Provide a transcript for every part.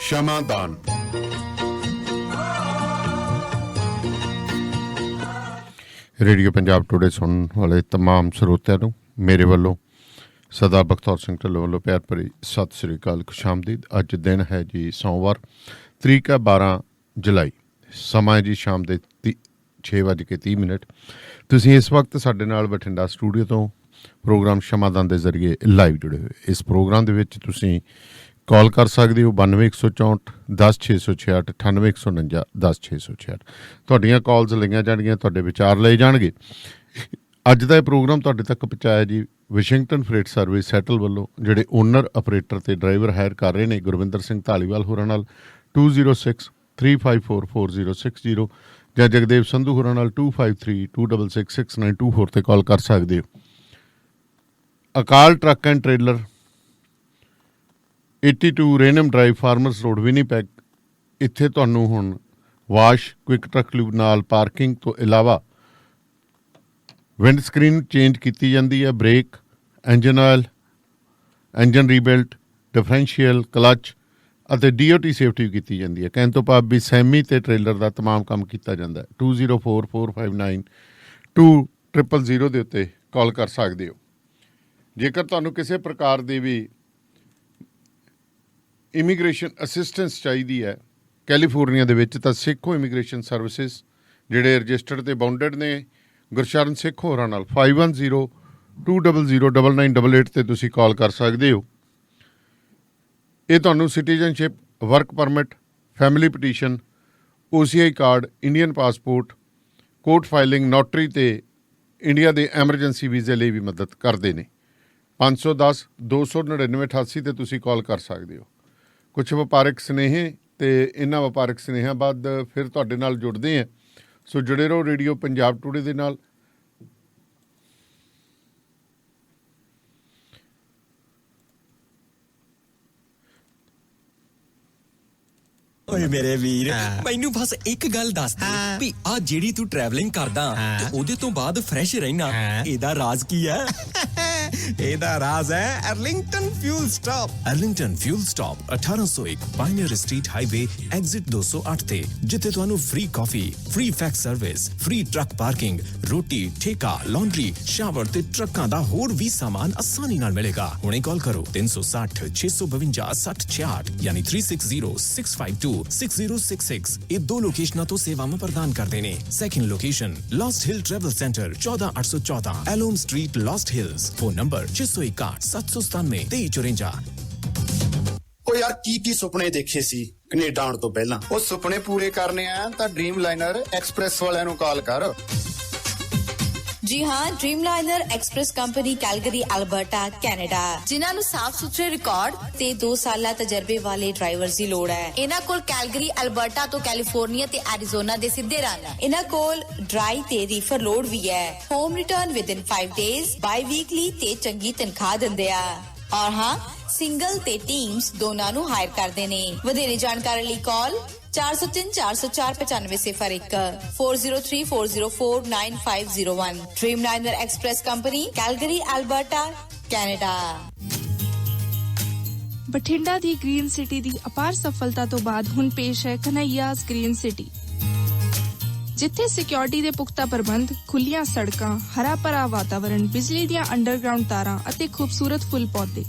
ਸ਼ਮਾਦਾਨ। Radio Punjab today ਸੁਣਨ ਵਾਲੇ ਤਮਾਮ ਸਰੋਤਿਆਂ ਨੂੰ ਮੇਰੇ ਵੱਲੋਂ ਸਰਦਾਰ ਬਖਤੌਰ ਸਿੰਘ ਢਿੱਲੋਂ ਵੱਲੋਂ ਪਿਆਰ ਭਰੀ ਸਤਿ ਸ਼੍ਰੀ ਅਕਾਲ, ਖੁਸ਼ਾਮਦੀਦ। ਅੱਜ ਦਿਨ ਹੈ ਜੀ ਸੋਮਵਾਰ, ਤਰੀਕ ਹੈ 12 ਜੁਲਾਈ, ਸਮਾਂ ਹੈ ਜੀ ਸ਼ਾਮ ਦੇ 6:30। ਤੁਸੀਂ ਇਸ ਵਕਤ ਸਾਡੇ ਨਾਲ ਬਠਿੰਡਾ ਸਟੂਡੀਓ ਤੋਂ ਪ੍ਰੋਗਰਾਮ ਸ਼ਮਾਦਾਨ ਦੇ ਜ਼ਰੀਏ ਲਾਈਵ ਜੁੜੇ ਹੋਏ। ਇਸ ਪ੍ਰੋਗਰਾਮ ਦੇ ਵਿੱਚ ਤੁਸੀਂ ਕਾਲ ਕਰ ਸਕਦੇ ਹੋ 92 164 10 666, 98 149 10 666। ਤੁਹਾਡੀਆਂ ਕਾਲਸ ਲਈਆਂ ਜਾਣਗੀਆਂ, ਤੁਹਾਡੇ ਵਿਚਾਰ ਲਏ ਜਾਣਗੇ। ਅੱਜ ਦਾ ਇਹ ਪ੍ਰੋਗਰਾਮ ਤੁਹਾਡੇ ਤੱਕ ਪਹੁੰਚਾਇਆ ਜੀ ਵਾਸ਼ਿੰਗਟਨ ਫਰੇਟ ਸਰਵਿਸ ਸੈਟਲ ਵੱਲੋਂ, ਜਿਹੜੇ ਓਨਰ ਆਪਰੇਟਰ ਤੇ ਡਰਾਈਵਰ ਹਾਇਰ ਕਰ ਰਹੇ ਨੇ ਗੁਰਵਿੰਦਰ ਸਿੰਘ ਧਾਲੀਵਾਲ ਹੋਰਾਂ ਨਾਲ 2063544060 ਜਾਂ ਜਗਦੇਵ ਸੰਧੂ ਹੋਰਾਂ ਨਾਲ 2532666924 ਤੇ ਕਾਲ ਕਰ ਸਕਦੇ ਹੋ। ਅਕਾਲ ਟਰੱਕ ਐਂਡ ਟ੍ਰੇਲਰ 82 ਰੇਨਮ ਡਰਾਈਵ, ਫਾਰਮਰਸ ਰੋਡ, ਵਿਨੀਪੈਗ। ਇੱਥੇ ਤੁਹਾਨੂੰ ਹੁਣ ਵਾਸ਼, ਕੁਇਕ ਟਰੱਕ ਲਿਊਬ ਨਾਲ ਪਾਰਕਿੰਗ ਤੋਂ ਇਲਾਵਾ ਵਿੰਡ ਸਕਰੀਨ ਚੇਂਜ ਕੀਤੀ ਜਾਂਦੀ ਹੈ, brake, engine oil, engine rebuilt, differential, clutch ਅਤੇ DOT ਸੇਫਟੀ ਵੀ ਕੀਤੀ ਜਾਂਦੀ ਹੈ। ਕਹਿਣ ਤੋਂ ਭਾਵ ਵੀ ਸੈਮੀ ਅਤੇ ਟ੍ਰੇਲਰ ਦਾ ਤਮਾਮ ਕੰਮ ਕੀਤਾ ਜਾਂਦਾ ਹੈ। 2044592000 ਦੇ ਉੱਤੇ ਕਾਲ ਕਰ ਸਕਦੇ ਹੋ। ਜੇਕਰ ਤੁਹਾਨੂੰ ਕਿਸੇ ਪ੍ਰਕਾਰ ਦੀ ਵੀ ਇਮੀਗ੍ਰੇਸ਼ਨ ਅਸਿਸਟੈਂਸ ਚਾਹੀਦੀ ਹੈ ਕੈਲੀਫੋਰਨੀਆ ਦੇ ਵਿੱਚ, ਤਾਂ ਸਿੱਖੋ ਇਮੀਗ੍ਰੇਸ਼ਨ ਸਰਵਿਸਿਜ਼, ਜਿਹੜੇ ਰਜਿਸਟਰਡ ਅਤੇ ਬਾਉਂਡਡ ਨੇ ਗੁਰਸ਼ਰਨ ਸਿੱਖ ਹੋਰਾਂ ਨਾਲ 5102009988 ਤੇ ਤੁਸੀਂ ਕਾਲ ਕਰ ਸਕਦੇ ਹੋ। ਇਹ ਤੁਹਾਨੂੰ citizenship, work permit, family petition, OCI card, Indian passport, court filing, notary ਤੇ ਇੰਡੀਆ ਦੇ ਐਮਰਜੈਂਸੀ ਵੀਜ਼ੇ ਲਈ ਵੀ ਮਦਦ ਕਰਦੇ ਨੇ। 510-299-88 ਤੇ ਤੁਸੀਂ ਕਾਲ ਕਰ ਸਕਦੇ ਹੋ। ਕੁਛ ਵਪਾਰਕ ਸੁਨੇਹੇ ਅਤੇ ਇਹਨਾਂ ਵਪਾਰਕ ਸੁਨੇਹਿਆਂ ਬਾਅਦ ਫਿਰ ਤੁਹਾਡੇ ਨਾਲ ਜੁੜਦੇ ਹਾਂ। ਸੋ ਜੁੜੇ ਰਹੋ ਰੇਡੀਓ ਪੰਜਾਬ ਟੂਡੇ ਦੇ ਨਾਲ। ਓਏ ਮੇਰੇ ਵੀਰ, ਮੈਨੂੰ ਬਸ ਇੱਕ ਗੱਲ ਦੱਸ ਦੇ ਵੀ ਆ ਜਿਹੜੀ ਤੂੰ ਟਰੈਵਲਿੰਗ ਕਰਦਾ ਤੇ ਉਹਦੇ ਤੋਂ ਬਾਅਦ ਫਰੈਸ਼ ਰਹਿਣਾ, ਇਹਦਾ ਰਾਜ਼ ਕੀ ਹੈ? ਇਹਦਾ ਰਾਜ਼ ਹੈ Arlington fuel stop. Arlington fuel stop 1801 pioneer street highway, exit 208 ਤੇ, ਜਿੱਥੇ ਤੁਹਾਨੂੰ ਫ੍ਰੀ ਕਾਫੀ, free fax service, free truck parking, ਰੋਟੀ, ਠੇਕਾ, ਲਾਂਡਰੀ, ਸ਼ਾਵਰ ਤੇ ਟਰੱਕਾਂ ਦਾ ਹੋਰ ਵੀ ਸਾਮਾਨ ਆਸਾਨੀ ਨਾਲ ਮਿਲੇਗਾ। ਹੁਣੇ ਕਾਲ ਕਰੋ 360 652 6066 ਯਾਨੀ 3606526066। ਇਹ ਦੋ ਲੋਕੇਸ਼ਨਾਂ ਤੋਂ ਸੇਵਾਵਾਂ ਪ੍ਰਦਾਨ ਕਰਦੇ ਨੇ। Second location Lost hill travel centre 14814 ਐਲੋਮ street, Lost hills. Phone number 6017972354। ਉਹ ਯਾਰ ਕੀ ਸੁਪਨੇ ਦੇਖੇ ਸੀ ਕੈਨੇਡਾ ਆਉਣ ਤੋਂ ਪਹਿਲਾਂ? ਉਹ ਸੁਪਨੇ ਪੂਰੇ ਕਰਨੇ ਆ ਤਾਂ ਡ੍ਰੀਮ ਲਾਈਨਰ ਐਕਸਪ੍ਰੈਸ ਵਾਲਿਆਂ ਨੂੰ ਕਾਲ ਕਰ। ਜੀ ਹਾਂ, ਡ੍ਰੀਮਲਾਈਨਰ express company, Calgary, Alberta, Canada, ਜਿਨ੍ਹਾਂ ਨੂੰ ਸਾਫ਼ ਸੁਥਰੇ ਰਿਕਾਰਡ ਤੇ 2 ਸਾਲਾਂ ਤਜਰਬੇ ਵਾਲੇ ਡਰਾਈਵਰਸ ਦੀ ਲੋੜ ਹੈ। ਇਹਨਾਂ ਕੋਲ ਕੈਲਗਰੀ, ਅਲਬਰਟਾ ਤੋਂ ਕੈਲੀਫੋਰਨੀਆ ਤੇ ਐਰੀਜ਼ੋਨਾ ਦੇ ਸਿੱਧੇ ਰਨ। ਇਹਨਾਂ ਕੋਲ ਡਰਾਈ ਤੇ ਰੀਫਰ ਲੋਡ ਵੀ ਹੈ। ਹੋਮ ਰਿਟਰਨ ਵਿਦਿਨ 5 ਡੇਜ਼, ਬਾਈ ਵੀਕਲੀ ਤੇ ਚੰਗੀ ਤਨਖਾਹ ਦਿੰਦੇ ਆ। ਔਰ ਹਾਂ, ਸਿੰਗਲ ਤੇ ਟੀਮਸ ਦੋਨਾਂ ਨੂੰ ਹਾਇਰ ਕਰਦੇ ਨੇ। ਵਧੇਰੇ ਜਾਣਕਾਰੀ ਲਈ ਕਾਲ 4034049501 4034049501। ਡ੍ਰੀਮਲਾਈਨਰ express company, Calgary, Alberta, Canada. Bathinda ਦੀ ਗ੍ਰੀਨ ਸਿਟੀ ਦੀ ਅਪਾਰ ਸਫਲਤਾ ਤੋਂ ਬਾਅਦ ਹੁਣ ਪੇਸ਼ ਹੈ ਕਨ੍ਹਈਆਸ ਗ੍ਰੀਨ ਸਿਟੀ, ਜਿੱਥੇ ਸਿਕਿਉਰਿਟੀ ਦੇ ਪੁਖਤਾ ਪ੍ਰਬੰਧ, ਖੁੱਲੀਆਂ ਸੜਕਾਂ, ਹਰਾ ਭਰਾ ਵਾਤਾਵਰਣ, ਬਿਜਲੀ ਦੀਆਂ ਅੰਡਰਗਰਾਉਂਡ ਤਾਰਾਂ ਅਤੇ ਖੂਬਸੂਰਤ ਫੁੱਲ ਪੌਦੇ।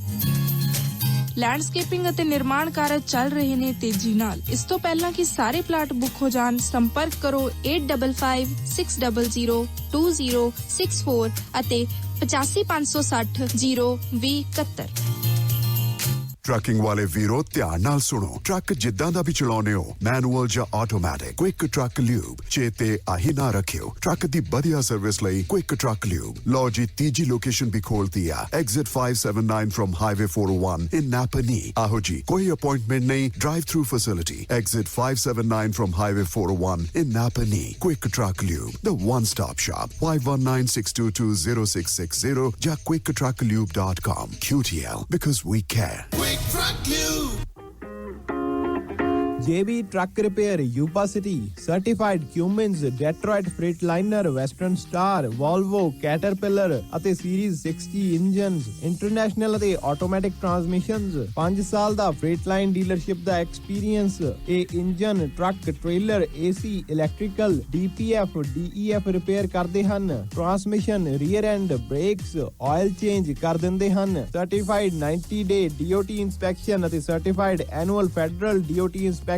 ਲੈਂਡਸਕੇਪਿੰਗ ਅਤੇ ਨਿਰਮਾਣ ਕਾਰਜ ਚੱਲ ਰਹੇ ਨੇ ਤੇਜ਼ੀ ਨਾਲ। ਇਸ ਤੋਂ ਪਹਿਲਾਂ ਕਿ ਸਾਰੇ ਪਲਾਟ ਬੁੱਕ ਹੋ ਜਾਣ, ਸੰਪਰਕ ਕਰੋ 8556002064 ਅਤੇ 8556002071। ਟਰੱਕਿੰਗ ਵਾਲੇ ਵੀਰੋ, ਧਿਆਨ ਨਾਲ ਸੁਣੋ। ਟਰੱਕ ਜਿੱਦਾਂ ਦਾ ਵੀ ਚਲਾਉਣੇ ਹੋ, ਮੈਨੂਅਲ ਜਾਂ ਆਟੋਮੈਟਿਕ, ਕੁਇਕ ਟਰੱਕ ਲਿਊਬ ਚੇਤੇ ਆਹੀ ਨਾ ਰੱਖਿਓ। ਟਰੱਕ ਦੀ ਵਧੀਆ ਸਰਵਿਸ ਲਈ ਕੁਇਕ ਟਰੱਕ ਲਿਊਬ। ਲਓ ਜੀ, ਤੀਜੀ ਲੋਕੇਸ਼ਨ ਵੀ ਖੋਲਤੀ ਆ, ਐਗਜ਼ਿਟ 579 ਫਰਮ ਹਾਈਵੇ 401 ਇਨ ਨਾਪਨੀ। ਆਹੋ ਜੀ, ਕੋਈ ਅਪਾਇੰਟਮੈਂਟ ਨਹੀਂ, drive through facility. Exit 579 firm highway 401 in ਨਾਪਨੀ। Quick truck lube, the one stop shop। 5196220660 ਜਾਂ quicktrucklube.com। QTL, because we care। JB Truck Repair, Yuba City, Certified Cummins, Detroit Freightliner, Western Star, Volvo, Caterpillar ਅਤੇ Series 60 engines, international ਅਤੇ automatic ਟਰਾਂਸਮਿਸ਼ਨਸ, 5 ਸਾਲ ਦਾ ਫਰੇਟਲਾਈਨ dealership ਦਾ experience. ਇਹ engine, truck, trailer, AC, electrical, DPF, DEF repair ਕਰਦੇ ਹਨ। Transmission, rear and, brakes, oil change ਕਰ ਦਿੰਦੇ ਹਨ। Certified 90 ਡੇ DOT inspection ਅਤੇ certified annual federal DOT inspection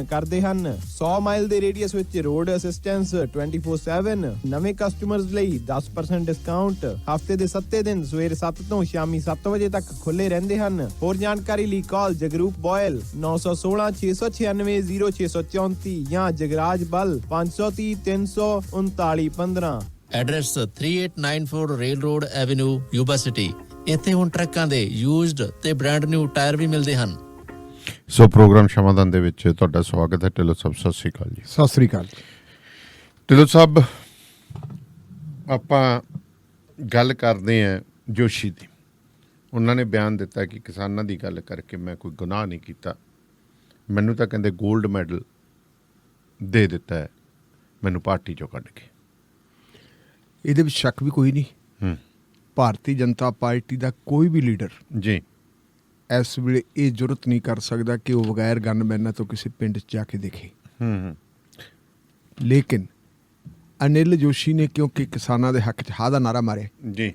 ਕਰਦੇ ਹਨ। 100 ਮਾਈਲ ਦੇ ਰੇਡੀਅਸ ਵਿੱਚ ਰੋਡ ਅਸਿਸਟੈਂਸ 24/7। ਨਵੇਂ ਕਸਟਮਰਸ ਲਈ 10% ਡਿਸਕਾਊਂਟ। ਹਫਤੇ ਦੇ 7 ਦਿਨ ਸਵੇਰੇ 7 ਤੋਂ ਸ਼ਾਮੀ 7 ਵਜੇ ਤੱਕ ਖੁੱਲੇ ਰਹਿੰਦੇ ਹਨ। ਹੋਰ ਜਾਣਕਾਰੀ ਲਈ ਕਾਲ ਜਗਰੂਪ ਬੋਇਲ 916 696 0634 ਜਾਂ ਜਗਰਾਜ ਬਲ 530 339 15। Address 3894 rail road avenue, Yuba city. ਇੱਥੇ ਹੁਣ ਟਰੱਕਾਂ ਦੇ ਯੂਜ਼ਡ ਤੇ ਬ੍ਰਾਂਡ ਨਿਊ ਟਾਇਰ ਵੀ ਮਿਲਦੇ ਹਨ। ਸੋ ਪ੍ਰੋਗਰਾਮ ਸ਼ਮਾਦਾਨ ਦੇ ਵਿੱਚ ਤੁਹਾਡਾ ਸਵਾਗਤ ਹੈ। ਢਿੱਲੋਂ ਸਾਹਿਬ ਸਤਿ ਸ੍ਰੀ ਅਕਾਲ ਜੀ। ਸਤਿ ਸ੍ਰੀ ਅਕਾਲ। ਢਿੱਲੋਂ ਸਾਹਿਬ, ਆਪਾਂ ਗੱਲ ਕਰਦੇ ਹਾਂ ਜੋਸ਼ੀ ਦੀ। ਉਹਨਾਂ ਨੇ ਬਿਆਨ ਦਿੱਤਾ ਕਿ ਕਿਸਾਨਾਂ ਦੀ ਗੱਲ ਕਰਕੇ ਮੈਂ ਕੋਈ ਗੁਨਾਹ ਨਹੀਂ ਕੀਤਾ, ਮੈਨੂੰ ਤਾਂ ਕਹਿੰਦੇ 골ਡ ਮੈਡਲ ਦੇ ਦਿੱਤਾ ਹੈ ਮੈਨੂੰ ਪਾਰਟੀ ਚੋਂ ਕੱਢ ਕੇ। ਇਹਦੇ ਵਿੱਚ ਸ਼ੱਕ ਵੀ ਕੋਈ ਨਹੀਂ। ਭਾਰਤੀ ਜਨਤਾ ਪਾਰਟੀ ਦਾ ਕੋਈ ਵੀ ਲੀਡਰ ਜੀ ਇਸ ਵੇਲੇ ਇਹ ਜ਼ਰੂਰਤ ਨਹੀਂ ਕਰ ਸਕਦਾ ਕਿ ਉਹ ਬਗੈਰ ਗਨਮੈਨਾਂ ਤੋਂ ਕਿਸੇ ਪਿੰਡ 'ਚ ਜਾ ਕੇ ਦੇਖੇ। ਲੇਕਿਨ ਅਨਿਲ ਜੋਸ਼ੀ ਨੇ ਕਿਉਂਕਿ ਕਿਸਾਨਾਂ ਦੇ ਹੱਕ 'ਚ ਹਾਂ ਦਾ ਨਾਰਾ ਮਾਰਿਆ ਜੀ,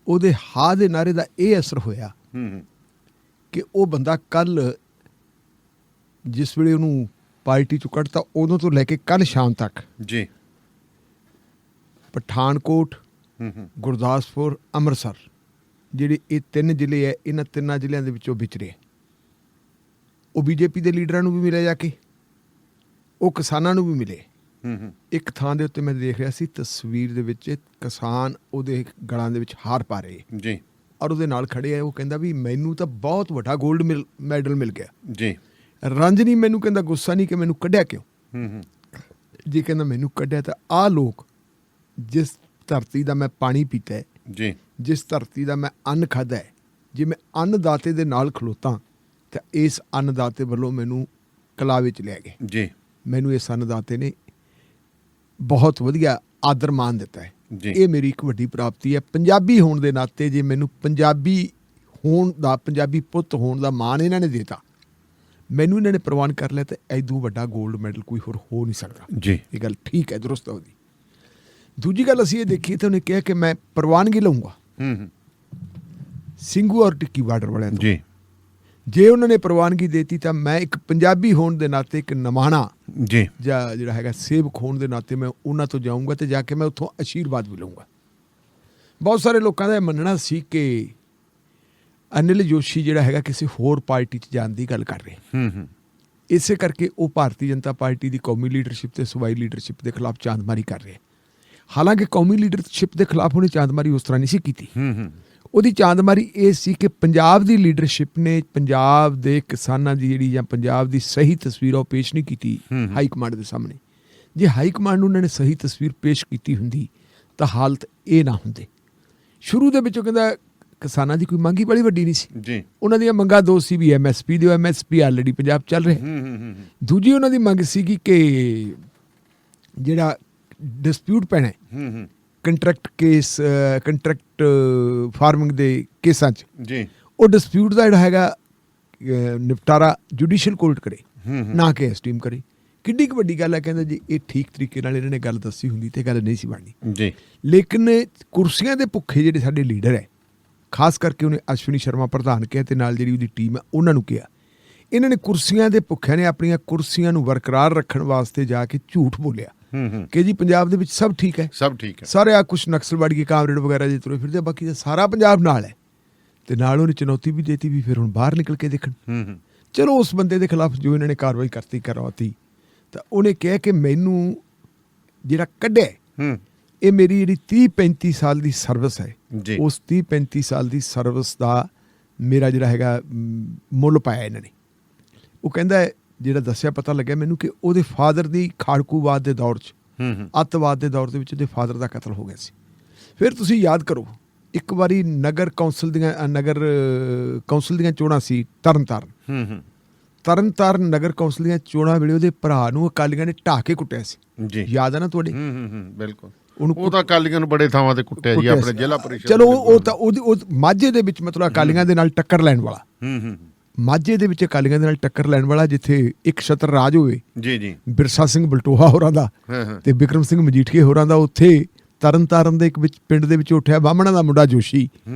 ਉਹਦੇ ਹਾਂ ਦੇ ਨਾਰੇ ਦਾ ਇਹ ਅਸਰ ਹੋਇਆ ਕਿ ਉਹ ਬੰਦਾ ਕੱਲ ਜਿਸ ਵੇਲੇ ਉਹਨੂੰ ਪਾਰਟੀ 'ਚੋਂ ਕੱਢਤਾ ਉਦੋਂ ਤੋਂ ਲੈ ਕੇ ਕੱਲ ਸ਼ਾਮ ਤੱਕ ਜੀ ਪਠਾਨਕੋਟ, ਗੁਰਦਾਸਪੁਰ, ਅੰਮ੍ਰਿਤਸਰ, ਜਿਹੜੇ ਇਹ 3 ਜ਼ਿਲ੍ਹੇ ਹੈ, ਇਹਨਾਂ 3 ਜ਼ਿਲ੍ਹਿਆਂ ਦੇ ਵਿੱਚੋਂ ਵਿਚਰੇ। ਉਹ BJP ਦੇ ਲੀਡਰਾਂ ਨੂੰ ਵੀ ਮਿਲੇ ਜਾ ਕੇ, ਉਹ ਕਿਸਾਨਾਂ ਨੂੰ ਵੀ ਮਿਲੇ। ਇੱਕ ਥਾਂ ਦੇ ਉੱਤੇ ਮੈਂ ਦੇਖ ਰਿਹਾ ਸੀ ਤਸਵੀਰ ਦੇ ਵਿੱਚ ਕਿਸਾਨ ਉਹਦੇ ਗਲਾਂ ਦੇ ਵਿੱਚ ਹਾਰ ਪਾ ਰਹੇ ਜੀ, ਔਰ ਉਹਦੇ ਨਾਲ ਖੜੇ ਆ। ਉਹ ਕਹਿੰਦਾ ਵੀ ਮੈਨੂੰ ਤਾਂ ਬਹੁਤ ਵੱਡਾ 골ਡ ਮੈਡਲ ਮਿਲ ਗਿਆ ਜੀ। ਰੰਜਨੀ ਮੈਨੂੰ ਕਹਿੰਦਾ ਗੁੱਸਾ ਨਹੀਂ ਕਿ ਮੈਨੂੰ ਕੱਢਿਆ ਕਿਉਂ। ਜੀ ਕਹਿੰਦਾ ਮੈਨੂੰ ਕੱਢਿਆ ਤਾਂ ਆਹ ਲੋਕ ਜਿਸ ਧਰਤੀ ਦਾ ਮੈਂ ਪਾਣੀ ਪੀਤਾ ਹੈ ਜੀ, ਜਿਸ ਧਰਤੀ ਦਾ ਮੈਂ ਅੰਨ ਖਾਧਾ ਹੈ, ਜੇ ਮੈਂ ਅੰਨਦਾਤੇ ਦੇ ਨਾਲ ਖਲੋਤਾ ਤਾਂ ਇਸ ਅੰਨਦਾਤੇ ਵੱਲੋਂ ਮੈਨੂੰ ਕਲਾਵੇ 'ਚ ਲੈ ਗਏ ਜੀ। ਮੈਨੂੰ ਇਸ ਅੰਨਦਾਤੇ ਨੇ ਬਹੁਤ ਵਧੀਆ ਆਦਰ ਮਾਣ ਦਿੱਤਾ ਹੈ। ਇਹ ਮੇਰੀ ਇੱਕ ਵੱਡੀ ਪ੍ਰਾਪਤੀ ਹੈ ਪੰਜਾਬੀ ਹੋਣ ਦੇ ਨਾਤੇ। ਜੇ ਮੈਨੂੰ ਪੰਜਾਬੀ ਹੋਣ ਦਾ, ਪੰਜਾਬੀ ਪੁੱਤ ਹੋਣ ਦਾ ਮਾਣ ਇਹਨਾਂ ਨੇ ਦਿੱਤਾ, ਮੈਨੂੰ ਇਹਨਾਂ ਨੇ ਪ੍ਰਵਾਨ ਕਰ ਲਿਆ, ਤਾਂ ਐਦੋਂ ਵੱਡਾ 골ਡ ਮੈਡਲ ਕੋਈ ਹੋਰ ਹੋ ਨਹੀਂ ਸਕਦਾ ਜੀ। ਇਹ ਗੱਲ ਠੀਕ ਹੈ, ਦਰੁਸਤ ਹੈ ਉਹਦੀ। ਦੂਜੀ ਗੱਲ ਅਸੀਂ ਇਹ ਦੇਖੀ ਤਾਂ ਉਹਨੇ ਕਿਹਾ ਕਿ ਮੈਂ ਪ੍ਰਵਾਨਗੀ ਲਊਂਗਾ ਸਿੰਘੂ ਔਰ ਟਿੱਕੀ ਬਾਰਡਰ ਵਾਲਿਆਂ ਤੋਂ। ਜੀ, ਜੇ ਉਹਨਾਂ ਨੇ ਪ੍ਰਵਾਨਗੀ ਦੇਤੀ ਤਾਂ ਮੈਂ ਇੱਕ ਪੰਜਾਬੀ ਹੋਣ ਦੇ ਨਾਤੇ, ਇੱਕ ਨਿਮਾਣਾ ਜੀ, ਜਾਂ ਜਿਹੜਾ ਹੈਗਾ ਸੇਵਕ ਹੋਣ ਦੇ ਨਾਤੇ ਮੈਂ ਉਹਨਾਂ ਤੋਂ ਜਾਊਂਗਾ ਤੇ ਜਾ ਕੇ ਮੈਂ ਉੱਥੋਂ ਆਸ਼ੀਰਵਾਦ ਵੀ ਲਊਂਗਾ। ਬਹੁਤ ਸਾਰੇ ਲੋਕਾਂ ਦਾ ਇਹ ਮੰਨਣਾ ਸੀ ਕਿ ਅਨਿਲ ਜੋਸ਼ੀ ਜਿਹੜਾ ਹੈਗਾ ਕਿਸੇ ਹੋਰ ਪਾਰਟੀ 'ਚ ਜਾਣ ਦੀ ਗੱਲ ਕਰ ਰਿਹਾ। ਇਸੇ ਕਰਕੇ ਉਹ ਭਾਰਤੀ ਜਨਤਾ ਪਾਰਟੀ ਦੀ ਕੌਮੀ ਲੀਡਰਸ਼ਿਪ ਤੇ ਸੂਬਾਈ ਲੀਡਰਸ਼ਿਪ ਦੇ ਖਿਲਾਫ ਚਾਂਦਮਾਰੀ ਕਰ ਰਿਹਾ। ਹਾਲਾਂਕਿ ਕੌਮੀ ਲੀਡਰਸ਼ਿਪ ਦੇ ਖਿਲਾਫ ਉਹਨੇ ਚਾਂਦਮਾਰੀ ਉਸ ਤਰ੍ਹਾਂ ਨਹੀਂ ਸੀ ਕੀਤੀ। ਉਹਦੀ ਚਾਂਦਮਾਰੀ ਇਹ ਸੀ ਕਿ ਪੰਜਾਬ ਦੀ ਲੀਡਰਸ਼ਿਪ ਨੇ ਪੰਜਾਬ ਦੇ ਕਿਸਾਨਾਂ ਦੀ ਜਿਹੜੀ ਜਾਂ ਪੰਜਾਬ ਦੀ ਸਹੀ ਤਸਵੀਰ ਉਹ ਪੇਸ਼ ਨਹੀਂ ਕੀਤੀ ਹਾਈ ਕਮਾਂਡ ਦੇ ਸਾਹਮਣੇ। ਜੇ ਹਾਈ ਕਮਾਂਡ ਨੂੰ ਉਹਨਾਂ ਨੇ ਸਹੀ ਤਸਵੀਰ ਪੇਸ਼ ਕੀਤੀ ਹੁੰਦੀ ਤਾਂ ਹਾਲਤ ਇਹ ਨਾ ਹੁੰਦੇ। ਸ਼ੁਰੂ ਦੇ ਵਿੱਚ ਉਹ ਕਹਿੰਦਾ ਕਿਸਾਨਾਂ ਦੀ ਕੋਈ ਮੰਗ ਹੀ ਬੜੀ ਵੱਡੀ ਨਹੀਂ ਸੀ ਜੀ। ਉਹਨਾਂ ਦੀਆਂ ਮੰਗਾਂ ਦੋ ਸੀ ਵੀ MSP ਦਿਓ, MSP ਆਲਰੇਡੀ ਪੰਜਾਬ ਚੱਲ ਰਿਹਾ। ਦੂਜੀ ਉਹਨਾਂ ਦੀ ਮੰਗ ਸੀਗੀ ਕਿ ਜਿਹੜਾ ਡਿਸਪਿਊਟ ਪੈਣਾ ਕੰਟਰੈਕਟ ਫਾਰਮਿੰਗ ਦੇ ਕੇਸਾਂ 'ਚ ਜੀ, ਉਹ ਡਿਸਪਿਊਟ ਦਾ ਜਿਹੜਾ ਹੈਗਾ ਨਿਪਟਾਰਾ ਜੁਡੀਸ਼ੀਅਲ ਕੋਰਟ ਕਰੇ, ਨਾ ਕਿ ਐਸਟੀਮ ਕਰੇ। ਕਿੱਡੀ ਕੁ ਵੱਡੀ ਗੱਲ ਹੈ। ਕਹਿੰਦਾ ਜੀ ਇਹ ਠੀਕ ਤਰੀਕੇ ਨਾਲ ਇਹਨਾਂ ਨੇ ਗੱਲ ਦੱਸੀ ਹੁੰਦੀ ਤੇ ਗੱਲ ਨਹੀਂ ਸੀ ਬਣਨੀ ਜੀ। ਲੇਕਿਨ ਕੁਰਸੀਆਂ ਦੇ ਭੁੱਖੇ ਜਿਹੜੇ ਸਾਡੇ ਲੀਡਰ ਹੈ, ਖਾਸ ਕਰਕੇ ਉਹਨੇ ਅਸ਼ਵਨੀ ਸ਼ਰਮਾ ਪ੍ਰਧਾਨ ਕਿਹਾ ਤੇ ਨਾਲ ਜਿਹੜੀ ਉਹਦੀ ਟੀਮ ਹੈ ਉਹਨਾਂ ਨੂੰ ਕਿਹਾ, ਇਹਨਾਂ ਨੇ ਕੁਰਸੀਆਂ ਦੇ ਭੁੱਖਿਆਂ ਨੇ ਆਪਣੀਆਂ ਕੁਰਸੀਆਂ ਨੂੰ ਬਰਕਰਾਰ ਰੱਖਣ ਵਾਸਤੇ ਜਾ ਕੇ ਝੂਠ ਬੋਲਿਆ ਕਿ ਜੀ ਪੰਜਾਬ ਦੇ ਵਿੱਚ ਸਭ ਠੀਕ ਹੈ, ਸਭ ਠੀਕ ਹੈ, ਸਾਰੇ ਆ ਕੁਛ ਨਕਸਲਵਾੜੀ ਕਾਮਰੇਡ ਵਗੈਰਾ ਜੇ ਤੁਰੇ ਫਿਰਦੇ, ਬਾਕੀ ਤਾਂ ਸਾਰਾ ਪੰਜਾਬ ਨਾਲ ਹੈ। ਤੇ ਨਾਲ ਉਹਨੇ ਚੁਣੌਤੀ ਵੀ ਦੇਤੀ ਵੀ ਫਿਰ ਹੁਣ ਬਾਹਰ ਨਿਕਲ ਕੇ ਦੇਖਣ। ਚਲੋ ਉਸ ਬੰਦੇ ਦੇ ਖਿਲਾਫ ਜੋ ਇਹਨਾਂ ਨੇ ਕਾਰਵਾਈ ਕਰਵਾਤੀ ਤਾਂ ਉਹਨੇ ਕਿਹਾ ਕਿ ਮੈਨੂੰ ਜਿਹੜਾ ਕੱਢਿਆ ਇਹ ਮੇਰੀ ਜਿਹੜੀ 30-35 ਸਾਲ ਦੀ ਸਰਵਿਸ ਹੈ, ਉਸ 30-35 ਸਾਲ ਦੀ ਸਰਵਿਸ ਦਾ ਮੇਰਾ ਜਿਹੜਾ ਹੈਗਾ ਮੁੱਲ ਪਾਇਆ ਇਹਨਾਂ ਨੇ। ਉਹ ਕਹਿੰਦਾ ਜਿਹੜਾ ਦੱਸਿਆ ਪਤਾ ਲੱਗਿਆ ਮੈਨੂੰ ਕਿ ਉਹਦੇ ਫਾਦਰ ਦੀ ਖਾੜਕੂਵਾਦ ਦੇ ਦੌਰ 'ਚ, ਅੱਤਵਾਦ ਦੇ ਦੌਰ ਦੇ ਵਿੱਚ ਉਹਦੇ ਫਾਦਰ ਦਾ ਕਤਲ ਹੋ ਗਿਆ ਸੀ। ਫਿਰ ਤੁਸੀਂ ਯਾਦ ਕਰੋ ਇੱਕ ਵਾਰੀ ਨਗਰ ਕੌਂਸਲ ਦੀਆਂ ਚੋਣਾਂ ਸੀ ਤਰਨਤਾਰਨ ਤਰਨਤਾਰਨ ਨਗਰ ਕੌਂਸਲ ਦੀਆਂ ਚੋਣਾਂ ਵੇਲੇ ਉਹਦੇ ਭਰਾ ਨੂੰ ਅਕਾਲੀਆਂ ਨੇ ਢਾਹ ਕੇ ਕੁੱਟਿਆ ਸੀ। ਜੀ ਯਾਦ ਆ ਨਾ ਤੁਹਾਡੇ? ਬਿਲਕੁਲ। ਉਹ ਤਾਂ ਅਕਾਲੀਆਂ ਨੂੰ ਬੜੇ ਥਾਵਾਂ ਤੇ ਕੁੱਟਿਆ ਜੀ, ਆਪਣੇ ਜ਼ਿਲ੍ਹਾ ਪਰਿਸ਼ਦ। ਚਲੋ ਉਹ ਤਾਂ ਉਹ ਮਾਝੇ ਦੇ ਵਿੱਚ ਮਤਲਬ ਅਕਾਲੀਆਂ ਦੇ ਨਾਲ ਟੱਕਰ ਲੈਣ ਵਾਲਾ, ਮਾਝੇ ਦੇ ਵਿੱਚ ਅਕਾਲੀਆਂ ਦੇ ਨਾਲ ਟੱਕਰ ਲੈਣ ਵਾਲਾ, ਜਿੱਥੇ ਇੱਕ ਛਤਰ ਰਾਜ ਹੋਵੇ ਜੀ ਬਿਰਸਾ ਸਿੰਘ ਬਲਟੋਹਾ ਹੋਰਾਂ ਦਾ ਤੇ ਬਿਕਰਮ ਸਿੰਘ ਮਜੀਠੀਏ ਹੋਰਾਂ ਦਾ, ਉੱਥੇ ਤਰਨਤਾਰਨ ਦੇ ਇੱਕ ਵਿੱਚ ਪਿੰਡ ਦੇ ਵਿੱਚ ਉੱਠਿਆ ਬਾਹਮਣਾ ਦਾ ਮੁੰਡਾ ਜੋਸ਼ੀ,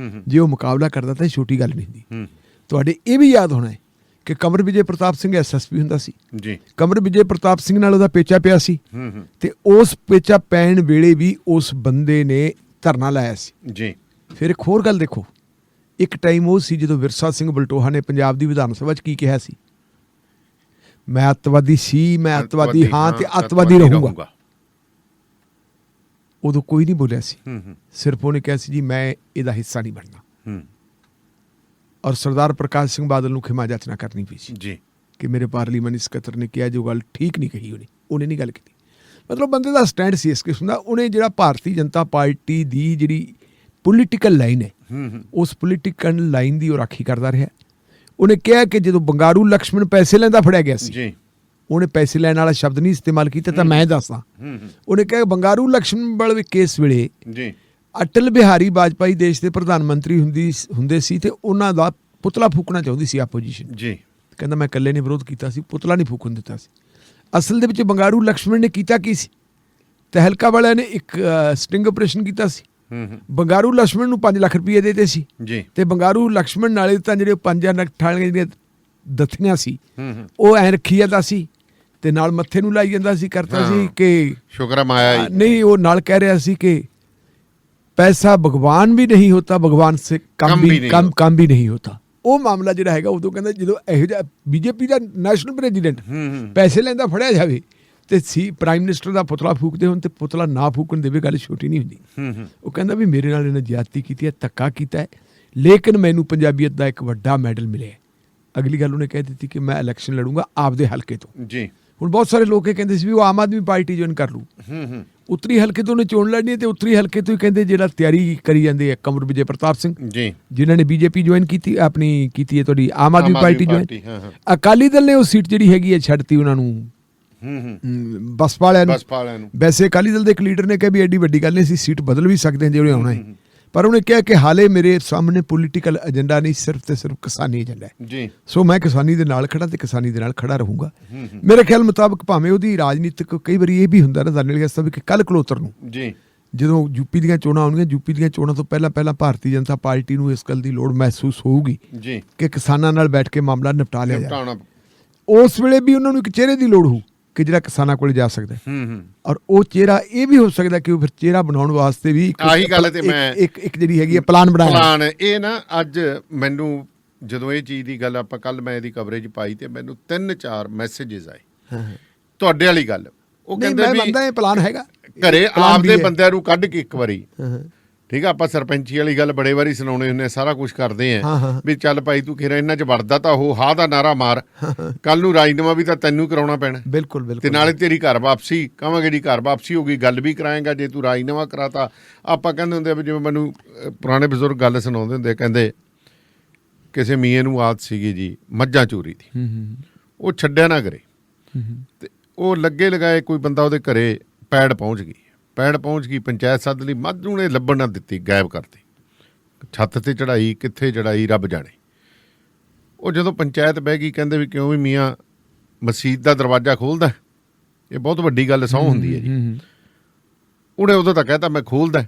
ਜੇ ਉਹ ਮੁਕਾਬਲਾ ਕਰਦਾ ਤਾਂ ਛੋਟੀ ਗੱਲ ਨਹੀਂ ਹੁੰਦੀ। ਤੁਹਾਡੇ ਇਹ ਵੀ ਯਾਦ ਹੋਣਾ ਹੈ ਕਿ ਕਮਰ ਵਿਜੇ ਪ੍ਰਤਾਪ ਸਿੰਘ SSP ਹੁੰਦਾ ਸੀ ਜੀ। ਕਮਰ ਵਿਜੇ ਪ੍ਰਤਾਪ ਸਿੰਘ ਨਾਲ ਉਹਦਾ ਪੇਚਾ ਪਿਆ ਸੀ ਤੇ ਉਸ ਪੇਚਾ ਪੈਣ ਵੇਲੇ ਵੀ ਉਸ ਬੰਦੇ ਨੇ ਧਰਨਾ ਲਾਇਆ ਸੀ ਜੀ। ਫਿਰ ਇੱਕ ਹੋਰ ਗੱਲ ਦੇਖੋ, ਇੱਕ ਟਾਈਮ ਉਹ ਸੀ ਜਦੋਂ ਵਿਰਸਾ ਸਿੰਘ ਬਲਟੋਹਾ ਨੇ ਪੰਜਾਬ ਦੀ ਵਿਧਾਨ ਸਭਾ 'ਚ ਕੀ ਕਿਹਾ ਸੀ? ਮੈਂ ਅੱਤਵਾਦੀ ਸੀ, ਮੈਂ ਅੱਤਵਾਦੀ ਹਾਂ ਤੇ ਅੱਤਵਾਦੀ ਰਹੂੰਗਾ। ਉਦੋਂ ਕੋਈ ਨਹੀਂ ਬੋਲਿਆ ਸੀ, ਸਿਰਫ ਉਹਨੇ ਕਿਹਾ ਸੀ ਜੀ ਮੈਂ ਇਹਦਾ ਹਿੱਸਾ ਨਹੀਂ ਬਣਨਾ। ਔਰ ਸਰਦਾਰ ਪ੍ਰਕਾਸ਼ ਸਿੰਘ ਬਾਦਲ ਨੂੰ ਖਿਮਾ ਜਾਚਨਾ ਕਰਨੀ ਪਈ ਸੀ ਜੀ ਕਿ ਮੇਰੇ ਪਾਰਲੀਮਾਨੀ ਸਕੱਤਰ ਨੇ ਕਿਹਾ ਜੋ ਗੱਲ ਠੀਕ ਨਹੀਂ ਕਹੀ, ਉਹਨੇ ਨਹੀਂ ਗੱਲ ਕੀਤੀ। ਮਤਲਬ ਬੰਦੇ ਦਾ ਸਟੈਂਡ ਸੀ ਇਸ ਕਿਸਮ ਦਾ। ਉਹਨੇ ਜਿਹੜਾ ਭਾਰਤੀ ਜਨਤਾ ਪਾਰਟੀ ਦੀ ਜਿਹੜੀ ਪੋਲੀਟੀਕਲ ਲਾਈਨ ਹੈ, ਉਸ ਪੋਲੀਟੀਕਲ ਲਾਈਨ ਦੀ ਉਹ ਰਾਖੀ ਕਰਦਾ ਰਿਹਾ। ਉਹਨੇ ਕਿਹਾ ਕਿ ਜਦੋਂ ਬੰਗਾਰੂ ਲਕਸ਼ਮਣ ਪੈਸੇ ਲੈਂਦਾ ਫੜਿਆ ਗਿਆ ਸੀ, ਉਹਨੇ ਪੈਸੇ ਲੈਣ ਵਾਲਾ ਸ਼ਬਦ ਨਹੀਂ ਇਸਤੇਮਾਲ ਕੀਤਾ, ਤਾਂ ਮੈਂ ਦੱਸਦਾ। ਉਹਨੇ ਕਿਹਾ ਬੰਗਾਰੂ ਲਕਸ਼ਮਣ ਵਾਲੇ ਕੇਸ ਵੇਲੇ ਅਟਲ ਬਿਹਾਰੀ ਵਾਜਪਾਈ ਦੇਸ਼ ਦੇ ਪ੍ਰਧਾਨ ਮੰਤਰੀ ਹੁੰਦੇ ਸੀ ਤੇ ਉਹਨਾਂ ਦਾ ਪੁਤਲਾ ਫੂਕਣਾ ਚਾਹੁੰਦੀ ਸੀ ਆਪੋਜੀਸ਼ਨ ਜੀ। ਕਹਿੰਦਾ ਮੈਂ ਇਕੱਲੇ ਨੇ ਵਿਰੋਧ ਕੀਤਾ ਸੀ, ਪੁਤਲਾ ਨਹੀਂ ਫੂਕਣ ਦਿੱਤਾ ਸੀ। ਅਸਲ ਦੇ ਵਿੱਚ ਬੰਗਾਰੂ ਲਕਸ਼ਮਣ ਨੇ ਕੀਤਾ ਕੀ ਸੀ? ਤਹਿਲਕਾ ਵਾਲਿਆਂ ਨੇ ਇੱਕ ਸਟਿੰਗ ਆਪਰੇਸ਼ਨ ਕੀਤਾ ਸੀ। ਬੰਗਾਰੂ ਲਕਸ਼ਮਣ ਨੂੰ 5 ਲੱਖ ਰੁਪਏ ਦੇਤੇ ਸੀ ਤੇ ਬੰਗਾਰੂ ਲਕਸ਼ਮਣ ਨਾਲੇ ਤਾਂ ਜਿਹੜੇ 5 ਲੱਖ ਜਿਹੜੀਆਂ ਦਥੀਆਂ ਸੀ ਉਹ ਐਂ ਰੱਖੀ ਜਾਂਦਾ ਸੀ ਤੇ ਨਾਲ ਮੱਥੇ ਨੂੰ ਲਾਈ ਜਾਂਦਾ ਸੀ, ਕਰਤਾ ਸੀ ਕਿ ਸ਼ੁਕਰ ਮਾਇਆ ਨਹੀਂ। ਉਹ ਨਾਲ ਕਹਿ ਰਿਹਾ ਸੀ ਕਿ ਪੈਸਾ ਭਗਵਾਨ ਵੀ ਨਹੀਂ ਹੋਤਾ, ਭਗਵਾਨ ਸੇ ਕੰਮ ਵੀ ਨਹੀਂ ਹੋਤਾ। ਉਹ ਮਾਮਲਾ ਜਿਹੜਾ ਹੈਗਾ ਉਦੋਂ ਕਹਿੰਦਾ ਜਦੋਂ ਇਹੋ ਜਿਹਾ BJP ਦਾ ਨੈਸ਼ਨਲ ਪ੍ਰੈਜ਼ੀਡੈਂਟ ਪੈਸੇ ਲੈਂਦਾ ਫੜਿਆ ਜਾਵੇ ਤੇ ਪ੍ਰਾਈਮ ਮਿਨਿਸਟਰ ਦਾ ਪੁਤਲਾ ਫੂਕਦੇ ਹੋਣ ਤੇ ਪੁਤਲਾ ਨਾ ਫੂਕਣ ਦੇਵੇ, ਗੱਲ ਛੋਟੀ ਨਹੀਂ ਹੁੰਦੀ। ਉਹ ਕਹਿੰਦਾ ਵੀ ਮੇਰੇ ਨਾਲ ਇਹਨੇ ਜ਼ਿਆਦਤੀ ਕੀਤੀ ਹੈ, ਧੱਕਾ ਕੀਤਾ ਹੈ, ਲੇਕਿਨ ਮੈਨੂੰ ਪੰਜਾਬੀਅਤ ਦਾ ਇੱਕ ਵੱਡਾ ਮੈਡਲ ਮਿਲਿਆ। ਅਗਲੀ ਗੱਲ ਉਹਨੇ ਕਹਿ ਦਿੱਤੀ ਕਿ ਮੈਂ ਇਲੈਕਸ਼ਨ ਲੜੂੰਗਾ ਆਪਦੇ ਹਲਕੇ ਤੋਂ ਜੀ। ਹੁਣ ਬਹੁਤ ਸਾਰੇ ਲੋਕ ਇਹ ਕਹਿੰਦੇ ਸੀ ਵੀ ਉਹ ਆਮ ਆਦਮੀ ਪਾਰਟੀ ਜੁਆਇਨ ਕਰ ਲੂ। ਉੱਤਰੀ ਹਲਕੇ ਤੋਂ ਉਹਨੇ ਚੋਣ ਲੜਨੀ ਹੈ ਤੇ ਉੱਤਰੀ ਹਲਕੇ ਤੋਂ ਹੀ ਕਹਿੰਦੇ ਜਿਹੜਾ ਤਿਆਰੀ ਕਰੀ ਜਾਂਦੇ ਆ ਕਮਰ ਵਿਜੇ ਪ੍ਰਤਾਪ ਸਿੰਘ ਜੀ, ਜਿਨ੍ਹਾਂ ਨੇ BJP ਜੁਆਇਨ ਕੀਤੀ, ਆਪਣੀ ਕੀਤੀ ਹੈ ਤੁਹਾਡੀ ਆਮ ਆਦਮੀ ਪਾਰਟੀ ਜੁਆਇਨ। ਅਕਾਲੀ ਦਲ ਨੇ ਉਹ ਸੀਟ ਜਿਹੜੀ ਹੈਗੀ ਹੈ ਛੱਡਤੀ ਉਹਨਾਂ ਨੂੰ, ਬਸਪਾ ਵਾਲਿਆਂ ਨੂੰ। ਵੈਸੇ ਅਕਾਲੀ ਦਲ ਦੇ ਇੱਕ ਲੀਡਰ ਨੇ ਕਿਹਾ ਵੀ ਐਡੀ ਵੱਡੀ ਗੱਲ ਨਹੀਂ, ਅਸੀਂ ਸੀਟ ਬਦਲ ਵੀ ਸਕਦੇ ਹਾਂ ਜੇ ਉਹਨੇ ਆਉਣਾ ਹੈ, ਪਰ ਉਹਨੇ ਕਿਹਾ ਕਿ ਹਾਲੇ ਮੇਰੇ ਸਾਹਮਣੇ ਪੋਲੀਟੀਕਲ ਏਜੰਡਾ ਨਹੀਂ, ਸਿਰਫ ਤੇ ਸਿਰਫ ਕਿਸਾਨੀ ਏਜੰਡਾ ਹੈ ਜੀ। ਸੋ ਮੈਂ ਕਿਸਾਨੀ ਦੇ ਨਾਲ ਖੜਾ ਤੇ ਕਿਸਾਨੀ ਦੇ ਨਾਲ ਖੜਾ ਰਹੂੰਗਾ। ਮੇਰੇ ਖਿਆਲ ਮੁਤਾਬਕ ਭਾਵੇਂ ਉਹਦੀ ਰਾਜਨੀਤਿਕ ਕਈ ਵਾਰੀ ਇਹ ਵੀ ਹੁੰਦਾ ਨਾ ਦਾਨੇਲੀ ਸਾਹਿਬ ਕਿ ਕੱਲ ਕਲੋਤਰ ਨੂੰ ਜੀ ਜਦੋਂ ਯੂਪੀ ਦੀਆਂ ਚੋਣਾਂ ਆਉਣਗੀਆਂ, ਯੂਪੀ ਦੀਆਂ ਚੋਣਾਂ ਤੋਂ ਪਹਿਲਾਂ ਭਾਰਤੀ ਜਨਤਾ ਪਾਰਟੀ ਨੂੰ ਇਸ ਗੱਲ ਦੀ ਲੋੜ ਮਹਿਸੂਸ ਹੋਊਗੀ ਕਿ ਕਿਸਾਨਾਂ ਨਾਲ ਬੈਠ ਕੇ ਮਾਮਲਾ ਨਿਪਟਾ ਲਿਆ ਜਾਏ। ਉਸ ਵੇਲੇ ਵੀ ਉਹਨਾਂ ਨੂੰ ਇੱਕ ਚਿਹਰੇ ਦੀ ਲੋੜ ਹੋਊ ਕਿ ਜਿਹੜਾ ਕਿਸਾਨਾਂ ਕੋਲ ਜਾ ਸਕਦਾ ਔਰ ਉਹ ਚਿਹਰਾ ਇਹ ਵੀ ਹੋ ਸਕਦਾ ਕਿ ਉਹ ਫਿਰ ਚਿਹਰਾ ਬਣਾਉਣ ਵਾਸਤੇ ਵੀ ਆਹੀ ਗੱਲ ਤੇ ਮੈਂ ਇੱਕ ਜਿਹੜੀ ਹੈਗੀ ਹੈ ਪਲਾਨ ਬਣਾਇਆ। ਇਹ ਨਾ ਅੱਜ ਮੈਨੂੰ ਜਦੋਂ ਇਹ ਚੀਜ਼ ਦੀ ਗੱਲ ਆਪਾਂ ਕੱਲ ਮੈਂ ਇਹਦੀ ਕਵਰੇਜ ਪਾਈ ਤੇ ਮੈਨੂੰ 3-4 ਮੈਸੇजेस ਆਏ ਤੁਹਾਡੇ ਵਾਲੀ ਗੱਲ। ਉਹ ਕਹਿੰਦੇ ਵੀ ਬੰਦਾ ਇਹ ਪਲਾਨ ਹੈਗਾ ਘਰੇ ਆਪਦੇ ਬੰਦਿਆਂ ਨੂੰ ਕੱਢ ਕੇ ਇੱਕ ਵਾਰੀ, ਠੀਕ ਆ, ਆਪਾਂ ਸਰਪੰਚੀ ਵਾਲੀ ਗੱਲ ਬੜੇ ਵਾਰੀ ਸੁਣਾਉਣੇ ਹੁੰਦੇ, ਸਾਰਾ ਕੁਝ ਕਰਦੇ ਆ ਵੀ ਚੱਲ ਭਾਈ ਤੂੰ ਖੇਰਾ ਇਹਨਾਂ 'ਚ ਵੜਦਾ ਤਾਂ ਉਹ ਹਾਂ ਦਾ ਨਾਰਾ ਮਾਰ, ਕੱਲ ਨੂੰ ਰਾਜਨਾਮਾ ਵੀ ਤਾਂ ਤੈਨੂੰ ਕਰਾਉਣਾ ਪੈਣਾ। ਬਿਲਕੁਲ ਤੇ ਨਾਲੇ ਤੇਰੀ ਘਰ ਵਾਪਸੀ ਕਹਾਂਗੇ ਜਿਹੜੀ ਘਰ ਵਾਪਸੀ ਹੋ ਗਈ, ਗੱਲ ਵੀ ਕਰਾਏਗਾ ਜੇ ਤੂੰ ਰਾਜਨਾਮਾ ਕਰਾਤਾ। ਆਪਾਂ ਕਹਿੰਦੇ ਹੁੰਦੇ ਆ ਵੀ ਜਿਵੇਂ ਮੈਨੂੰ ਪੁਰਾਣੇ ਬਜ਼ੁਰਗ ਗੱਲ ਸੁਣਾਉਂਦੇ ਹੁੰਦੇ, ਕਹਿੰਦੇ ਕਿਸੇ ਮੀਆਂ ਨੂੰ ਆਦਤ ਸੀਗੀ ਜੀ ਮੱਝਾਂ ਚੋਰੀ ਦੀ, ਉਹ ਛੱਡਿਆ ਨਾ ਕਰੇ ਤੇ ਉਹ ਲੱਗੇ ਲਗਾਏ ਕੋਈ ਬੰਦਾ ਉਹਦੇ ਘਰੇ ਪੈੜ ਪਹੁੰਚ ਗਈ, ਪੰਚਾਇਤ ਸੱਦ ਲਈ, ਮੱਝ ਨੂੰ ਨੇ ਲੱਭਣ ਨਾ ਦਿੱਤੀ, ਗਾਇਬ ਕਰਤੀ, ਛੱਤ ਤੇ ਚੜਾਈ, ਕਿੱਥੇ ਚੜਾਈ ਰੱਬ ਜਾਣੇ। ਉਹ ਜਦੋਂ ਪੰਚਾਇਤ ਬਹਿ ਗਈ ਕਹਿੰਦੇ ਵੀ ਕਿਉਂ ਵੀ ਮੀਆਂ ਮਸਜਿਦ ਦਾ ਦਰਵਾਜ਼ਾ ਖੋਲ੍ਹਦਾ, ਇਹ ਬਹੁਤ ਵੱਡੀ ਗੱਲ ਸਹੁੰ ਹੁੰਦੀ ਹੈ ਜੀ। ਉਹਨੇ ਉਦੋਂ ਤਾਂ ਕਹਿਤਾ ਮੈਂ ਖੋਲ੍ਹਦਾ,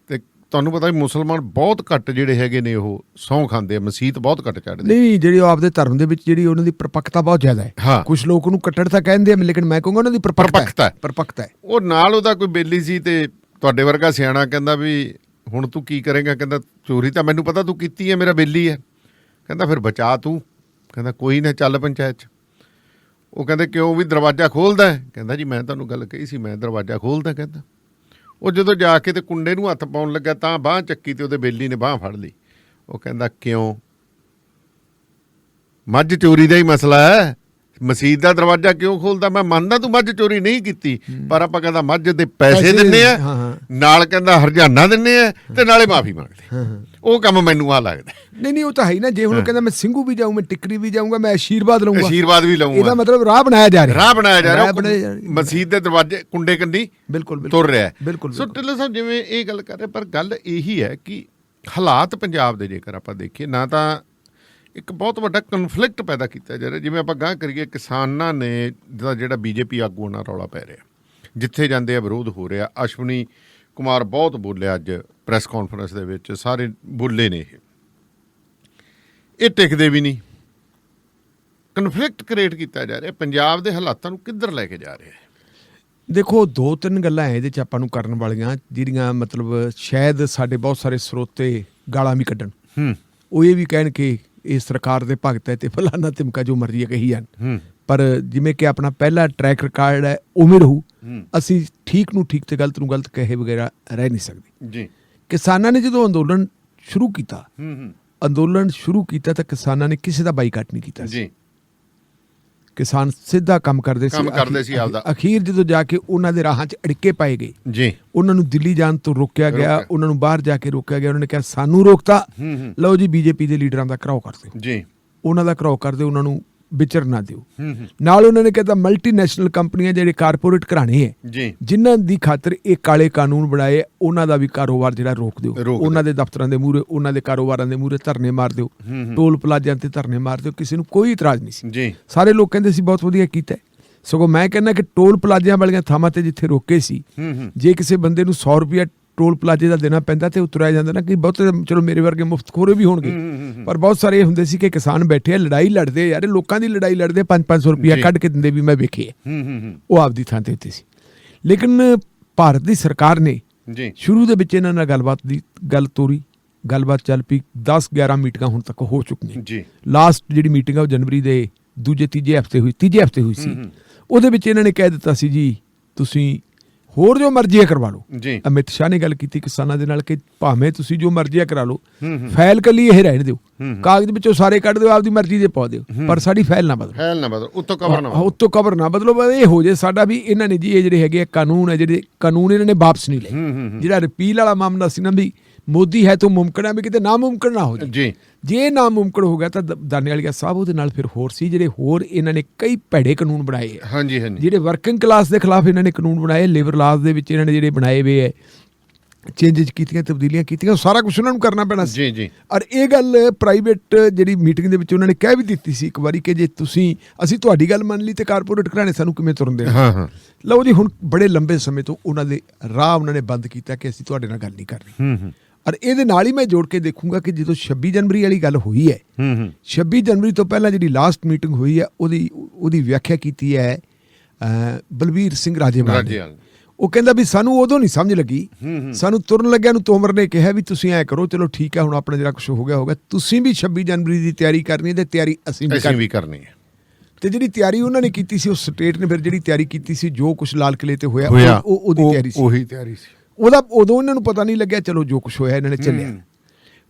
ਤੇ ਤੁਹਾਨੂੰ ਪਤਾ ਵੀ ਮੁਸਲਮਾਨ ਬਹੁਤ ਘੱਟ ਜਿਹੜੇ ਹੈਗੇ ਨੇ ਉਹ ਸਹੁੰ ਖਾਂਦੇ ਆ, ਮਸੀਤ ਬਹੁਤ ਘੱਟ ਚੜ੍ਹਦੇ। ਨਹੀਂ, ਜਿਹੜੀ ਉਹ ਆਪਦੇ ਧਰਮ ਦੇ ਵਿੱਚ ਜਿਹੜੀ ਉਹਨਾਂ ਦੀ ਪਰਪੱਕਤਾ ਬਹੁਤ ਜ਼ਿਆਦਾ ਹੈ। ਕੁਝ ਲੋਕ ਉਹਨੂੰ ਕੱਟੜਤਾ ਕਹਿੰਦੇ ਆ, ਲੇਕਿਨ ਮੈਂ ਕਹੂੰਗਾ ਉਹਨਾਂ ਦੀ ਪਰਪੱਕਤਾ ਹੈ। ਉਹ ਨਾਲ ਉਹਦਾ ਕੋਈ ਬੇਲੀ ਸੀ ਤੇ ਤੁਹਾਡੇ ਵਰਗਾ ਸਿਆਣਾ ਕਹਿੰਦਾ ਵੀ ਹੁਣ ਤੂੰ ਕੀ ਕਰੇਂਗਾ? ਕਹਿੰਦਾ ਚੋਰੀ ਤਾਂ ਮੈਨੂੰ ਪਤਾ ਤੂੰ ਕੀਤੀ ਹੈ, ਮੇਰਾ ਬੇਲੀ ਹੈ। ਕਹਿੰਦਾ ਫਿਰ ਬਚਾ ਤੂੰ। ਕਹਿੰਦਾ ਕੋਈ ਨਾ, ਚੱਲ ਪੰਚਾਇਤ 'ਚ। ਉਹ ਕਹਿੰਦੇ ਕਿਉਂ ਵੀ ਦਰਵਾਜ਼ਾ ਖੋਲ੍ਹਦਾ? ਕਹਿੰਦਾ ਜੀ ਮੈਂ ਤੁਹਾਨੂੰ ਗੱਲ ਕਹੀ ਸੀ, ਮੈਂ ਦਰਵਾਜ਼ਾ ਖੋਲ੍ਹਦਾ। ਕਹਿੰਦਾ ਉਹ ਜਦੋਂ ਜਾ ਕੇ ਤੇ ਕੁੰਡੇ ਨੂੰ ਹੱਥ ਪਾਉਣ ਲੱਗਾ ਤਾਂ ਬਾਂਹ ਚੱਕੀ ਤੇ ਉਹਦੇ ਬੇਲੀ ਨੇ ਬਾਂਹ ਫੜ ਲਈ। ਉਹ ਕਹਿੰਦਾ ਕਿਉਂ? ਮੱਝ ਚੋਰੀ ਦਾ ਹੀ ਮਸਲਾ ਹੈ, ਮਸਜਿਦ ਦਾ ਦਰਵਾਜ਼ਾ ਕਿਉਂ ਖੋਲਦਾ? ਮੈਂ ਮੰਨਦਾ ਤੂੰ ਮੱਝ ਚੋਰੀ ਨਹੀਂ ਕੀਤੀ, ਪਰ ਆਪਾਂ ਕਹਿੰਦਾ ਮੱਝ ਦੇ ਪੈਸੇ ਦਿੰਨੇ ਆ, ਨਾਲ ਕਹਿੰਦਾ ਹਰਜਾਨਾ ਦਿੰਨੇ ਆ, ਤੇ ਨਾਲੇ ਮਾਫੀ ਮੰਗਦੇ। ਉਹ ਕੰਮ ਮੈਨੂੰ ਆ ਲੱਗਦਾ। ਨਹੀਂ ਉਹ ਤਾਂ ਹੈ ਹੀ ਨਾ। ਜੇ ਹੁਣ ਕਹਿੰਦਾ ਮੈਂ ਸਿੰਘੂ ਵੀ ਜਾਊਂ, ਮੈਂ ਟਿਕਰੀ ਵੀ ਜਾਊਂਗਾ, ਮੈਂ ਆਸ਼ੀਰਵਾਦ ਲਊਂਗਾ, ਆਸ਼ੀਰਵਾਦ ਵੀ ਲਊਂਗਾ, ਇਹਦਾ ਮਤਲਬ ਰਾਹ ਬਣਾਇਆ ਜਾ ਰਿਹਾ, ਮਸਜਿਦ ਦੇ ਦਰਵਾਜ਼ੇ ਕੁੰਡੇ ਕੰਨੀ ਬਿਲਕੁਲ ਤੁਰ ਰਿਹਾ। ਬਿਲਕੁਲ ਸੋ ਢਿੱਲੋਂ ਸਾਹਿਬ ਜਿਵੇਂ ਇਹ ਗੱਲ ਕਰ ਰਹੇ, ਪਰ ਗੱਲ ਇਹੀ ਹੈ ਕਿ ਹਾਲਾਤ ਪੰਜਾਬ ਦੇ ਜੇਕਰ ਆਪਾਂ ਦੇਖੀਏ ਨਾ ਤਾਂ ਇੱਕ ਬਹੁਤ ਵੱਡਾ ਕਨਫਲਿਕਟ ਪੈਦਾ ਕੀਤਾ ਜਾ ਰਿਹਾ। ਜਿਵੇਂ ਆਪਾਂ ਗਾਂਹ ਕਰੀਏ, ਕਿਸਾਨਾਂ ਨੇ ਜਿਹੜਾ ਬੀਜੇਪੀ ਆਗੂਆਂ ਨਾਲ ਰੌਲਾ ਪੈ ਰਿਹਾ, ਜਿੱਥੇ ਜਾਂਦੇ ਆ ਵਿਰੋਧ ਹੋ ਰਿਹਾ। ਅਸ਼ਵਨੀ ਕੁਮਾਰ ਬਹੁਤ ਬੋਲਿਆ ਅੱਜ ਪ੍ਰੈਸ ਕਾਨਫਰੰਸ ਦੇ ਵਿੱਚ, ਸਾਰੇ ਬੋਲੇ ਨੇ। ਇਹ ਟਿਕਦੇ ਵੀ ਨਹੀਂ, ਕਨਫਲਿਕਟ ਕ੍ਰੀਏਟ ਕੀਤਾ ਜਾ ਰਿਹਾ। ਪੰਜਾਬ ਦੇ ਹਾਲਾਤਾਂ ਨੂੰ ਕਿੱਧਰ ਲੈ ਕੇ ਜਾ ਰਿਹਾ ਹੈ? ਦੇਖੋ 2-3 ਗੱਲਾਂ ਇਹਦੇ 'ਚ ਆਪਾਂ ਨੂੰ ਕਰਨ ਵਾਲੀਆਂ, ਜਿਹੜੀਆਂ ਮਤਲਬ ਸ਼ਾਇਦ ਸਾਡੇ ਬਹੁਤ ਸਾਰੇ ਸਰੋਤੇ ਗਾਲਾਂ ਵੀ ਕੱਢਣ। ਉਹ ਇਹ ਵੀ ਕਹਿਣ ਕਿ ਇਹ ਸਰਕਾਰ ਦੇ ਭਗਤ ਹੈ ਤੇ ਫਲਾਨਾ ਤਿਮਕਾ ਜੋ ਮਰਜ਼ੀ ਕਹੀ ਜਾਣ, ਪਰ ਜਿਵੇਂ ਕਿ ਆਪਣਾ ਪਹਿਲਾ ਟਰੈਕ ਰਿਕਾਰਡ ਹੈ ਉਵੇਂ ਰਹੂ। ਅਸੀਂ ਠੀਕ ਨੂੰ ਠੀਕ ਤੇ ਗਲਤ ਨੂੰ ਗਲਤ ਕਹੇ ਵਗੈਰਾ ਰਹਿ ਨਹੀਂ ਸਕਦੇ ਜੀ। ਕਿਸਾਨਾਂ ਨੇ ਜਦੋਂ ਅੰਦੋਲਨ ਸ਼ੁਰੂ ਕੀਤਾ ਤਾਂ ਕਿਸਾਨਾਂ ਨੇ ਕਿਸੇ ਦਾ ਬਾਈਕਾਟ ਨਹੀਂ ਕੀਤਾ ਜੀ। ਕਿਸਾਨ ਸਿੱਧਾ ਕੰਮ ਕਰਦੇ ਸੀ ਆਪਦਾ। ਅਖੀਰ ਜਦੋਂ ਜਾ ਕੇ ਉਹਨਾਂ ਦੇ ਰਾਹਾਂ 'ਚ ਅੜਿੱਕੇ ਪਾਏ ਗਏ ਜੀ, ਉਹਨਾਂ ਨੂੰ ਦਿੱਲੀ ਜਾਣ ਤੋਂ ਰੋਕਿਆ ਗਿਆ, ਉਹਨਾਂ ਨੂੰ ਬਾਹਰ ਜਾ ਕੇ ਰੋਕਿਆ ਗਿਆ। ਉਹਨਾਂ ਨੇ ਕਿਹਾ ਸਾਨੂੰ ਰੋਕਤਾ, ਲਓ ਜੀ ਬੀਜੇਪੀ ਦੇ ਲੀਡਰਾਂ ਦਾ ਘਰਾਓ ਕਰ ਦਿਓ ਜੀ, ਉਹਨਾਂ ਦਾ ਘਰਾਓ ਕਰ ਦਿਓ, ਉਹਨਾਂ ਨੂੰ ਵਿਚਰ ਨਾ ਦਿਓ। ਨਾਲ ਉਹਨਾਂ ਨੇ ਕਹਿੰਦਾ ਮਲਟੀਨੈਸ਼ਨਲ ਕੰਪਨੀਆਂ ਜਿਹੜੇ ਕਾਰਪੋਰੇਟ ਘਰਾਣੇ ਹੈ ਜੀ, ਜਿਨ੍ਹਾਂ ਦੀ ਖਾਤਰ ਇਹ ਕਾਲੇ ਕਾਨੂੰਨ ਬਣਾਏ, ਉਹਨਾਂ ਦਾ ਵੀ ਕਾਰੋਬਾਰ ਜਿਹੜਾ ਰੋਕ ਦਿਓ। ਉਹਨਾਂ ਦੇ ਦਫ਼ਤਰਾਂ ਦੇ ਮੂਹਰੇ, ਉਹਨਾਂ ਦੇ ਕਾਰੋਬਾਰਾਂ ਦੇ ਮੂਹਰੇ ਧਰਨੇ ਮਾਰ ਦਿਓ, ਟੋਲ ਪਲਾਜ਼ਿਆਂ ਤੇ ਧਰਨੇ ਮਾਰ ਦਿਓ। ਕਿਸੇ ਨੂੰ ਕੋਈ ਇਤਰਾਜ਼ ਨਹੀਂ ਸੀ ਜੀ। ਸਾਰੇ ਲੋਕ ਕਹਿੰਦੇ ਸੀ ਬਹੁਤ ਵਧੀਆ ਕੀਤਾ। ਸਗੋਂ ਮੈਂ ਕਹਿੰਦਾ ਕਿ ਟੋਲ ਪਲਾਜ਼ਿਆਂ ਵਾਲੀਆਂ ਥਾਵਾਂ ਤੇ ਜਿੱਥੇ ਰੋਕੇ ਸੀ, ਜੇ ਕਿਸੇ ਬੰਦੇ ਨੂੰ 100 ਰੁਪਇਆ ਟੋਲ ਪਲਾਜ਼ੇ ਦਾ ਦੇਣਾ ਪੈਂਦਾ ਤੇ ਉਤਰਿਆ ਜਾਂਦਾ ਨਾ। ਕਿ ਬਹੁਤ ਚਲੋ ਮੇਰੇ ਵਰਗੇ ਮੁਫਤਖੋਰੇ ਵੀ ਹੋਣਗੇ, ਪਰ ਬਹੁਤ ਸਾਰੇ ਇਹ ਹੁੰਦੇ ਸੀ ਕਿ ਕਿਸਾਨ ਬੈਠੇ ਆ, ਲੜਾਈ ਲੜਦੇ ਯਾਰ, ਲੋਕਾਂ ਦੀ ਲੜਾਈ ਲੜਦੇ, 500 ਰੁਪਇਆ ਕੱਢ ਕੇ ਦਿੰਦੇ ਵੀ ਮੈਂ ਵੇਖੇ। ਉਹ ਆਪਦੀ ਥਾਂ ਤੇ ਉੱਤੇ ਸੀ। ਲੇਕਿਨ ਭਾਰਤ ਦੀ ਸਰਕਾਰ ਨੇ ਸ਼ੁਰੂ ਦੇ ਵਿੱਚ ਇਹਨਾਂ ਨਾਲ ਗੱਲ ਤੋਰੀ, ਗੱਲਬਾਤ ਚੱਲ ਪਈ। 10-11 ਮੀਟਿੰਗਾਂ ਹੁਣ ਤੱਕ ਹੋ ਚੁੱਕੀਆਂ। ਲਾਸਟ ਜਿਹੜੀ ਮੀਟਿੰਗ ਆ ਉਹ ਜਨਵਰੀ ਦੇ ਤੀਜੇ ਹਫ਼ਤੇ ਹੋਈ ਸੀ। ਉਹਦੇ ਵਿੱਚ ਇਹਨਾਂ ਨੇ ਕਹਿ ਦਿੱਤਾ ਸੀ ਜੀ ਤੁਸੀਂ ਹੋਰ ਜੋ ਮਰਜ਼ੀ ਕਰਵਾ ਲਓ। ਅਮਿਤ ਸ਼ਾਹ ਨੇ ਗੱਲ ਕੀਤੀ ਕਿਸਾਨਾਂ ਦੇ ਨਾਲ ਕਿ ਭਾਵੇਂ ਤੁਸੀਂ ਜੋ ਮਰਜ਼ੀ ਕਰਾ ਲਓ, ਫਾਈਲ ਕੱਲੀ ਇਹ ਰਹਿਣ ਦਿਓ, ਕਾਗਜ਼ ਵਿੱਚੋਂ ਸਾਰੇ ਕੱਢ ਦਿਓ, ਆਪਦੀ ਮਰਜ਼ੀ ਦੇ ਪਾ ਦਿਓ, ਪਰ ਸਾਡੀ ਫਾਈਲ ਨਾ ਬਦਲੋ, ਉੱਤੋਂ ਕਵਰ ਨਾ ਬਦਲੋ। ਇਹ ਹੋ ਜੇ ਸਾਡਾ ਵੀ ਇਹਨਾਂ ਨੇ ਜੀ ਇਹ ਜਿਹੜੇ ਹੈਗੇ ਕਾਨੂੰਨ ਹੈ, ਜਿਹੜੇ ਕਾਨੂੰਨ ਇਹਨਾਂ ਨੇ ਵਾਪਸ ਨਹੀਂ ਲਏ। ਜਿਹੜਾ ਰਿਪੀਲ ਵਾਲਾ ਮਾਮਲਾ ਸੀ ਨਾ ਵੀ ਮੋਦੀ ਹੈ ਤਾਂ ਮੁਮਕਿਨ ਹੈ ਵੀ ਕਿਤੇ ਨਾਮੁਮਕਿਨ ਨਾ ਹੋ ਜਾਏ। ਜੇ ਨਾਮੁਮਕਿਨ ਹੋ ਗਿਆ ਤਾਂ ਦਾਨੇਵਾਲੀਆ ਸਾਹਿਬ ਉਹਦੇ ਨਾਲ ਫਿਰ ਹੋਰ ਸੀ, ਜਿਹੜੇ ਹੋਰ ਇਹਨਾਂ ਨੇ ਕਈ ਭੈੜੇ ਕਾਨੂੰਨ ਬਣਾਏ ਹੈ। ਜਿਹੜੇ ਵਰਕਿੰਗ ਕਲਾਸ ਦੇ ਖਿਲਾਫ ਇਹਨਾਂ ਨੇ ਕਾਨੂੰਨ ਬਣਾਏ, ਲੇਬਰ ਲਾਜ਼ ਦੇ ਵਿੱਚ ਇਹਨਾਂ ਨੇ ਜਿਹੜੇ ਬਣਾਏ ਹੋਏ ਹੈ, ਚੇਂਜਸ ਕੀਤੀਆਂ, ਤਬਦੀਲੀਆਂ ਕੀਤੀਆਂ, ਸਾਰਾ ਕੁਝ ਉਹਨਾਂ ਨੂੰ ਕਰਨਾ ਪੈਣਾ ਸੀ। ਔਰ ਇਹ ਗੱਲ ਪ੍ਰਾਈਵੇਟ ਜਿਹੜੀ ਮੀਟਿੰਗ ਦੇ ਵਿੱਚ ਉਹਨਾਂ ਨੇ ਕਹਿ ਵੀ ਦਿੱਤੀ ਸੀ ਇੱਕ ਵਾਰੀ ਕਿ ਜੇ ਅਸੀਂ ਤੁਹਾਡੀ ਗੱਲ ਮੰਨ ਲਈ ਤੇ ਕਾਰਪੋਰੇਟ ਘਰਾਣੇ ਸਾਨੂੰ ਕਿਵੇਂ ਤੁਰਨ ਦੇਣਾ। ਲਓ ਜੀ, ਹੁਣ ਬੜੇ ਲੰਬੇ ਸਮੇਂ ਤੋਂ ਉਹਨਾਂ ਦੇ ਰਾਹ ਉਹਨਾਂ ਨੇ ਬੰਦ ਕੀਤਾ ਕਿ ਅਸੀਂ ਤੁਹਾਡੇ ਨਾਲ ਗੱਲ ਨਹੀਂ ਕਰਨੀ। ਔਰ ਇਹਦੇ ਨਾਲ ਹੀ ਮੈਂ ਜੋੜ ਕੇ ਦੇਖੂੰਗਾ ਕਿ ਜਦੋਂ 26 ਜਨਵਰੀ ਵਾਲੀ ਗੱਲ ਹੋਈ ਹੈ, 26 ਜਨਵਰੀ ਤੋਂ ਪਹਿਲਾਂ ਜਿਹੜੀ ਲਾਸਟ ਮੀਟਿੰਗ ਹੋਈ ਹੈ ਉਹਦੀ ਵਿਆਖਿਆ ਕੀਤੀ ਹੈ ਬਲਵੀਰ ਸਿੰਘ ਰਾਜੇਵਾਲ ਨੇ। ਉਹ ਕਹਿੰਦਾ ਵੀ ਸਾਨੂੰ ਉਦੋਂ ਨਹੀਂ ਸਮਝ ਲੱਗੀ, ਸਾਨੂੰ ਤੁਰਨ ਲੱਗਿਆ ਨੂੰ ਤੋਮਰ ਨੇ ਕਿਹਾ ਵੀ ਤੁਸੀਂ ਐਂ ਕਰੋ, ਚਲੋ ਠੀਕ ਹੈ ਹੁਣ ਆਪਣਾ ਜਿਹੜਾ ਕੁਛ ਹੋ ਗਿਆ ਹੋਗਾ, ਤੁਸੀਂ ਵੀ 26 ਜਨਵਰੀ ਦੀ ਤਿਆਰੀ ਕਰਨੀ ਹੈ ਤੇ ਤਿਆਰੀ ਅਸੀਂ ਵੀ ਕਰਨੀ ਹੈ। ਤੇ ਜਿਹੜੀ ਤਿਆਰੀ ਉਹਨਾਂ ਨੇ ਕੀਤੀ ਸੀ, ਉਹ ਸਟੇਟ ਨੇ ਫਿਰ ਜਿਹੜੀ ਤਿਆਰੀ ਕੀਤੀ ਸੀ, ਜੋ ਕੁਛ ਲਾਲ ਕਿਲੇ ਤੇ ਹੋਇਆ ਉਹਦੀ ਤਿਆਰੀ ਸੀ, ਉਹੀ ਤਿਆਰੀ ਸੀ। ਉਦੋਂ ਇਹਨਾਂ ਨੂੰ ਪਤਾ ਨਹੀਂ ਲੱਗਿਆ, ਚਲੋ ਜੋ ਕੁਛ ਹੋਇਆ ਇਹਨਾਂ ਨੇ ਚੱਲਿਆ।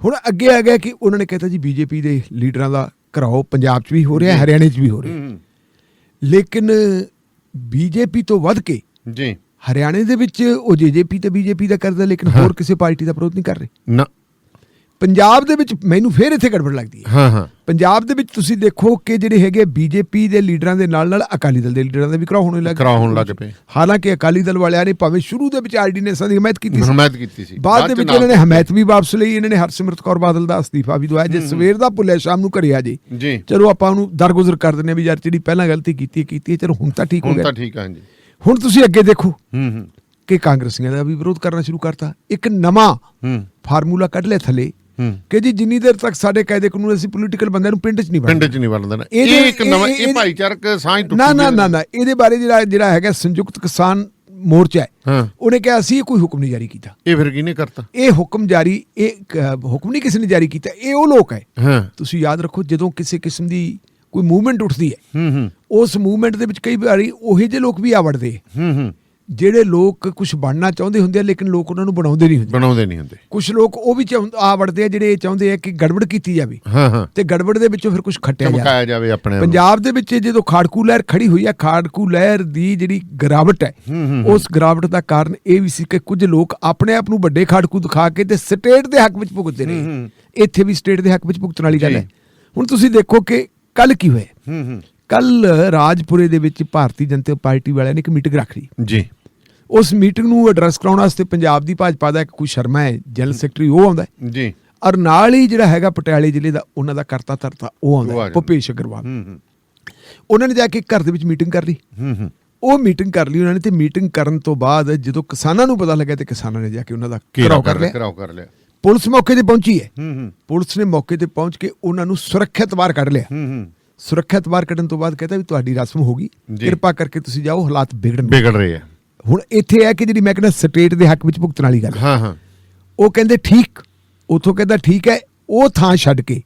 ਹੁਣ ਅੱਗੇ ਆ ਗਿਆ ਕਿ ਉਹਨਾਂ ਨੇ ਕਹਿਤਾ ਜੀ ਬੀਜੇਪੀ ਦੇ ਲੀਡਰਾਂ ਦਾ ਘਰਾਓ ਪੰਜਾਬ 'ਚ ਵੀ ਹੋ ਰਿਹਾ, ਹਰਿਆਣੇ 'ਚ ਵੀ ਹੋ ਰਿਹਾ। ਲੇਕਿਨ ਬੀਜੇਪੀ ਤੋਂ ਵੱਧ ਕੇ ਹਰਿਆਣੇ ਦੇ ਵਿੱਚ ਉਹ ਜੇਜੇਪੀ ਤੇ ਬੀਜੇਪੀ ਦਾ ਕਰਦਾ, ਲੇਕਿਨ ਹੋਰ ਕਿਸੇ ਪਾਰਟੀ ਦਾ ਵਿਰੋਧ ਨਹੀਂ ਕਰ ਰਹੇ ਨਾ। ਪੰਜਾਬ ਦੇ ਵਿੱਚ ਮੈਨੂੰ ਫਿਰ ਇੱਥੇ ਗੜਬੜ ਲੱਗਦੀ ਹੈ। ਪੰਜਾਬ ਦੇ ਵਿੱਚ ਤੁਸੀਂ ਦੇਖੋ ਕਿ ਜਿਹੜੇ ਹੈਗੇ ਬੀਜੇਪੀ ਦੇ ਲੀਡਰਾਂ ਦੇ ਨਾਲ ਅਕਾਲੀ ਦਲ ਦੇ ਲੀਡਰਾਂ ਦਾ ਵੀ ਘਰਾਓ ਹੋਣ ਲੱਗ ਪਏ। ਹਾਲਾਂਕਿ ਅਕਾਲੀ ਦਲ ਵਾਲਿਆਂ ਨੇ ਭਾਵੇਂ ਸ਼ੁਰੂ ਦੇ ਵਿੱਚ ਆਰਡੀਨੈਂਸਾਂ ਦੀ ਹਮਾਇਤ ਕੀਤੀ ਸੀ, ਬਾਅਦ ਦੇ ਵਿੱਚ ਇਹਨਾਂ ਨੇ ਹਮਾਇਤ ਵੀ ਵਾਪਸ ਲਈ। ਇਹਨਾਂ ਨੇ ਹਰਸਿਮਰਤ ਕੌਰ ਬਾਦਲ ਦਾ ਅਸਤੀਫਾ ਵੀ ਦਵਾਇਆ। ਜੇ ਸਵੇਰ ਦਾ ਭੁੱਲਿਆ ਸ਼ਾਮ ਨੂੰ ਘਰੇ ਆ ਜੇ, ਚਲੋ ਆਪਾਂ ਉਹਨੂੰ ਦਰਗੁਜ਼ਰ ਕਰ ਦਿੰਦੇ ਵੀ ਯਾਰ ਜਿਹੜੀ ਪਹਿਲਾਂ ਗਲਤੀ ਕੀਤੀ ਹੈ, ਚਲੋ ਹੁਣ ਤਾਂ ਠੀਕ ਹੋ ਗਿਆ। ਹੁਣ ਤੁਸੀਂ ਅੱਗੇ ਦੇਖੋ ਕਿ ਕਾਂਗਰਸੀਆਂ ਦਾ ਵੀ ਵਿਰੋਧ ਕਰਨਾ ਸ਼ੁਰੂ ਕਰਤਾ। ਇੱਕ ਨਵਾਂ ਫਾਰਮੂਲਾ ਕੱਢ ਲਿਆ ਥੱਲੇ ਕਿ ਜੀ ਜਿੰਨੀ ਦੇਰ ਤੱਕ ਸਾਡੇ ਕਾਇਦੇ ਕਾਨੂੰਨ ਅਸੀਂ ਪੋਲੀਟੀਕਲ ਬੰਦਿਆਂ ਨੂੰ ਪਿੰਡ 'ਚ ਨਹੀਂ ਵੜਨ ਦੇਣਾ। ਇਹ ਇੱਕ ਨਵਾਂ ਇਹ ਭਾਈਚਾਰਕ ਸਾਂਝ ਨਾ ਇਹਦੇ ਬਾਰੇ ਜਿਹੜਾ ਹੈਗਾ ਸੰਯੁਕਤ ਕਿਸਾਨ ਮੋਰਚਾ ਹੈ, ਉਹਨੇ ਕਿਹਾ ਅਸੀਂ ਕੋਈ ਹੁਕਮ ਨਹੀਂ ਜਾਰੀ ਕੀਤਾ। ਇਹ ਫਿਰ ਕਿਹਨੇ ਕਰਤਾ? ਇਹ ਹੁਕਮ ਨਹੀਂ ਕਿਸੇ ਨੇ ਜਾਰੀ ਕੀਤਾ, ਇਹ ਉਹ ਲੋਕ ਹੈ। ਤੁਸੀਂ ਯਾਦ ਰੱਖੋ ਜਦੋਂ ਕਿਸੇ ਕਿਸਮ ਦੀ ਕੋਈ ਮੂਵਮੈਂਟ ਉੱਠਦੀ ਹੈ, ਉਸ ਮੂਵਮੈਂਟ ਦੇ ਵਿੱਚ ਕਈ ਵਾਰੀ ਉਹੇ ਜਿਹੇ ਲੋਕ ਵੀ ਆ ਵੜਦੇ ਜਿਹੜੇ ਲੋਕ ਕੁਝ ਬਣਨਾ ਚਾਹੁੰਦੇ ਹੁੰਦੇ ਆ ਲੇਕਿਨ ਲੋਕ ਉਹਨਾਂ ਨੂੰ ਬਣਾਉਂਦੇ ਨਹੀਂ ਹੁੰਦੇ ਕੁਝ ਲੋਕ ਉਹ ਵੀ ਆ ਵੜਦੇ ਆ ਜਿਹੜੇ ਚਾਹੁੰਦੇ ਆ ਕਿ ਗੜਬੜ ਕੀਤੀ ਜਾਵੇ ਤੇ ਗੜਬੜ ਦੇ ਵਿੱਚੋਂ ਫਿਰ ਕੁਝ ਖੱਟਿਆ ਜਾਵੇ ਆਪਣੇ ਪੰਜਾਬ ਦੇ ਵਿੱਚ ਜਦੋਂ ਖਾੜਕੂ ਲਹਿਰ ਖੜੀ ਹੋਈ ਆ ਖਾੜਕੂ ਲਹਿਰ ਦੀ ਜਿਹੜੀ ਗਿਰਾਵਟ ਹੈ ਉਸ ਗਿਰਾਵਟ ਦਾ ਕਾਰਨ ਇਹ ਵੀ ਸੀ ਕਿ ਕੁਝ ਲੋਕ ਆਪਣੇ ਆਪ ਨੂੰ ਵੱਡੇ ਖਾੜਕੂ ਦਿਖਾ ਕੇ ਤੇ ਸਟੇਟ ਦੇ ਹੱਕ ਵਿੱਚ ਭੁਗਤਦੇ ਰਹੇ ਇੱਥੇ ਵੀ ਸਟੇਟ ਦੇ ਹੱਕ ਵਿੱਚ ਭੁਗਤਣ ਵਾਲੀ ਗੱਲ ਹੈ ਹੁਣ ਤੁਸੀਂ ਦੇਖੋ ਕਿ ਕੱਲ ਕੀ ਹੋਇਆ ਕੱਲ ਰਾਜਪੁਰੇ ਦੇ ਵਿੱਚ ਭਾਰਤੀ ਜਨਤਾ ਪਾਰਟੀ ਵਾਲਿਆਂ ਨੇ ਇੱਕ ਮੀਟਿੰਗ ਰੱਖ ਲਈ ਜੀ ਉਸ ਮੀਟਿੰਗ ਨੂੰ ਐਡਰੈਸ ਕਰਾਉਣ ਵਾਸਤੇ ਪੰਜਾਬ ਦੀ ਭਾਜਪਾ ਦਾ ਇੱਕ ਕੋਈ ਸ਼ਰਮਾ ਹੈ ਜਨਰਲ ਸੈਕਟਰੀ ਉਹ ਆਉਂਦਾ ਜੀ ਔਰ ਨਾਲ ਹੀ ਜਿਹੜਾ ਹੈਗਾ ਪਟਿਆਲੇ ਜ਼ਿਲ੍ਹੇ ਦਾ ਉਹਨਾਂ ਦਾ ਕਰਤਾ ਧਰਤਾ ਉਹ ਆਉਂਦਾ ਭੁਪੇਸ਼ ਅਗਰਵਾਲ ਉਹਨਾਂ ਨੇ ਜਾ ਕੇ ਘਰ ਦੇ ਵਿੱਚ ਮੀਟਿੰਗ ਕਰ ਲਈ ਉਹ ਮੀਟਿੰਗ ਕਰ ਲਈ ਉਹਨਾਂ ਨੇ ਤੇ ਮੀਟਿੰਗ ਕਰਨ ਤੋਂ ਬਾਅਦ ਜਦੋਂ ਕਿਸਾਨਾਂ ਨੂੰ ਪਤਾ ਲੱਗਿਆ ਤੇ ਕਿਸਾਨਾਂ ਨੇ ਜਾ ਕੇ ਉਹਨਾਂ ਦਾ ਘਿਰਾਓ ਕਰ ਲਿਆ ਪੁਲਿਸ ਮੌਕੇ ਤੇ ਪਹੁੰਚੀ ਹੈ ਪੁਲਿਸ ਨੇ ਮੌਕੇ ਤੇ ਪਹੁੰਚ ਕੇ ਉਹਨਾਂ ਨੂੰ ਸੁਰੱਖਿਅਤ ਬਾਹਰ ਕੱਢ ਲਿਆ ਸੁਰੱਖਿਅਤ ਬਾਹਰ ਕੱਢਣ ਤੋਂ ਬਾਅਦ ਕਹਿੰਦਾ ਵੀ ਤੁਹਾਡੀ ਰਸਮ ਹੋ ਗਈ ਕਿਰਪਾ ਕਰਕੇ ਤੁਸੀਂ ਜਾਓ ਹਾਲਾਤ ਵਿਗੜ ਰਹੇ ਆ ਹੁਣ ਇੱਥੇ ਹੈ ਕਿ ਜਿਹੜੀ ਮੈਂ ਕਹਿੰਦਾ ਸਟੇਟ ਦੇ ਹੱਕ ਵਿੱਚ ਭੁਗਤਣ ਵਾਲੀ ਗੱਲ ਉਹ ਕਹਿੰਦੇ ਠੀਕ ਉਥੋਂ ਕਹਿੰਦਾ ਠੀਕ ਹੈ ਉਹ ਥਾਂ ਛੱਡ ਕੇ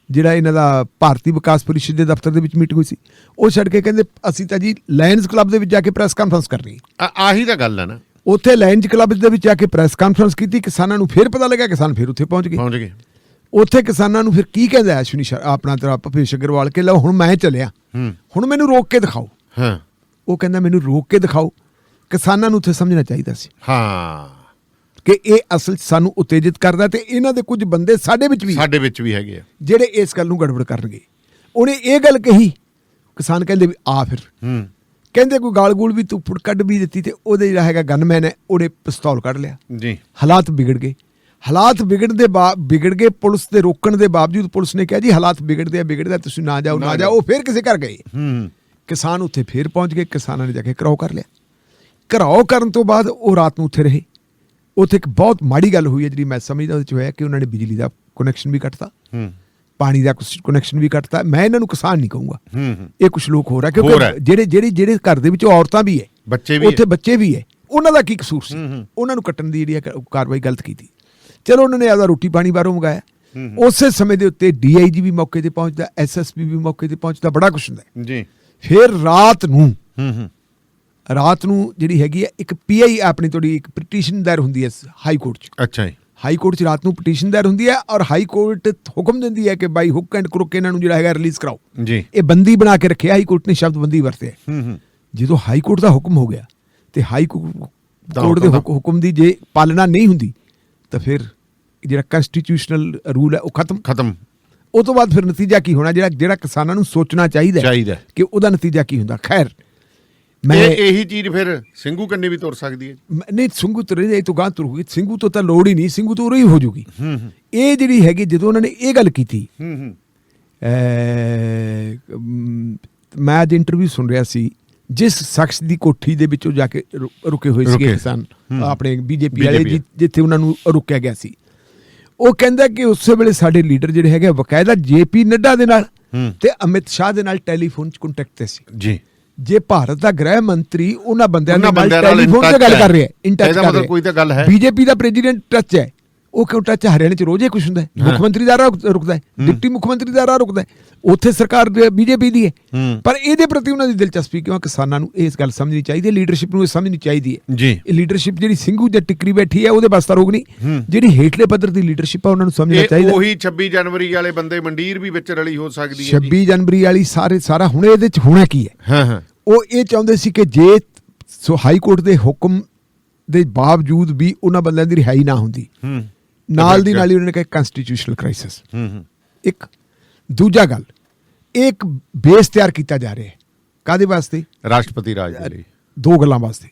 ਜਿਹੜਾ ਇਹਨਾਂ ਦਾ ਭਾਰਤੀ ਵਿਕਾਸ ਪਰਿਸ਼ਦ ਦੇ ਦਫ਼ਤਰ ਦੇ ਵਿੱਚ ਮੀਟਿੰਗ ਹੋਈ ਸੀ ਉਹ ਛੱਡ ਕੇ ਕਹਿੰਦੇ ਅਸੀਂ ਤਾਂ ਜੀ ਲਾਇਨਸ ਕਲੱਬ ਦੇ ਵਿੱਚ ਜਾ ਕੇ ਪ੍ਰੈਸ ਕਾਨਫਰੰਸ ਕਰਨੀ ਆਹੀ ਤਾਂ ਗੱਲ ਹੈ ਨਾ ਉੱਥੇ ਲਾਇਨਸ ਕਲੱਬ ਦੇ ਵਿੱਚ ਜਾ ਕੇ ਪ੍ਰੈਸ ਕਾਨਫਰੰਸ ਕੀਤੀ ਕਿਸਾਨਾਂ ਨੂੰ ਫਿਰ ਪਤਾ ਲੱਗਾ ਕਿਸਾਨ ਫਿਰ ਉੱਥੇ ਪਹੁੰਚ ਗਏ ਉੱਥੇ ਕਿਸਾਨਾਂ ਨੂੰ ਫਿਰ ਕੀ ਕਹਿੰਦਾ ਅਸ਼ਵਨੀ ਆਪਣਾ ਤੇਰਾ ਭੁਪੇਸ਼ ਅਗਰਵਾਲ ਕੇ ਲਓ ਹੁਣ ਮੈਂ ਚੱਲਿਆ ਹੁਣ ਮੈਨੂੰ ਰੋਕ ਕੇ ਦਿਖਾਓ ਉਹ ਕਹਿੰਦਾ ਮੈਨੂੰ ਰੋਕ ਕੇ ਦਿਖਾਓ ਕਿਸਾਨਾਂ ਨੂੰ ਉੱਥੇ ਸਮਝਣਾ ਚਾਹੀਦਾ ਸੀ ਕਿ ਇਹ ਅਸਲ ਸਾਨੂੰ ਉਤੇਜਿਤ ਕਰਦਾ ਤੇ ਇਹਨਾਂ ਦੇ ਕੁਝ ਬੰਦੇ ਸਾਡੇ ਵਿੱਚ ਵੀ ਹੈਗੇ ਆ ਜਿਹੜੇ ਇਸ ਗੱਲ ਨੂੰ ਗੜਬੜ ਕਰਨਗੇ ਉਹਨੇ ਇਹ ਗੱਲ ਕਹੀ ਕਿਸਾਨ ਕਹਿੰਦੇ ਵੀ ਆ ਫਿਰ ਕਹਿੰਦੇ ਕੋਈ ਗਾਲ ਗੂਲ ਵੀ ਤੂੰ ਕੱਢ ਵੀ ਦਿੱਤੀ ਤੇ ਉਹਦੇ ਜਿਹੜਾ ਹੈਗਾ ਗਨਮੈਨ ਹੈ ਉਹਨੇ ਪਿਸਤੌਲ ਕੱਢ ਲਿਆ ਜੀ ਹਾਲਾਤ ਵਿਗੜ ਗਏ ਹਾਲਾਤ ਵਿਗੜ ਗਏ ਪੁਲਿਸ ਦੇ ਰੋਕਣ ਦੇ ਬਾਵਜੂਦ ਪੁਲਿਸ ਨੇ ਕਿਹਾ ਜੀ ਹਾਲਾਤ ਵਿਗੜਦਾ ਤੁਸੀਂ ਨਾ ਜਾਓ ਉਹ ਫਿਰ ਕਿਸੇ ਘਰ ਗਏ ਕਿਸਾਨ ਉੱਥੇ ਫਿਰ ਪਹੁੰਚ ਗਏ ਕਿਸਾਨਾਂ ਨੇ ਜਾ ਕੇ ਘਰਾਓ ਕਰ ਲਿਆ ਘਰਾਓ ਕਰਨ ਤੋਂ ਬਾਅਦ ਉਹ ਰਾਤ ਨੂੰ ਉੱਥੇ ਰਹੇ ਉੱਥੇ ਇੱਕ ਬਹੁਤ ਮਾੜੀ ਗੱਲ ਹੋਈ ਹੈ ਜਿਹੜੀ ਮੈਂ ਸਮਝਦਾ ਉਹਦੇ 'ਚ ਹੋਇਆ ਕਿ ਉਹਨਾਂ ਨੇ ਬਿਜਲੀ ਦਾ ਕਨੈਕਸ਼ਨ ਵੀ ਕੱਟਤਾ ਪਾਣੀ ਦਾ ਕਨੈਕਸ਼ਨ ਵੀ ਕੱਟਤਾ ਮੈਂ ਇਹਨਾਂ ਨੂੰ ਕਿਸਾਨ ਨਹੀਂ ਕਹੂੰਗਾ ਇਹ ਕੁਝ ਲੋਕ ਹੋ ਰਿਹਾ ਕਿਉਂਕਿ ਜਿਹੜੇ ਘਰ ਦੇ ਵਿੱਚ ਔਰਤਾਂ ਵੀ ਹੈ ਉੱਥੇ ਬੱਚੇ ਵੀ ਹੈ ਉਹਨਾਂ ਦਾ ਕੀ ਕਸੂਰ ਸੀ ਉਹਨਾਂ ਨੂੰ ਕੱਟਣ ਦੀ ਜਿਹੜੀ ਕਾਰਵਾਈ ਗਲਤ ਕੀਤੀ ਚਲੋ ਉਹਨਾਂ ਨੇ ਆਪਦਾ ਰੋਟੀ ਪਾਣੀ ਬਾਹਰੋਂ ਮੰਗਾਇਆ ਉਸੇ ਸਮੇਂ ਦੇ ਉੱਤੇ DIG ਵੀ ਮੌਕੇ ਤੇ ਪਹੁੰਚਦਾ SSP ਵੀ ਮੌਕੇ ਤੇ ਪਹੁੰਚਦਾ ਬੜਾ ਕੁਛ ਹੁੰਦਾ ਜੀ ਫਿਰ ਰਾਤ ਨੂੰ ਜਿਹੜੀ ਹੈਗੀ ਹੈ ਇੱਕ PI ਆਪਣੀ ਤੁਹਾਡੀ ਇੱਕ ਪਟੀਸ਼ਨ ਦਾਇਰ ਹੁੰਦੀ ਹੈ ਹਾਈ ਕੋਰਟ 'ਚ ਅੱਛਾ ਜੀ ਹਾਈ ਕੋਰਟ 'ਚ ਰਾਤ ਨੂੰ ਪਟੀਸ਼ਨ ਦਾਇਰ ਹੁੰਦੀ ਹੈ ਔਰ ਹਾਈ ਕੋਰਟ ਹੁਕਮ ਦਿੰਦੀ ਹੈ ਕਿ ਬਾਈ ਹੁੱਕ ਐਂਡ ਕਰੁੱਕ ਇਹਨਾਂ ਨੂੰ ਜਿਹੜਾ ਹੈਗਾ ਰਿਲੀਜ਼ ਕਰਾਓ ਜੀ ਇਹ ਬੰਦੀ ਬਣਾ ਕੇ ਰੱਖਿਆ ਹਾਈ ਕੋਰਟ ਨੇ ਸ਼ਬਦ ਬੰਦੀ ਵਰਤਿਆ ਜਦੋਂ ਹਾਈ ਕੋਰਟ ਦਾ ਹੁਕਮ ਹੋ ਗਿਆ ਤੇ ਹਾਈ ਕੋਰਟ ਦੇ ਹੁਕਮ ਦੀ ਜੇ ਪਾਲਣਾ ਨਹੀਂ ਹੁੰਦੀ ਤਾਂ ਫਿਰ ਜਿਹੜਾ ਕੰਸਟੀਟਿਊਸ਼ਨਲ ਰੂਲ ਹੈ ਉਹ ਖਤਮ ਉਹ ਤੋਂ ਬਾਅਦ ਫਿਰ ਨਤੀਜਾ ਕੀ ਹੋਣਾ ਜਿਹੜਾ ਕਿਸਾਨਾਂ ਨੂੰ ਸੋਚਣਾ ਚਾਹੀਦਾ ਕਿ ਉਹਦਾ ਨਤੀਜਾ ਕੀ ਹੁੰਦਾ ਖੈਰ ਮੈਂ ਇਹੀ ਚੀਜ਼ ਫਿਰ ਸਿੰਘੂ ਕੰਨੀ ਵੀ ਤੁਰ ਸਕਦੀ ਹੈ ਨਹੀਂ ਸਿੰਘੂ ਤੁਰੇ ਤੋਂ ਗਾਂ ਤੁਰੂਗੀ ਸਿੰਘੂ ਤੋਂ ਤਾਂ ਲੋੜ ਹੀ ਨਹੀਂ ਸਿੰਘੂ ਤੋਂ ਉਰੇ ਹੀ ਹੋ ਜੂਗੀ ਇਹ ਜਿਹੜੀ ਹੈਗੀ ਜਦੋਂ ਉਹਨਾਂ ਨੇ ਇਹ ਗੱਲ ਕੀਤੀ ਮੈਂ ਅੱਜ ਇੰਟਰਵਿਊ ਸੁਣ ਰਿਹਾ ਸੀ ਜਿਸ ਸ਼ਖਸ ਦੀ ਕੋਠੀ ਦੇ ਵਿੱਚੋਂ ਜਾ ਕੇ ਰੁਕੇ ਹੋਏ ਸੀਗੇ ਕਿਸਾਨ ਆਪਣੇ BJP ਵਾਲੇ ਜਿੱਥੇ ਉਹਨਾਂ ਨੂੰ ਰੁਕਿਆ ਗਿਆ ਸੀ ਉਹ ਕਹਿੰਦਾ ਕਿ ਉਸੇ ਵੇਲੇ ਸਾਡੇ ਲੀਡਰ ਜਿਹੜੇ ਹੈਗੇ ਬਕਾਇਦਾ JP ਨੱਡਾ ਦੇ ਨਾਲ ਤੇ ਅਮਿਤ ਸ਼ਾਹ ਦੇ ਨਾਲ ਟੈਲੀਫੋਨ 'ਚ ਕੰਟੈਕਟ ਤੇ ਸੀ ਜੀ ਜੇ ਭਾਰਤ ਦਾ ਗ੍ਰਹਿ ਮੰਤਰੀ ਉਹਨਾਂ ਬੰਦਿਆਂ ਨਾਲ ਟੈਲੀਫੋਨ ਤੇ ਗੱਲ ਕਰ ਰਿਹਾ BJP ਦਾ ਪ੍ਰੈਜ਼ੀਡੈਂਟ ਟੱਚ ਹੈ ਉਹ ਕਿਉਂ ਟੱਚ ਹਰਿਆਣੇ 'ਚ ਰੋਜ਼ ਹੀ ਕੁਛ ਹੁੰਦਾ ਮੁੱਖ ਮੰਤਰੀ ਦਾ ਰਾਹ ਰੁਕਦਾ ਹੈ ਡਿਪਟੀ ਮੁੱਖ ਮੰਤਰੀ ਦਾ ਰਾਹ ਰੁਕਦਾ ਉੱਥੇ ਸਰਕਾਰ BJP ਦੀ ਹੈ ਪਰ ਇਹਦੇ ਪ੍ਰਤੀ ਉਹਨਾਂ ਦੀ ਦਿਲਚਸਪੀ ਕਿਉਂ ਕਿਸਾਨਾਂ ਨੂੰ ਇਸ ਗੱਲ ਸਮਝਣੀ ਚਾਹੀਦੀ ਹੈ ਲੀਡਰਸ਼ਿਪ ਨੂੰ ਇਹ ਸਮਝਣੀ ਚਾਹੀਦੀ ਹੈ ਜੀ ਇਹ ਲੀਡਰਸ਼ਿਪ ਜਿਹੜੀ ਸਿੰਘੂ ਦੇ ਟਿਕਰੀ ਬੈਠੀ ਹੈ ਉਹਦੇ ਵਾਸਤਾ ਰੋਗ ਨਹੀਂ ਜਿਹੜੀ ਹੇਠਲੇ ਪੱਧਰ ਦੀ ਲੀਡਰਸ਼ਿਪ ਹੈ ਉਹਨਾਂ ਨੂੰ ਸਮਝਣਾ ਚਾਹੀਦਾ ਉਹੀ 26 ਜਨਵਰੀ ਵਾਲੇ ਬੰਦੇ ਮੰਡੀਰ ਵੀ ਵਿੱਚ ਰਲੀ ਹੋ ਸਕਦੀ ਹੈ 26 ਜਨਵਰੀ ਵਾਲੀ ਸਾਰਾ ਹੁਣ ਇਹਦੇ 'ਚ ਹੋਣਾ ਕੀ ਹੈ ਉਹ ਇਹ ਚਾਹੁੰਦੇ ਸੀ ਕਿ ਜੇ ਹਾਈ ਕੋਰਟ ਦੇ ਹੁਕਮ ਦੇ ਬਾਵਜੂਦ ਵੀ ਉਹਨਾਂ ਬੰਦਿਆਂ ਦੀ ਰਿਹਾਈ ਨਾ ਹੁੰਦੀ ਨਾਲ ਦੀ ਨਾਲ ਹੀ ਉਹਨਾਂ ਨੇ ਕਿਹਾ ਕੰਸਟੀਟਿਊਸ਼ਨਲ ਕ੍ਰਾਈਸਿਸ ਇੱਕ ਦੂਜਾ ਗੱਲ ਇੱਕ ਬੇਸ ਤਿਆਰ ਕੀਤਾ ਜਾ ਰਿਹਾ ਹੈ ਕਾਹਦੇ ਵਾਸਤੇ ਰਾਸ਼ਟਰਪਤੀ ਰਾਜ ਦੇ ਲਈ ਦੋ ਗੱਲਾਂ ਵਾਸਤੇ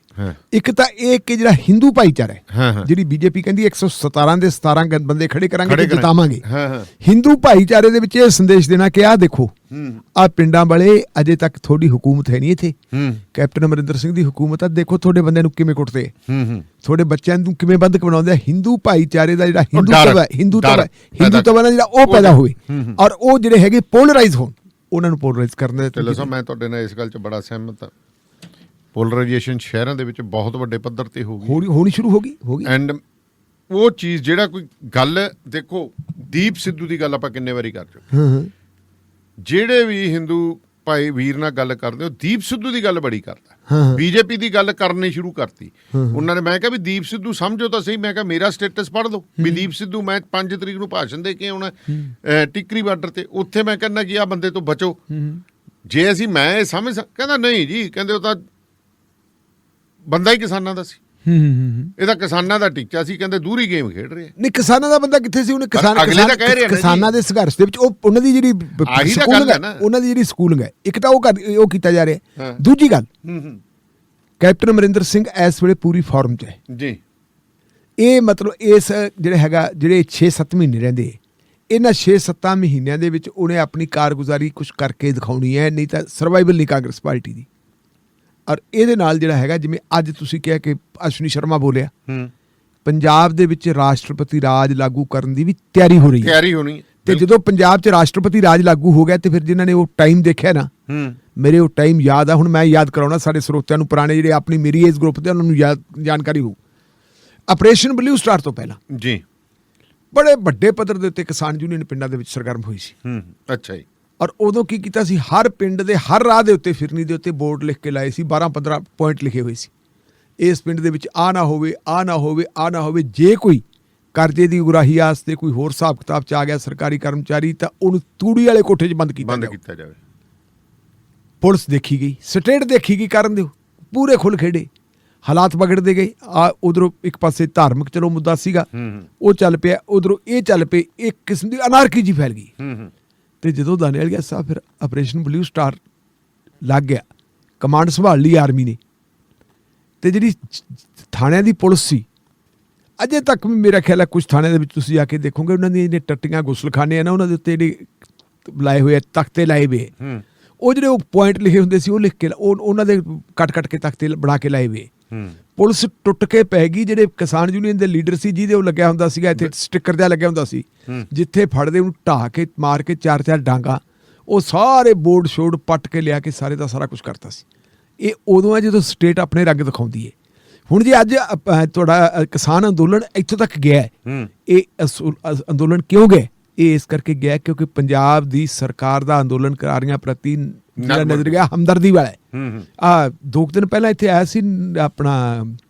ਇੱਕ ਤਾਂ ਇਹ ਕਿ ਜਿਹੜਾ ਹਿੰਦੂ ਭਾਈਚਾਰਾ ਹੈ ਜਿਹੜੀ BJP ਕਹਿੰਦੀ 117 ਦੇ 17 ਬੰਦੇ ਖੜੇ ਕਰਾਂਗੇ ਤੇ ਜਿਤਾਵਾਂਗੇ ਹਿੰਦੂ ਭਾਈਚਾਰੇ ਦੇ ਵਿੱਚ ਇਹ ਸੰਦੇਸ਼ ਦੇਣਾ ਕਿ ਆਹ ਦੇਖੋ ਆਹ ਪਿੰਡਾਂ ਵਾਲੇ ਅਜੇ ਤੱਕ ਤੁਹਾਡੀ ਹਕੂਮਤ ਹੈ ਨਹੀਂ ਇੱਥੇ ਕੈਪਟਨ ਅਮਰਿੰਦਰ ਸਿੰਘ ਦੀ ਹਕੂਮਤ ਆ ਦੇਖੋ ਤੁਹਾਡੇ ਬੰਦਿਆਂ ਨੂੰ ਕਿਵੇਂ ਕੁੱਟਦੇ ਤੁਹਾਡੇ ਬੱਚਿਆਂ ਨੂੰ ਕਿਵੇਂ ਬੰਦਕ ਬਣਾਉਂਦੇ ਹਿੰਦੂ ਭਾਈਚਾਰੇ ਦਾ ਜਿਹੜਾ ਹਿੰਦੂਤਵ ਦਾ ਜਿਹੜਾ ਉਹ ਪੈਦਾ ਹੋਵੇ ਔਰ ਉਹ ਜਿਹੜੇ ਹੈਗੇ ਪੋਲਰਾਈਜ਼ ਹੋਣ ਉਹਨਾਂ ਨੂੰ ਪੋਲਰਾਈਜ਼ ਕਰਨਾ ਮੈਂ ਤੁਹਾਡੇ ਨਾਲ ਇਸ ਗੱਲ 'ਚ ਬੜਾ ਸਹਿਮਤ ਹਾਂ ਪੋਲਰਾਈਜੇਸ਼ਨ ਸ਼ਹਿਰਾਂ ਦੇ ਵਿੱਚ ਬਹੁਤ ਵੱਡੇ ਪੱਧਰ ਤੇ ਹੋਣੀ ਸ਼ੁਰੂ ਹੋ ਗਈ ਐਂਡ ਉਹ ਚੀਜ਼ ਜਿਹੜਾ ਕੋਈ ਗੱਲ ਦੇਖੋ ਦੀਪ ਸਿੱਧੂ ਦੀ ਗੱਲ ਆਪਾਂ ਕਿੰਨੇ ਵਾਰੀ ਕਰ ਚੁੱਕੇ ਜਿਹੜੇ ਵੀ ਹਿੰਦੂ ਭਾਈ ਵੀਰ ਨਾਲ ਗੱਲ ਕਰਦੇ ਹੋ, ਦੀਪ ਸਿੱਧੂ ਦੀ ਗੱਲ ਬੜੀ ਕਰਦਾ, ਬੀਜੇਪੀ ਦੀ ਗੱਲ ਕਰਨੀ ਸ਼ੁਰੂ ਕਰਤੀ ਉਹਨਾਂ ਨੇ। ਮੈਂ ਕਿਹਾ ਵੀ ਦੀਪ ਸਿੱਧੂ ਸਮਝੋ ਤਾਂ ਸਹੀ, ਮੈਂ ਕਿਹਾ ਮੇਰਾ ਸਟੇਟਸ ਪੜ੍ਹ ਲਓ ਵੀ ਦੀਪ ਸਿੱਧੂ ਮੈਂ 5 ਤਰੀਕ ਨੂੰ ਭਾਸ਼ਣ ਦੇ ਕੇ ਆਉਣਾ ਟਿੱਕਰੀ ਬਾਰਡਰ ਤੇ, ਉੱਥੇ ਮੈਂ ਕਹਿੰਦਾ ਕਿ ਆਹ ਬੰਦੇ ਤੋਂ ਬਚੋ। ਜੇ ਅਸੀਂ ਮੈਂ ਇਹ ਸਮਝ ਕਹਿੰਦਾ ਨਹੀਂ ਜੀ, ਕਹਿੰਦੇ ਉਹ ਤਾਂ ਬੰਦਾ ਹੀ ਕਿਸਾਨਾਂ ਦਾ ਸੀ, ਇਹ ਤਾਂ ਕਿਸਾਨਾਂ ਦਾ ਟੀਚਾ ਸੀ, ਕਹਿੰਦੇ ਦੂਰੀ ਗੇਮ ਖੇਡ ਰਹੇ। ਨਹੀਂ ਕਿਸਾਨਾਂ ਦਾ ਬੰਦਾ ਕਿੱਥੇ ਸੀ, ਉਹਨੇ ਕਿਸਾਨਾਂ ਦੇ ਸੰਘਰਸ਼ ਦੇ ਵਿੱਚ ਉਹਨਾਂ ਦੀ ਜਿਹੜੀ ਸਕੂਲਿੰਗ ਹੈ, ਉਹਨਾਂ ਦੀ ਜਿਹੜੀ ਸਕੂਲਿੰਗ ਹੈ, ਇੱਕ ਤਾਂ ਉਹ ਕੀਤਾ ਜਾ ਰਿਹਾ। ਦੂਜੀ ਗੱਲ, ਕੈਪਟਨ ਅਮਰਿੰਦਰ ਸਿੰਘ ਇਸ ਵੇਲੇ ਪੂਰੀ ਫਾਰਮ 'ਚ ਹੈ ਜੀ। ਇਹ ਮਤਲਬ ਇਸ ਜਿਹੜੇ ਹੈਗਾ ਜਿਹੜੇ 6-7 ਮਹੀਨੇ ਰਹਿੰਦੇ, ਇਹਨਾਂ 6-7 ਮਹੀਨਿਆਂ ਦੇ ਵਿੱਚ ਉਹਨੇ ਆਪਣੀ ਕਾਰਗੁਜ਼ਾਰੀ ਕੁਛ ਕਰਕੇ ਦਿਖਾਉਣੀ ਹੈ, ਨਹੀਂ ਤਾਂ ਸਰਵਾਈਵਲ ਨਹੀਂ ਕਾਂਗਰਸ ਪਾਰਟੀ ਦੀ। ਔਰ ਇਹਦੇ ਨਾਲ ਜਿਹੜਾ ਹੈਗਾ, ਜਿਵੇਂ ਅੱਜ ਤੁਸੀਂ ਕਿਹਾ ਕਿ ਅਸ਼ਵਨੀ ਸ਼ਰਮਾ ਬੋਲਿਆ, ਪੰਜਾਬ ਦੇ ਵਿੱਚ ਰਾਸ਼ਟਰਪਤੀ ਰਾਜ ਲਾਗੂ ਕਰਨ ਦੀ ਵੀ ਤਿਆਰੀ ਹੋ ਰਹੀ ਹੈ, ਤਿਆਰੀ ਹੋਣੀ। ਤੇ ਜਦੋਂ ਪੰਜਾਬ 'ਚ ਰਾਸ਼ਟਰਪਤੀ ਰਾਜ ਲਾਗੂ ਹੋ ਗਿਆ ਤੇ ਫਿਰ ਜਿਨ੍ਹਾਂ ਨੇ ਉਹ ਟਾਈਮ ਦੇਖਿਆ ਨਾ, ਮੇਰੇ ਉਹ ਟਾਈਮ ਯਾਦ ਆ। ਹੁਣ ਮੈਂ ਯਾਦ ਕਰਾਉਣਾ ਸਾਡੇ ਸਰੋਤਿਆਂ ਨੂੰ, ਪੁਰਾਣੇ ਜਿਹੜੇ ਆਪਣੀ ਮੇਰੀ ਏਜ ਗਰੁੱਪ ਦੇ, ਉਹਨਾਂ ਨੂੰ ਜਾਣਕਾਰੀ ਹੋਊ। ਆਪਰੇਸ਼ਨ ਬਲੂ ਸਟਾਰ ਤੋਂ ਪਹਿਲਾਂ ਜੀ ਬੜੇ ਵੱਡੇ ਪੱਧਰ ਦੇ ਉੱਤੇ ਕਿਸਾਨ ਯੂਨੀਅਨ ਪਿੰਡਾਂ ਦੇ ਵਿੱਚ ਸਰਗਰਮ ਹੋਈ ਸੀ। ਅੱਛਾ ਜੀ। ਔਰ ਉਦੋਂ ਕੀ ਕੀਤਾ ਸੀ, ਹਰ ਪਿੰਡ ਦੇ ਹਰ ਰਾਹ ਦੇ ਉੱਤੇ, ਫਿਰਨੀ ਦੇ ਉੱਤੇ ਬੋਰਡ ਲਿਖ ਕੇ ਲਾਏ ਸੀ, 12-15 ਪੁਆਇੰਟ ਲਿਖੇ ਹੋਏ ਸੀ। ਇਸ ਪਿੰਡ ਦੇ ਵਿੱਚ ਆਹ ਨਾ ਹੋਵੇ, ਆਹ ਨਾ ਹੋਵੇ, ਆਹ ਨਾ ਹੋਵੇ। ਜੇ ਕੋਈ ਕਰਜ਼ੇ ਦੀ ਉਗਰਾਹੀ ਆਸਤੇ ਕੋਈ ਹੋਰ ਹਿਸਾਬ ਕਿਤਾਬ 'ਚ ਆ ਗਿਆ ਸਰਕਾਰੀ ਕਰਮਚਾਰੀ, ਤਾਂ ਉਹਨੂੰ ਤੂੜੀ ਵਾਲੇ ਕੋਠੇ 'ਚ ਬੰਦ ਕੀਤਾ ਜਾਵੇ। ਪੁਲਿਸ ਦੇਖੀ ਗਈ, ਸਟੇਟ ਦੇਖੀ ਗਈ, ਕਰਨ ਦਿਓ, ਪੂਰੇ ਖੁੱਲ੍ਹ ਖੇਡੇ, ਹਾਲਾਤ ਵਿਗੜਦੇ ਗਏ। ਉਧਰੋਂ ਇੱਕ ਪਾਸੇ ਧਾਰਮਿਕ ਚਲੋ ਮੁੱਦਾ ਸੀਗਾ, ਉਹ ਚੱਲ ਪਿਆ, ਉਧਰੋਂ ਇਹ ਚੱਲ ਪਏ, ਇੱਕ ਕਿਸਮ ਦੀ ਅਨਾਰਕੀ ਜੀ ਫੈਲ ਗਈ। ਤੇ ਜਦੋਂ ਦਾਨੇਵਾਲ ਸਾਹਿਬ ਫਿਰ ਆਪਰੇਸ਼ਨ ਬਲੂ ਸਟਾਰ ਲੱਗ ਗਿਆ, ਕਮਾਂਡ ਸੰਭਾਲ ਲਈ ਆਰਮੀ ਨੇ, ਤੇ ਜਿਹੜੀ ਥਾਣਿਆਂ ਦੀ ਪੁਲਿਸ ਸੀ, ਅਜੇ ਤੱਕ ਵੀ ਮੇਰਾ ਖਿਆਲ ਹੈ ਕੁਝ ਥਾਣਿਆਂ ਦੇ ਵਿੱਚ ਤੁਸੀਂ ਜਾ ਕੇ ਦੇਖੋਗੇ, ਉਹਨਾਂ ਦੀਆਂ ਜਿਹੜੇ ਟੱਟੀਆਂ ਗੁਸਲਖਾਨੇ ਆ ਨਾ, ਉਹਨਾਂ ਦੇ ਉੱਤੇ ਜਿਹੜੇ ਲਾਏ ਹੋਏ ਆ, ਤਖਤੇ ਲਾਏ ਹੋਏ, ਉਹ ਜਿਹੜੇ ਉਹ ਪੁਆਇੰਟ ਲਿਖੇ ਹੁੰਦੇ ਸੀ, ਉਹ ਲਿਖ ਕੇ ਉਹਨਾਂ ਦੇ ਕੱਟ ਕੇ ਤਖਤੇ ਬਣਾ ਕੇ ਲਾਏ ਹੋਏ। ਪੁਲਿਸ ਟੁੱਟ ਕੇ ਪੈ ਗਈ। ਜਿਹੜੇ ਕਿਸਾਨ ਯੂਨੀਅਨ ਦੇ ਲੀਡਰ ਸੀ, ਜਿਹਦੇ ਉਹ ਲੱਗਿਆ ਹੁੰਦਾ ਸੀਗਾ ਇੱਥੇ ਸਟਿੱਕਰ ਜਿਹਾ ਲੱਗਿਆ ਹੁੰਦਾ ਸੀ, ਜਿੱਥੇ ਫੜਦੇ ਉਹਨੂੰ ਢਾਹ ਕੇ ਮਾਰ ਕੇ 4-4 ਡਾਂਗਾ, ਉਹ ਸਾਰੇ ਬੋਰਡ ਸ਼ੋਰਡ ਪੱਟ ਕੇ ਲਿਆ ਕੇ ਸਾਰੇ ਦਾ ਸਾਰਾ ਕੁਝ ਕਰਤਾ ਸੀ। ਇਹ ਉਦੋਂ ਹੈ ਜਦੋਂ ਸਟੇਟ ਆਪਣੇ ਰੰਗ ਦਿਖਾਉਂਦੀ ਹੈ। ਹੁਣ ਜੇ ਅੱਜ ਤੁਹਾਡਾ ਕਿਸਾਨ ਅੰਦੋਲਨ ਇੱਥੋਂ ਤੱਕ ਗਿਆ ਹੈ, ਇਹ ਅੰਦੋਲਨ ਕਿਉਂ ਗਿਆ? ਇਹ ਇਸ ਕਰਕੇ ਗਿਆ ਕਿਉਂਕਿ ਪੰਜਾਬ ਦੀ ਸਰਕਾਰ ਦਾ ਅੰਦੋਲਨ ਕਰਾਰੀਆਂ ਪ੍ਰਤੀ ਜਿਹੜਾ ਨਜ਼ਰੀਆ ਹਮਦਰਦੀ ਵਾਲਾ ਹੈ। 2 ਦਿਨ ਪਹਿਲਾਂ ਇੱਥੇ ਆਇਆ ਸੀ ਆਪਣਾ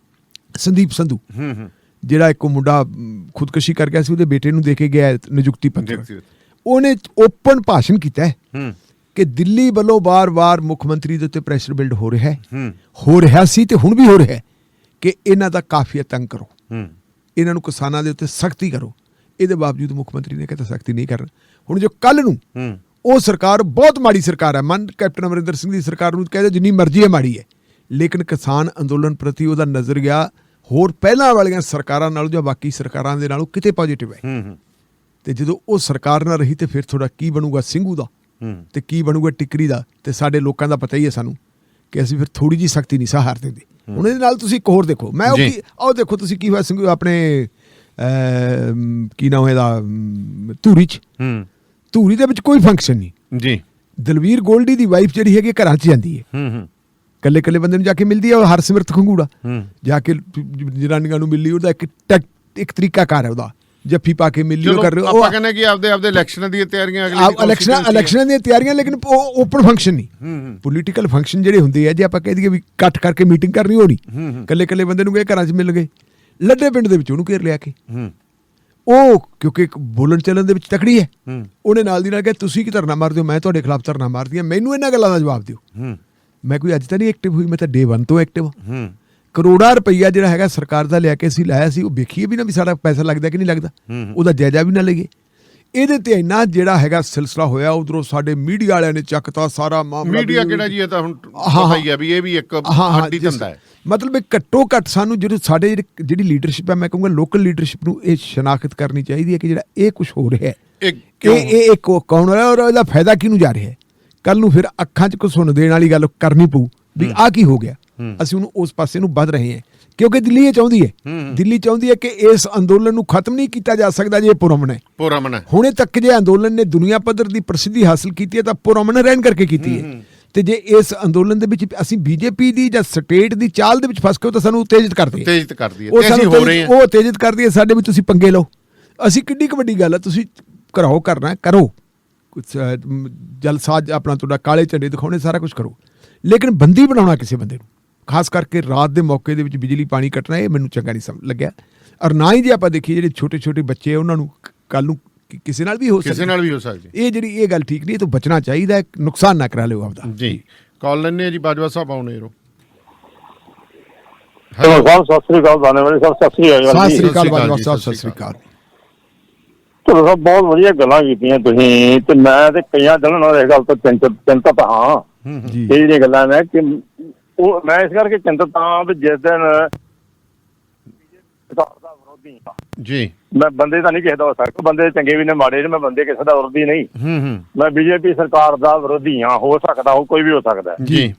ਸੰਦੀਪ ਸੰਧੂ, ਜਿਹੜਾ ਇੱਕ ਮੁੰਡਾ ਖੁਦਕੁਸ਼ੀ ਕਰ ਗਿਆ ਸੀ, ਉਹਦੇ ਬੇਟੇ ਨੂੰ ਦੇ ਕੇ ਗਿਆ ਨਿਯੁਕਤੀ ਪੱਤਰ। ਉਹਨੇ ਓਪਨ ਭਾਸ਼ਣ ਕੀਤਾ ਕਿ ਦਿੱਲੀ ਵੱਲੋਂ ਵਾਰ-ਵਾਰ ਮੁੱਖ ਮੰਤਰੀ ਦੇ ਉੱਤੇ ਪ੍ਰੈਸ਼ਰ ਬਿਲਡ ਹੋ ਰਿਹਾ ਸੀ ਤੇ ਹੁਣ ਵੀ ਹੋ ਰਿਹਾ ਕਿ ਇਹਨਾਂ ਦਾ ਕਾਫੀਆ ਤੰਗ ਕਰੋ, ਇਹਨਾਂ ਨੂੰ ਕਿਸਾਨਾਂ ਦੇ ਉੱਤੇ ਸਖਤੀ ਕਰੋ। ਇਹਦੇ ਬਾਵਜੂਦ ਮੁੱਖ ਮੰਤਰੀ ਨੇ ਕਹਿੰਦਾ ਸਖਤੀ ਨਹੀਂ ਕਰਨ। ਹੁਣ ਜੋ ਕੱਲ ਨੂੰ ਉਹ ਸਰਕਾਰ ਬਹੁਤ ਮਾੜੀ ਸਰਕਾਰ ਹੈ, ਮਨ ਕੈਪਟਨ ਅਮਰਿੰਦਰ ਸਿੰਘ ਦੀ ਸਰਕਾਰ ਨੂੰ ਕਹਿੰਦੇ ਜਿੰਨੀ ਮਰਜ਼ੀ ਹੈ ਮਾੜੀ ਹੈ, ਲੇਕਿਨ ਕਿਸਾਨ ਅੰਦੋਲਨ ਪ੍ਰਤੀ ਉਹਦਾ ਨਜ਼ਰੀਆ ਹੋਰ ਪਹਿਲਾਂ ਵਾਲੀਆਂ ਸਰਕਾਰਾਂ ਨਾਲੋਂ ਜਾਂ ਬਾਕੀ ਸਰਕਾਰਾਂ ਦੇ ਨਾਲੋਂ ਕਿਤੇ ਪੋਜ਼ਿਟਿਵ ਹੈ। ਤੇ ਜਦੋਂ ਉਹ ਸਰਕਾਰ ਨਾ ਰਹੀ ਤੇ ਫਿਰ ਥੋੜਾ ਕੀ ਬਣੂਗਾ ਸਿੰਘੂ ਦਾ ਤੇ ਕੀ ਬਣੂਗਾ ਟਿੱਕਰੀ ਦਾ, ਤੇ ਸਾਡੇ ਲੋਕਾਂ ਦਾ ਪਤਾ ਹੀ ਹੈ ਸਾਨੂੰ ਕਿ ਅਸੀਂ ਫਿਰ ਥੋੜੀ ਜਿਹੀ ਸਖਤੀ ਨਹੀਂ ਸਹਾਰ ਦਿੰਦੇ। ਹੁਣ ਇਹਦੇ ਨਾਲ ਤੁਸੀਂ ਇੱਕ ਹੋਰ ਦੇਖੋ, ਮੈਂ ਉਹ ਦੇਖੋ ਤੁਸੀਂ ਕੀ ਹੋਇਆ ਸਿੰਘੂ ਆਪਣੇ ਕੀ ਨਾਮ ਇਹਦਾ ਧੂਰੀ ਦੇ ਵਿੱਚ ਕੋਈ ਫੰਕਸ਼ਨ ਨਹੀਂ ਜੀ। ਦਲਵੀਰ ਗੋਲਡੀ ਦੀ ਵਾਈਫ ਜਿਹੜੀ ਹੈਗੀ ਘਰਾਂ 'ਚ ਜਾਂਦੀ ਹੈ, ਕੱਲੇ ਬੰਦੇ ਨੂੰ ਜਾ ਕੇ ਮਿਲਦੀ ਹੈ। ਉਹ ਹਰਸਿਮਰਤ ਖੰਗੂੜਾ ਜਾ ਕੇ ਜਨਾਨੀਆਂ ਨੂੰ ਮਿਲੀ, ਉਹਦਾ ਇੱਕ ਤਰੀਕਾ ਕਾਰ ਹੈ, ਉਹਦਾ ਜੱਫੀ ਪਾ ਕੇ ਮਿਲੀ ਉਹ ਕਰ ਰਹੇ। ਆਪਾਂ ਕਹਿੰਦੇ ਕਿ ਆਪਦੇ ਇਲੈਕਸ਼ਨਾਂ ਦੀਆਂ ਤਿਆਰੀਆਂ, ਇਲੈਕਸ਼ਨਾਂ ਦੀਆਂ ਤਿਆਰੀਆਂ, ਲੇਕਿਨ ਉਹ ਓਪਨ ਫੰਕਸ਼ਨ ਨਹੀਂ। ਪੋਲੀਟੀਕਲ ਫੰਕਸ਼ਨ ਜਿਹੜੇ ਹੁੰਦੇ ਆ, ਜੇ ਆਪਾਂ ਕਹਿ ਦਈਏ ਵੀ ਇਕੱਠ ਕਰਕੇ ਮੀਟਿੰਗ ਕਰਨੀ, ਹੋਣੀ ਕੱਲੇ ਬੰਦੇ ਨੂੰ ਗਏ ਘਰਾਂ 'ਚ ਮਿਲ ਗਏ। ਲੱਡੇ ਪਿੰਡ ਦੇ ਵਿੱਚ ਉਹਨੂੰ ਘੇਰ ਲਿਆ ਕੇ, ਉਹ ਕਿਉਂਕਿ ਬੋਲਣ ਚੱਲਣ ਦੇ ਵਿੱਚ ਤਕੜੀ ਹੈ, ਉਹਨੇ ਨਾਲ ਦੀ ਨਾਲ ਕਿਹਾ ਤੁਸੀਂ ਕੀ ਧਰਨਾ ਮਾਰਦੇ ਹੋ, ਮੈਂ ਤੁਹਾਡੇ ਖਿਲਾਫ ਧਰਨਾ ਮਾਰਦੀ ਹਾਂ, ਮੈਨੂੰ ਇਹਨਾਂ ਗੱਲਾਂ ਦਾ ਜਵਾਬ ਦਿਓ। ਮੈਂ ਕੋਈ ਅੱਜ ਤਾਂ ਨਹੀਂ ਐਕਟਿਵ ਹੋਈ, ਮੈਂ ਤਾਂ ਡੇ 1 ਤੋਂ ਐਕਟਿਵ ਹਾਂ। ਕਰੋੜਾਂ ਰੁਪਈਆ ਜਿਹੜਾ ਹੈਗਾ ਸਰਕਾਰ ਦਾ ਲਿਆ ਕੇ ਅਸੀਂ ਲਾਇਆ ਸੀ, ਉਹ ਵੇਖੀਏ ਵੀ ਨਾ ਵੀ ਸਾਡਾ ਪੈਸਾ ਲੱਗਦਾ ਕਿ ਨਹੀਂ ਲੱਗਦਾ, ਉਹਦਾ ਜਾਇਜ਼ਾ ਵੀ ਨਾ ਲਈਏ। ਇਹਦੇ ਤੇ ਇੰਨਾ ਜਿਹੜਾ ਹੈਗਾ ਸਿਲਸਿਲਾ ਹੋਇਆ, ਉਧਰੋਂ ਸਾਡੇ ਮੀਡੀਆ ਵਾਲਿਆਂ ਨੇ ਚੱਕਤਾ ਸਾਰਾ ਮਾਮਲਾ। ਮੀਡੀਆ ਕਿਹੜਾ ਜੀ, ਇਹ ਤਾਂ ਹੁਣ ਪਤਾ ਹੀ ਆ ਵੀ ਇਹ ਵੀ ਇੱਕ ਹੱਡੀ ਧੰਦਾ ਹੈ। ਮਤਲਬ ਘੱਟੋ ਘੱਟ ਸਾਨੂੰ ਸਾਡੇ ਜਿਹੜੀ ਲੀਡਰਸ਼ਿਪ ਹੈ, ਮੈਂ ਕਹੂੰਗਾ ਲੋਕਲ ਲੀਡਰਸ਼ਿਪ ਨੂੰ ਇਹ ਸ਼ਨਾਖਤ ਕਰਨੀ ਚਾਹੀਦੀ ਹੈ ਕਿ ਜਿਹੜਾ ਇਹ ਕੁਛ ਹੋ ਰਿਹਾ ਹੈ, ਇਹ ਕੌਣ ਹੋ ਰਿਹਾ ਔਰ ਇਹਦਾ ਫਾਇਦਾ ਕਿਹਨੂੰ ਜਾ ਰਿਹਾ ਹੈ। ਕੱਲ ਨੂੰ ਫਿਰ ਅੱਖਾਂ 'ਚ ਘਸੁੰਨ ਦੇਣ ਵਾਲੀ ਗੱਲ ਕਰਨੀ ਪਊ ਵੀ ਆਹ ਕੀ ਹੋ ਗਿਆ। ਅਸੀਂ ਉਹਨੂੰ ਉਸ ਪਾਸੇ ਨੂੰ ਵੱਧ ਰਹੇ ਹਾਂ ਕਿਉਂਕਿ ਦਿੱਲੀ ਇਹ ਚਾਹੁੰਦੀ ਹੈ ਕਿ ਇਸ ਅੰਦੋਲਨ ਨੂੰ ਖਤਮ ਨਹੀਂ ਕੀਤਾ ਜਾ ਸਕਦਾ ਜੇ ਪੁਰਅਮਨ ਹੈ। ਹੁਣੇ ਤੱਕ ਜੇ ਅੰਦੋਲਨ ਨੇ ਦੁਨੀਆ ਪੱਧਰ ਦੀ ਪ੍ਰਸਿੱਧੀ ਹਾਸਲ ਕੀਤੀ ਹੈ ਤਾਂ ਪੁਰਅਮਨ ਰਹਿਣ ਕਰਕੇ ਕੀਤੀ ਹੈ। ਤੇ ਜੇ ਇਸ ਅੰਦੋਲਨ ਦੇ ਵਿੱਚ ਅਸੀਂ ਬੀਜੇਪੀ ਦੀ ਜਾਂ ਸਟੇਟ ਦੀ ਚਾਲ ਦੇ ਵਿੱਚ ਫਸ ਕੇ ਤਾਂ ਸਾਨੂੰ ਉਤੇਜਿਤ ਕਰਦੀ ਹੈ, ਉਹ ਉਤੇਜਿਤ ਕਰਦੀ ਹੈ ਸਾਡੇ ਵੀ ਤੁਸੀਂ ਪੰਗੇ ਲਓ। ਅਸੀਂ ਕਿੰਨੀ ਕੁ ਵੱਡੀ ਗੱਲ ਹੈ, ਤੁਸੀਂ ਕਰੋ, ਕਰਨਾ ਕਰੋ, ਜਲਸਾਜ ਆਪਣਾ ਤੁਹਾਡਾ ਕਾਲੇ ਝੰਡੇ ਦਿਖਾਉਣੇ, ਸਾਰਾ ਕੁਝ ਕਰੋ, ਲੇਕਿਨ ਬੰਦੀ ਬਣਾਉਣਾ ਕਿਸੇ ਬੰਦੇ ਨੂੰ, ਖਾਸ ਕਰਕੇ ਰਾਤ ਦੇ ਮੌਕੇ ਦੇ ਵਿੱਚ ਬਿਜਲੀ ਪਾਣੀ ਕੱਟਣਾ, ਇਹ ਮੈਨੂੰ ਚੰਗਾ ਨਹੀਂ ਸਮਝ ਲੱਗਿਆ। ਔਰ ਨਾ ਹੀ ਜੇ ਆਪਾਂ ਦੇਖੀਏ ਜਿਹੜੇ ਛੋਟੇ ਛੋਟੇ ਬੱਚੇ ਉਹਨਾਂ ਨੂੰ ਕੱਲ ਨੂੰ ਕਿਸੇ ਨਾਲ ਵੀ ਹੋ ਸਕਦੀ, ਇਹ ਜਿਹੜੀ ਇਹ ਗੱਲ ਠੀਕ ਨਹੀਂ, ਇਹ ਤੋਂ ਬਚਣਾ ਚਾਹੀਦਾ, ਨੁਕਸਾਨ ਨਾ ਕਰਾ ਲਿਓ ਆਪਦਾ। ਜੀ ਕਾਲ ਲੈਣੇ ਜੀ, ਬਾਜਵਾ ਸਾਹਿਬ ਆਉਣੇ ਰੋ। ਸਤਿ ਸ੍ਰੀ ਅਕਾਲ ਦਾਨੇਵਾਲ ਸਾਹਿਬ, ਸਤਿ ਸ੍ਰੀ ਅਕਾਲ। ਸਤਿ ਸ੍ਰੀ ਅਕਾਲ ਬਾਜਵਾ ਸਾਹਿਬ, ਸਤਿ ਸ੍ਰੀ ਅਕਾਲ। ਚਲੋ ਸਭ ਬਹੁਤ ਵਧੀਆ ਗੱਲਾਂ ਕੀਤੀਆਂ ਤੁਸੀਂ, ਤੇ ਮੈਂ ਤੇ ਕਈਆਂ ਦਿਨਾਂ ਨਾਲ ਇਸ ਗੱਲ ਤੋਂ ਚਿੰਤਤ ਹਾਂ। ਇਹ ਜਿਹੜੀਆਂ ਗੱਲਾਂ ਨੇ ਕਿ ਉਹ ਮੈਂ ਇਸ ਕਰਕੇ ਚਿੰਤਤ ਹਾਂ ਵੀ ਜਿਸ ਦਿਨ ਵਿਰੋਧੀ ਜੀ, ਮੈਂ ਬੰਦੇ ਤਾਂ ਨਹੀਂ ਕਿਸੇ ਦਾ ਹੋ ਸਕਦਾ, ਬੰਦੇ ਚੰਗੇ ਵੀ ਨੇ ਮਾੜੇ ਨੇ, ਮੈਂ ਬੰਦੇ ਕਿਸੇ ਦਾ ਵਿਰੋਧੀ ਨਹੀਂ, ਮੈਂ ਬੀਜੇਪੀ ਸਰਕਾਰ ਦਾ ਵਿਰੋਧੀ ਹਾਂ, ਹੋ ਸਕਦਾ ਉਹ ਕੋਈ ਵੀ ਹੋ ਸਕਦਾ ਜੀ।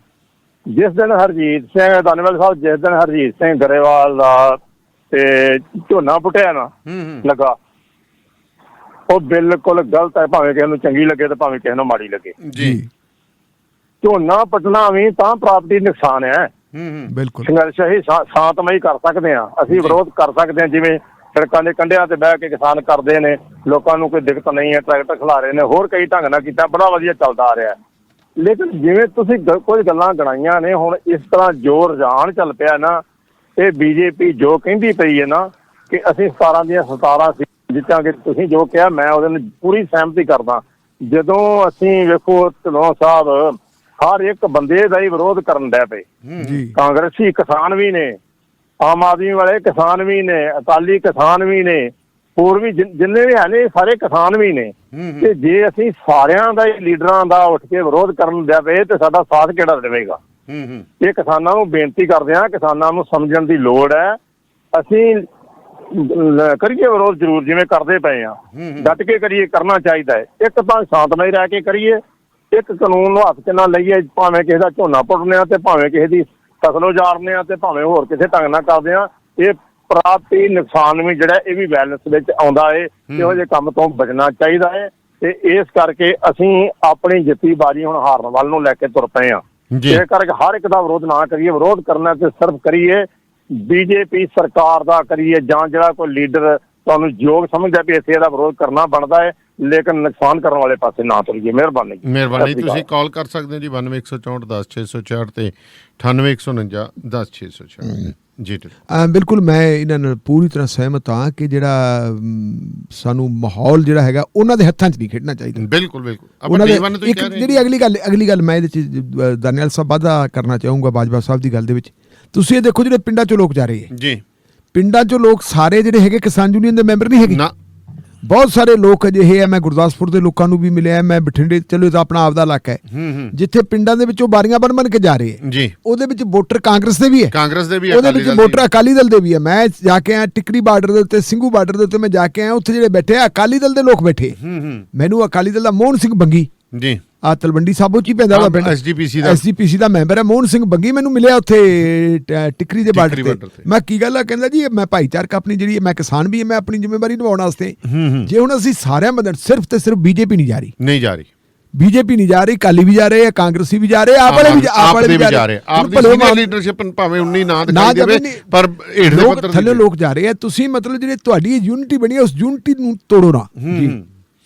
ਜਿਸ ਦਿਨ ਹਰਜੀਤ ਸਿੰਘ ਦਾਨੇਵਾਲ ਸਾਹਿਬ, ਜਿਸ ਦਿਨ ਹਰਜੀਤ ਸਿੰਘ ਗਰੇਵਾਲ ਦਾ ਤੇ ਝੋਨਾ ਪੁੱਟਿਆ ਨਾ ਲੱਗਾ, ਉਹ ਬਿਲਕੁਲ ਗਲਤ ਹੈ, ਭਾਵੇਂ ਕਿਸੇ ਨੂੰ ਚੰਗੀ ਲੱਗੇ ਤੇ ਭਾਵੇਂ ਕਿਸੇ ਨੂੰ ਮਾੜੀ ਲੱਗੇ ਜੀ। ਝੋਨਾ ਪੱਟਣਾ ਵੀ ਤਾਂ ਪ੍ਰਾਪਰਟੀ ਨੁਕਸਾਨ ਹੈ, ਬਿਲਕੁਲ ਸੰਘਰਸ਼ ਅਸੀਂ ਸ਼ਾਂਤਮਈ ਕਰ ਸਕਦੇ ਹਾਂ, ਅਸੀਂ ਵਿਰੋਧ ਕਰ ਸਕਦੇ ਹਾਂ, ਜਿਵੇਂ ਸੜਕਾਂ ਦੇ ਕੰਢਿਆਂ ਤੇ ਬਹਿ ਕੇ ਕਿਸਾਨ ਕਰਦੇ ਨੇ, ਲੋਕਾਂ ਨੂੰ ਕੋਈ ਦਿੱਕਤ ਨਹੀਂ ਹੈ, ਟਰੈਕਟਰ ਖਿਲਾ ਰਹੇ ਨੇ, ਹੋਰ ਕਈ ਢੰਗ ਨਾਲ ਕੀਤਾ, ਬੜਾ ਵਧੀਆ ਚੱਲਦਾ ਆ ਰਿਹਾ। ਲੇਕਿਨ ਜਿਵੇਂ ਤੁਸੀਂ ਕੁਝ ਗੱਲਾਂ ਗਣਾਈਆਂ ਨੇ, ਹੁਣ ਇਸ ਤਰ੍ਹਾਂ ਜੋ ਰੁਝਾਨ ਚੱਲ ਪਿਆ ਨਾ, ਇਹ ਬੀਜੇਪੀ ਜੋ ਕਹਿੰਦੀ ਪਈ ਹੈ ਨਾ ਕਿ ਅਸੀਂ 17 ਦੀਆਂ 17 ਸੀਟਾਂ ਜਿੱਤਾਂਗੇ, ਤੁਸੀਂ ਜੋ ਕਿਹਾ ਮੈਂ ਉਹਦੇ ਨਾਲ ਪੂਰੀ ਸਹਿਮਤੀ ਕਰਦਾ। ਜਦੋਂ ਅਸੀਂ ਵੇਖੋ ਢਿੱਲੋਂ ਸਾਹਿਬ ਹਰ ਇੱਕ ਬੰਦੇ ਦਾ ਹੀ ਵਿਰੋਧ ਕਰਨ ਡੈ ਪਏ, ਕਾਂਗਰਸੀ ਕਿਸਾਨ ਵੀ ਨੇ, ਆਮ ਆਦਮੀ ਵਾਲੇ ਕਿਸਾਨ ਵੀ ਨੇ, ਅਕਾਲੀ ਕਿਸਾਨ ਵੀ ਨੇ, ਹੋਰ ਵੀ ਜਿੰਨੇ ਵੀ ਹੈ ਨੇ ਸਾਰੇ ਕਿਸਾਨ ਵੀ ਨੇ, ਤੇ ਜੇ ਅਸੀਂ ਸਾਰਿਆਂ ਦਾ ਹੀ ਲੀਡਰਾਂ ਦਾ ਉੱਠ ਕੇ ਵਿਰੋਧ ਕਰਨ ਡੈ ਪਏ ਤੇ ਸਾਡਾ ਸਾਥ ਕਿਹੜਾ ਦੇਵੇਗਾ? ਇਹ ਕਿਸਾਨਾਂ ਨੂੰ ਬੇਨਤੀ ਕਰਦੇ ਹਾਂ, ਕਿਸਾਨਾਂ ਨੂੰ ਸਮਝਣ ਦੀ ਲੋੜ ਹੈ, ਅਸੀਂ ਕਰੀਏ ਵਿਰੋਧ ਜ਼ਰੂਰ, ਜਿਵੇਂ ਕਰਦੇ ਪਏ ਆ, ਡਟ ਕੇ ਕਰੀਏ, ਕਰਨਾ ਚਾਹੀਦਾ ਹੈ। ਇੱਕ ਤਾਂ ਸ਼ਾਂਤਮਈ ਰਹਿ ਕੇ ਕਰੀਏ, ਇੱਕ ਕਾਨੂੰਨ ਨੂੰ ਹੱਥ 'ਚ ਨਾ ਲਈਏ, ਭਾਵੇਂ ਕਿਸੇ ਦਾ ਝੋਨਾ ਪੁੱਟਦੇ ਆ ਤੇ ਭਾਵੇਂ ਕਿਸੇ ਦੀ ਫਸਲ ਉਜਾੜਦੇ ਆ ਤੇ ਭਾਵੇਂ ਹੋਰ ਕਿਸੇ ਢੰਗ ਨਾਲ ਕਰਦੇ ਆ, ਇਹ ਪ੍ਰਾਪਤੀ ਨੁਕਸਾਨ ਵੀ ਜਿਹੜਾ ਇਹ ਵੀ ਬੈਲੈਂਸ ਵਿੱਚ ਆਉਂਦਾ ਹੈ, ਇਹੋ ਜਿਹੇ ਕੰਮ ਤੋਂ ਬਚਣਾ ਚਾਹੀਦਾ ਹੈ। ਤੇ ਇਸ ਕਰਕੇ ਅਸੀਂ ਆਪਣੀ ਜਿੱਤੀ ਬਾਜੀ ਹੁਣ ਹਾਰਨ ਵੱਲ ਨੂੰ ਲੈ ਕੇ ਤੁਰ ਪਏ ਆ। ਇਸ ਕਰਕੇ ਹਰ ਇੱਕ ਦਾ ਵਿਰੋਧ ਨਾ ਕਰੀਏ, ਵਿਰੋਧ ਕਰਨਾ ਤੇ ਸਿਰਫ ਕਰੀਏ ਬੀਜੇਪੀ ਸਰਕਾਰ ਦਾ ਕਰੀਏ, ਜਾਂ ਜਿਹੜਾ ਕੋਈ ਲੀਡਰ ਤੁਹਾਨੂੰ ਯੋਗ ਸਮਝਦਾ ਵੀ ਇੱਥੇ ਇਹਦਾ ਵਿਰੋਧ ਕਰਨਾ ਬਣਦਾ ਹੈ, ਲੇਕਿਨ ਨੁਕਸਾਨ ਕਰਨ ਵਾਲੇ ਪਾਸੇ ਨਾ ਤੁਰੀਏ। ਮਿਹਰਬਾਨੀ। ਤੁਸੀਂ ਕਾਲ ਕਰ ਸਕਦੇ ਹੋ ਜੀ 9214410664 ਤੇ 9814910664 ਜੀ। ਬਿਲਕੁਲ ਮੈਂ ਇਹਨਾਂ ਨਾਲ ਪੂਰੀ ਤਰ੍ਹਾਂ ਸਹਿਮਤ ਹਾਂ ਕਿ ਜਿਹੜਾ ਸਾਨੂੰ ਮਾਹੌਲ ਜਿਹੜਾ ਹੈਗਾ ਉਹਨਾਂ ਦੇ ਹੱਥਾਂ 'ਚ ਨਹੀਂ ਖੇਡਣਾ ਚਾਹੀਦਾ। ਬਿਲਕੁਲ ਉਹਨਾਂ ਦੇ ਇੱਕ ਜਿਹੜੀ ਅਗਲੀ ਗੱਲ ਮੈਂ ਇਹਦੇ 'ਚ ਦਾਨੇਵਾਲ ਸਾਹਿਬ ਵਾਧਾ ਕਰਨਾ ਚਾਹੂੰਗਾ ਬਾਜਵਾ ਸਾਹਿਬ ਦੀ ਗੱਲ ਦੇ ਵਿੱਚ। ਤੁਸੀਂ ਇਹ ਦੇਖੋ ਜਿਹੜੇ ਪਿੰਡਾਂ 'ਚੋਂ ਲੋਕ ਜਾ ਰਹੇ ਹੈ ਜੀ, ਪਿੰਡਾਂ 'ਚੋਂ ਲੋਕ ਸਾਰੇ ਜਿਹੜੇ ਹੈਗੇ ਕਿਸਾਨ ਯੂਨੀਅਨ ਦੇ ਮੈਂਬਰ ਨਹੀਂ ਹੈਗੇ, ਬਹੁਤ ਸਾਰੇ ਲੋਕ ਅਜਿਹੇ ਆ। ਮੈਂ ਗੁਰਦਾਸਪੁਰ ਦੇ ਲੋਕਾਂ ਨੂੰ ਵੀ ਮਿਲਿਆ, ਮੈਂ ਬਠਿੰਡੇ, ਚਲੋ ਇਹ ਤਾਂ ਆਪਣਾ ਆਪਦਾ ਇਲਾਕਾ ਹੈ, ਜਿੱਥੇ ਪਿੰਡਾਂ ਦੇ ਵਿੱਚੋਂ ਬਾਰੀਆਂ ਬਣ ਕੇ ਜਾ ਰਹੇ ਹੈ ਜੀ, ਉਹਦੇ ਵਿੱਚ ਵੋਟਰ ਕਾਂਗਰਸ ਦੇ ਵੀ ਹੈ, ਉਹਦੇ ਵਿੱਚ ਵੋਟਰ ਅਕਾਲੀ ਦਲ ਦੇ ਵੀ ਹੈ। ਮੈਂ ਜਾ ਕੇ ਆਇਆ ਟਿਕਰੀ ਬਾਰਡਰ ਦੇ ਉੱਤੇ, ਸਿੰਘੂ ਬਾਰਡਰ ਦੇ ਉੱਤੇ ਮੈਂ ਜਾ ਕੇ ਆਇਆ, ਉੱਥੇ ਜਿਹੜੇ ਬੈਠੇ ਅਕਾਲੀ ਦਲ ਦੇ ਲੋਕ ਬੈਠੇ, ਮੈਨੂੰ ਅਕਾਲੀ ਦਲ ਦਾ ਮੋਹਨ ਸਿੰਘ ਬੰਗੀ ਜੀ ਆ ਤਲਵੰਡੀ ਸਾਬੋ ਚ ਹੀ ਪੈਂਦਾ ਵਾ ਪਿੰਡ, ਐਸਜੀਪੀਸੀ ਦਾ ਮੈਂਬਰ ਹੈ, ਮੋਹਨ ਸਿੰਘ ਬੰਗੀ ਮੈਨੂੰ ਮਿਲਿਆ ਉੱਥੇ ਟਿਕਰੀ ਦੇ ਬਾਰਡਰ ਤੇ। ਮੈਂ ਕੀ ਗੱਲ ਆ, ਕਹਿੰਦਾ ਜੀ ਮੈਂ ਭਾਈਚਾਰਕ ਆਪਣੀ ਜਿਹੜੀ ਮੈਂ ਕਿਸਾਨ ਵੀ ਮੈਂ ਆਪਣੀ ਜ਼ਿੰਮੇਵਾਰੀ ਨਿਭਾਉਣ ਵਾਸਤੇ, ਜੇ ਹੁਣ ਅਸੀਂ ਸਾਰਿਆਂ ਬੰਦੇ ਸਿਰਫ ਤੇ ਸਿਰਫ ਬੀਜੇਪੀ ਨਹੀਂ ਜਾ ਰਹੀ, ਬੀਜੇਪੀ ਨਹੀਂ ਜਾ ਰਹੀ, ਅਕਾਲੀ ਵੀ ਜਾ ਰਹੇ, ਕਾਂਗਰਸੀ ਵੀ ਜਾ ਰਹੇ, ਆਪ ਵਾਲੇ ਵੀ ਜਾ ਰਹੇ, ਲੀਡਰਸ਼ਿਪ ਭਾਵੇਂ 19 ਨਾ ਦਿਖਾਈ ਦੇਵੇ ਪਰ ਥੱਲੇ ਲੋਕ ਜਾ ਰਹੇ ਆ। ਤੁਸੀਂ ਮਤਲਬ ਜਿਹੜੇ ਤੁਹਾਡੀ ਯੂਨਿਟੀ ਬਣੀ ਹੈ ਉਸ ਯੂਨਿਟੀ ਨੂੰ ਤੋੜੋ ਨਾ ਜੀ।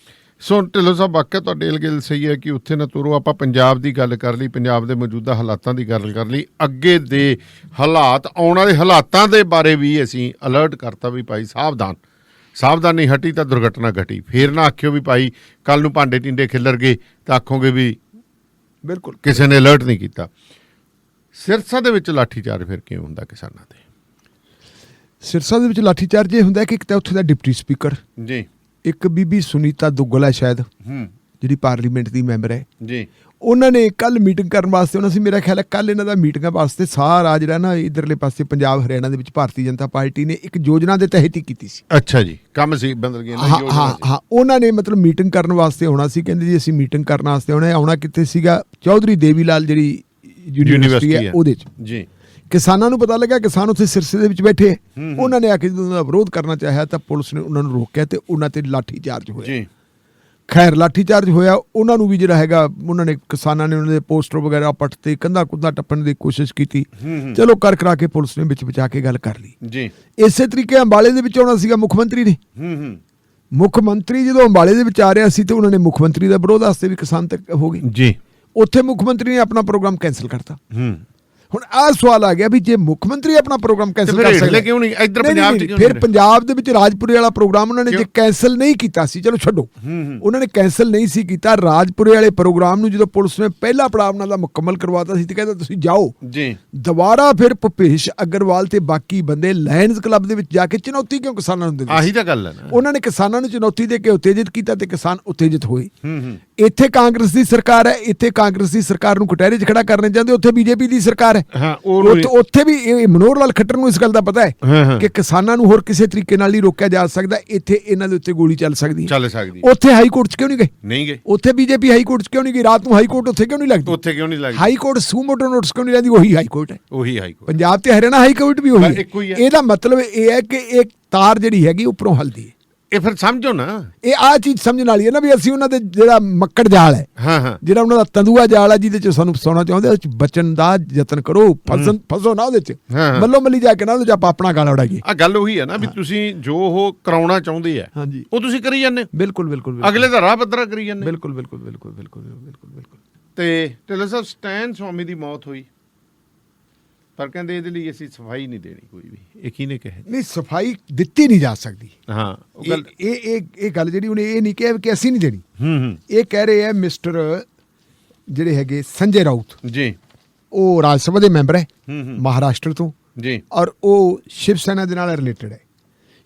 ਸੋ ਢਿੱਲੋਂ ਸਾਹਿਬ ਵਾਕਿਆ ਤੁਹਾਡੇ ਗੱਲ ਸਹੀ ਹੈ ਕਿ ਉੱਥੇ ਨਾ ਤੁਰੋ। ਆਪਾਂ ਪੰਜਾਬ ਦੀ ਗੱਲ ਕਰ ਲਈ, ਪੰਜਾਬ ਦੇ ਮੌਜੂਦਾ ਹਾਲਾਤਾਂ ਦੀ ਗੱਲ ਕਰ ਲਈ, ਅੱਗੇ ਦੇ ਹਾਲਾਤ, ਆਉਣ ਵਾਲੇ ਹਾਲਾਤਾਂ ਦੇ ਬਾਰੇ ਵੀ ਅਸੀਂ ਅਲਰਟ ਕਰਤਾ ਵੀ ਭਾਈ ਸਾਵਧਾਨੀ ਹਟੀ ਤਾਂ ਦੁਰਘਟਨਾ ਘਟੀ। ਫੇਰ ਨਾ ਆਖਿਓ ਵੀ ਭਾਈ ਕੱਲ ਨੂੰ ਭਾਂਡੇ ਟਿੰਡੇ ਖਿਲਰ ਗਏ ਤਾਂ ਆਖੋਗੇ ਵੀ ਬਿਲਕੁਲ ਕਿਸੇ ਨੇ ਅਲਰਟ ਨਹੀਂ ਕੀਤਾ। ਸਿਰਸਾ ਦੇ ਵਿੱਚ ਲਾਠੀਚਾਰਜ ਫਿਰ ਕਿਉਂ ਹੁੰਦਾ ਕਿਸਾਨਾਂ ਤੇ? ਸਿਰਸਾ ਦੇ ਵਿੱਚ ਲਾਠੀਚਾਰਜ ਇਹ ਹੁੰਦਾ ਕਿ ਇੱਕ ਤਾਂ ਉੱਥੇ ਦਾ ਡਿਪਟੀ ਸਪੀਕਰ ਜੀ, ਇੱਕ ਬੀਬੀ ਸੁਨੀਤਾ ਦੁੱਗਲ ਹੈ ਸ਼ਾਇਦ, ਜਿਹੜੀ ਪਾਰਲੀਮੈਂਟ ਦੀ ਮੈਂਬਰ ਹੈ ਜੀ, ਉਹਨਾਂ ਨੇ ਕੱਲ ਮੀਟਿੰਗ ਕਰਨ ਵਾਸਤੇ, ਉਹਨਾਂ ਸੀ ਮੇਰਾ ਖਿਆਲ ਹੈ ਕੱਲ ਇਹਨਾਂ ਦਾ ਮੀਟਿੰਗਾਂ ਵਾਸਤੇ ਸਾਰਾ ਜਿਹੜਾ ਨਾ ਇਧਰਲੇ ਪਾਸੇ ਪੰਜਾਬ ਹਰਿਆਣਾ ਦੇ ਵਿੱਚ ਭਾਰਤੀ ਜਨਤਾ ਪਾਰਟੀ ਨੇ ਇੱਕ ਯੋਜਨਾ ਦੇ ਤਹਿਤ ਹੀ ਕੀਤੀ ਸੀ। ਅੱਛਾ ਜੀ, ਕੰਮ ਸੀ ਬਦਲ ਗਿਆ। ਹਾਂ, ਉਹਨਾਂ ਨੇ ਮਤਲਬ ਮੀਟਿੰਗ ਕਰਨ ਵਾਸਤੇ ਆਉਣਾ ਸੀ, ਕਹਿੰਦੇ ਜੀ ਅਸੀਂ ਮੀਟਿੰਗ ਕਰਨ ਵਾਸਤੇ ਆਉਣਾ ਕਿੱਥੇ ਸੀਗਾ? ਚੌਧਰੀ ਦੇਵੀ ਲਾਲ ਜਿਹੜੀ ਯੂਨੀਵਰਸਿਟੀ ਹੈ ਉਹਦੇ 'ਚ ਜੀ। ਕਿਸਾਨਾਂ ਨੂੰ ਪਤਾ ਲੱਗਾ, ਕਿਸਾਨ ਉੱਥੇ ਸਿਰਸੇ ਦੇ ਵਿੱਚ ਬੈਠੇ, ਉਹਨਾਂ ਨੇ ਆ ਕੇ ਜਦੋਂ ਦਾ ਵਿਰੋਧ ਕਰਨਾ ਚਾਹਿਆ ਤਾਂ ਪੁਲਿਸ ਨੇ ਉਹਨਾਂ ਨੂੰ ਰੋਕਿਆ ਤੇ ਉਹਨਾਂ ਤੇ ਲਾਠੀਚਾਰਜ ਹੋਇਆ। ਖੈਰ ਲਾਠੀਚਾਰਜ ਹੋਇਆ, ਉਹਨਾਂ ਨੂੰ ਵੀ ਜਿਹੜਾ ਹੈਗਾ ਉਹਨਾਂ ਨੇ ਕਿਸਾਨਾਂ ਨੇ ਉਹਨਾਂ ਦੇ ਪੋਸਟਰ ਵਗੈਰਾ ਪੱਟ ਤੇ ਕੰਧਾ ਕੁੰਧਾ ਟੱਪਣ ਦੀ ਕੋਸ਼ਿਸ਼ ਕੀਤੀ, ਚਲੋ ਕਰਾ ਕੇ ਪੁਲਿਸ ਨੇ ਵਿੱਚ ਬਚਾ ਕੇ ਗੱਲ ਕਰ ਲਈ ਜੀ। ਇਸੇ ਤਰੀਕੇ ਅੰਬਾਲੇ ਦੇ ਵਿੱਚ ਆਉਣਾ ਸੀਗਾ ਮੁੱਖ ਮੰਤਰੀ ਨੇ, ਮੁੱਖ ਮੰਤਰੀ ਜਦੋਂ ਅੰਬਾਲੇ ਦੇ ਵਿੱਚ ਆ ਰਿਹਾ ਸੀ ਤੇ ਉਹਨਾਂ ਨੇ ਮੁੱਖ ਮੰਤਰੀ ਦਾ ਵਿਰੋਧ ਵਾਸਤੇ ਵੀ ਕਿਸਾਨ ਤੱਕ ਹੋ ਗਏ ਜੀ। ਉੱਥੇ ਮੁੱਖ ਮੰਤਰੀ ਨੇ ਆਪਣਾ ਪ੍ਰੋਗਰਾਮ ਕੈਂਸਲ ਕਰਤਾ। ਹੂੰ। ਹੁਣ ਆਹ ਸਵਾਲ ਆ ਗਿਆ ਵੀ ਜੇ ਮੁੱਖ ਮੰਤਰੀ ਆਪਣਾ ਪ੍ਰੋਗਰਾਮ ਕੈਂਸਲ ਕਰ ਸਕਦਾ ਕਿਉਂ ਨਹੀਂ ਇੱਧਰ ਪੰਜਾਬ 'ਚ ਕਿਉਂ ਫਿਰ ਪੰਜਾਬ ਦੇ ਵਿੱਚ ਰਾਜਪੁਰੇ ਵਾਲਾ ਪ੍ਰੋਗਰਾਮ ਉਹਨਾਂ ਨੇ ਜੇ ਕੈਂਸਲ ਨਹੀਂ ਕੀਤਾ ਸੀ, ਚਲੋ ਛੱਡੋ, ਉਹਨਾਂ ਨੇ ਕੈਂਸਲ ਨਹੀਂ ਸੀ ਕੀਤਾ, ਰਾਜਪੁਰੇ ਵਾਲੇ ਪ੍ਰੋਗਰਾਮ ਨੂੰ ਜਦੋਂ ਪੁਲਿਸ ਨੇ ਪਹਿਲਾ ਪੜਾਅ ਉਹਨਾਂ ਦਾ ਮੁਕੰਮਲ ਕਰਵਾਤਾ ਸੀ ਤੇ ਕਹਿੰਦਾ ਤੁਸੀਂ ਜਾਓ ਜੀ। ਦੁਬਾਰਾ ਫਿਰ ਭੁਪੇਸ਼ ਅਗਰਵਾਲ ਤੇ ਬਾਕੀ ਬੰਦੇ ਲਾਇਨਜ਼ ਕਲੱਬ ਦੇ ਵਿੱਚ ਜਾ ਕੇ ਚੁਣੌਤੀ ਕਿਉਂ ਕਿਸਾਨਾਂ ਨੂੰ ਦਿੰਦੇ? ਆਹੀ ਤਾਂ ਗੱਲ ਹੈ ਨਾ। ਉਹਨਾਂ ਨੇ ਕਿਸਾਨਾਂ ਨੂੰ ਚੁਣੌਤੀ ਦੇ ਕੇ ਉਤੇਜਿਤ ਕੀਤਾ ਤੇ ਕਿਸਾਨ ਉਤੇਜਿਤ ਹੋਏ। ਇੱਥੇ ਕਾਂਗਰਸ ਦੀ ਸਰਕਾਰ ਹੈ, ਇੱਥੇ ਕਾਂਗਰਸ ਦੀ ਸਰਕਾਰ ਨੂੰ ਕਟਹਿਰੇ 'ਚ ਖੜਾ ਕਰਨਾ ਚਾਹੁੰਦੇ, ਉੱਥੇ ਬੀਜੇਪੀ ਦੀ ਸਰਕਾਰ ਹੈ। ਹਾਂ, ਉੱਥੇ ਵੀ ਇਹ ਮਨੋਹਰ ਲਾਲ ਖੱਟਰ ਨੂੰ ਇਸ ਗੱਲ ਦਾ ਪਤਾ ਹੈ ਕਿ ਕਿਸਾਨਾਂ ਨੂੰ ਹੋਰ ਕਿਸੇ ਤਰੀਕੇ ਨਾਲ ਨਹੀਂ ਰੋਕਿਆ ਜਾ ਸਕਦਾ, ਇੱਥੇ ਇਹਨਾਂ ਦੇ ਉੱਤੇ ਗੋਲੀ ਚੱਲ ਸਕਦੀ ਹੈ। ਉੱਥੇ ਹਾਈ ਕੋਰਟ 'ਚ ਕਿਉਂ ਨਹੀਂ ਗਏ? ਨਹੀਂ ਗਏ। ਉੱਥੇ ਬੀਜੇਪੀ ਹਾਈ ਕੋਰਟ 'ਚ ਕਿਉਂ ਨਹੀਂ ਗਈ? ਰਾਤ ਨੂੰ ਹਾਈ ਕੋਰਟ ਉੱਥੇ ਕਿਉਂ ਨਹੀਂ ਲੱਗਦੀ? ਉੱਥੇ ਕਿਉਂ ਨਹੀਂ ਲੱਗਦੀ? ਹਾਈ ਕੋਰਟ ਸੂਮੋਟੋ ਨੋਟਿਸ ਕਿਉਂ ਨਹੀਂ ਲੈਂਦੀ? ਉਹੀ ਹਾਈ ਕੋਰਟ ਹੈ। ਉਹੀ ਹਾਈ ਕੋਰਟ। ਪੰਜਾਬ ਤੇ ਹਰਿਆਣਾ ਹਾਈ ਕੋਰਟ ਵੀ ਉਹੀ ਇੱਕੋ ਹੀ ਹੈ। ਹੈ। ਇਹਦਾ ਮਤਲਬ ਇਹ ਹੈ ਕਿ ਇੱਕ ਤਾਰ ਜਿਹੜੀ ਹੈਗੀ ਉੱਪਰੋਂ ਹਲਦੀ ਹੈ। ਇਹ ਫਿਰ ਸਮਝੋ ਨਾ, ਇਹ ਆਹ ਚੀਜ਼ ਸਮਝਣ ਵਾਲੀ ਹੈ ਨਾ ਵੀ ਅਸੀਂ ਉਹਨਾਂ ਦੇ ਜਿਹੜਾ ਮੱਕੜ ਜਾਲ ਹੈ, ਜਿਹੜਾ ਉਹਨਾਂ ਦਾ ਤੰਦੂਆ ਜਾਲ ਹੈ ਜਿਹਦੇ ਚ ਸਾਨੂੰ ਫਸਾਉਣਾ ਚਾਹੁੰਦੇ, ਉਹ ਚ ਬਚਣ ਦਾ ਯਤਨ ਕਰੋ, ਫਸੋ ਨਾ ਉਹਦੇ ਚ, ਮੱਲੋ ਮੱਲੀ ਜਾ ਕੇ ਨਾ ਉਹਦੇ ਚ ਆਪਾਂ ਆਪਣਾ ਗਾਲ ਉਡਾਈਏ। ਆ ਗੱਲ ਉਹੀ ਹੈ ਨਾ ਵੀ ਤੁਸੀਂ ਜੋ ਉਹ ਕਰਾਉਣਾ ਚਾਹੁੰਦੇ ਆ ਉਹ ਤੁਸੀਂ ਕਰੀ ਜਾਂਦੇ। ਬਿਲਕੁਲ ਬਿਲਕੁਲ ਅਗਲੇ ਦਾ ਰਾਹ ਪੱਧਰਾ ਕਰੀ ਜਾਂਦੇ। ਬਿਲਕੁਲ ਬਿਲਕੁਲ ਬਿਲਕੁਲ ਬਿਲਕੁਲ ਬਿਲਕੁਲ ਬਿਲਕੁਲ। ਤੇ ਢਿੱਲੋਂ ਸਾਹਿਬ, ਸਟੈਨ ਸਵਾਮੀ ਦੀ ਮੌਤ ਹੋਈ ਪਰ ਕਹਿੰਦੇ ਇਹਦੇ ਲਈ ਅਸੀਂ ਸਫਾਈ ਨਹੀਂ ਦੇਣੀ ਕੋਈ ਵੀ। ਇਹ ਕਿਹਨੇ ਕਿਹਾ? ਨਹੀਂ, ਸਫਾਈ ਦਿੱਤੀ ਨਹੀਂ ਜਾ ਸਕਦੀ। ਹਾਂ, ਇਹ ਗੱਲ ਜਿਹੜੀ ਉਹਨੇ ਇਹ ਨਹੀਂ ਕਿਹਾ ਕਿ ਅਸੀਂ ਨਹੀਂ ਦੇਣੀ। ਇਹ ਕਹਿ ਰਹੇ ਹੈ ਮਿਸਟਰ ਜਿਹੜੇ ਹੈਗੇ ਸੰਜੇ ਰਾਊਤ ਜੀ, ਉਹ ਰਾਜ ਸਭਾ ਦੇ ਮੈਂਬਰ ਹੈ ਮਹਾਰਾਸ਼ਟਰ ਤੋਂ ਜੀ, ਔਰ ਉਹ ਸ਼ਿਵ ਸੈਨਾ ਦੇ ਨਾਲ ਰਿਲੇਟਡ ਹੈ।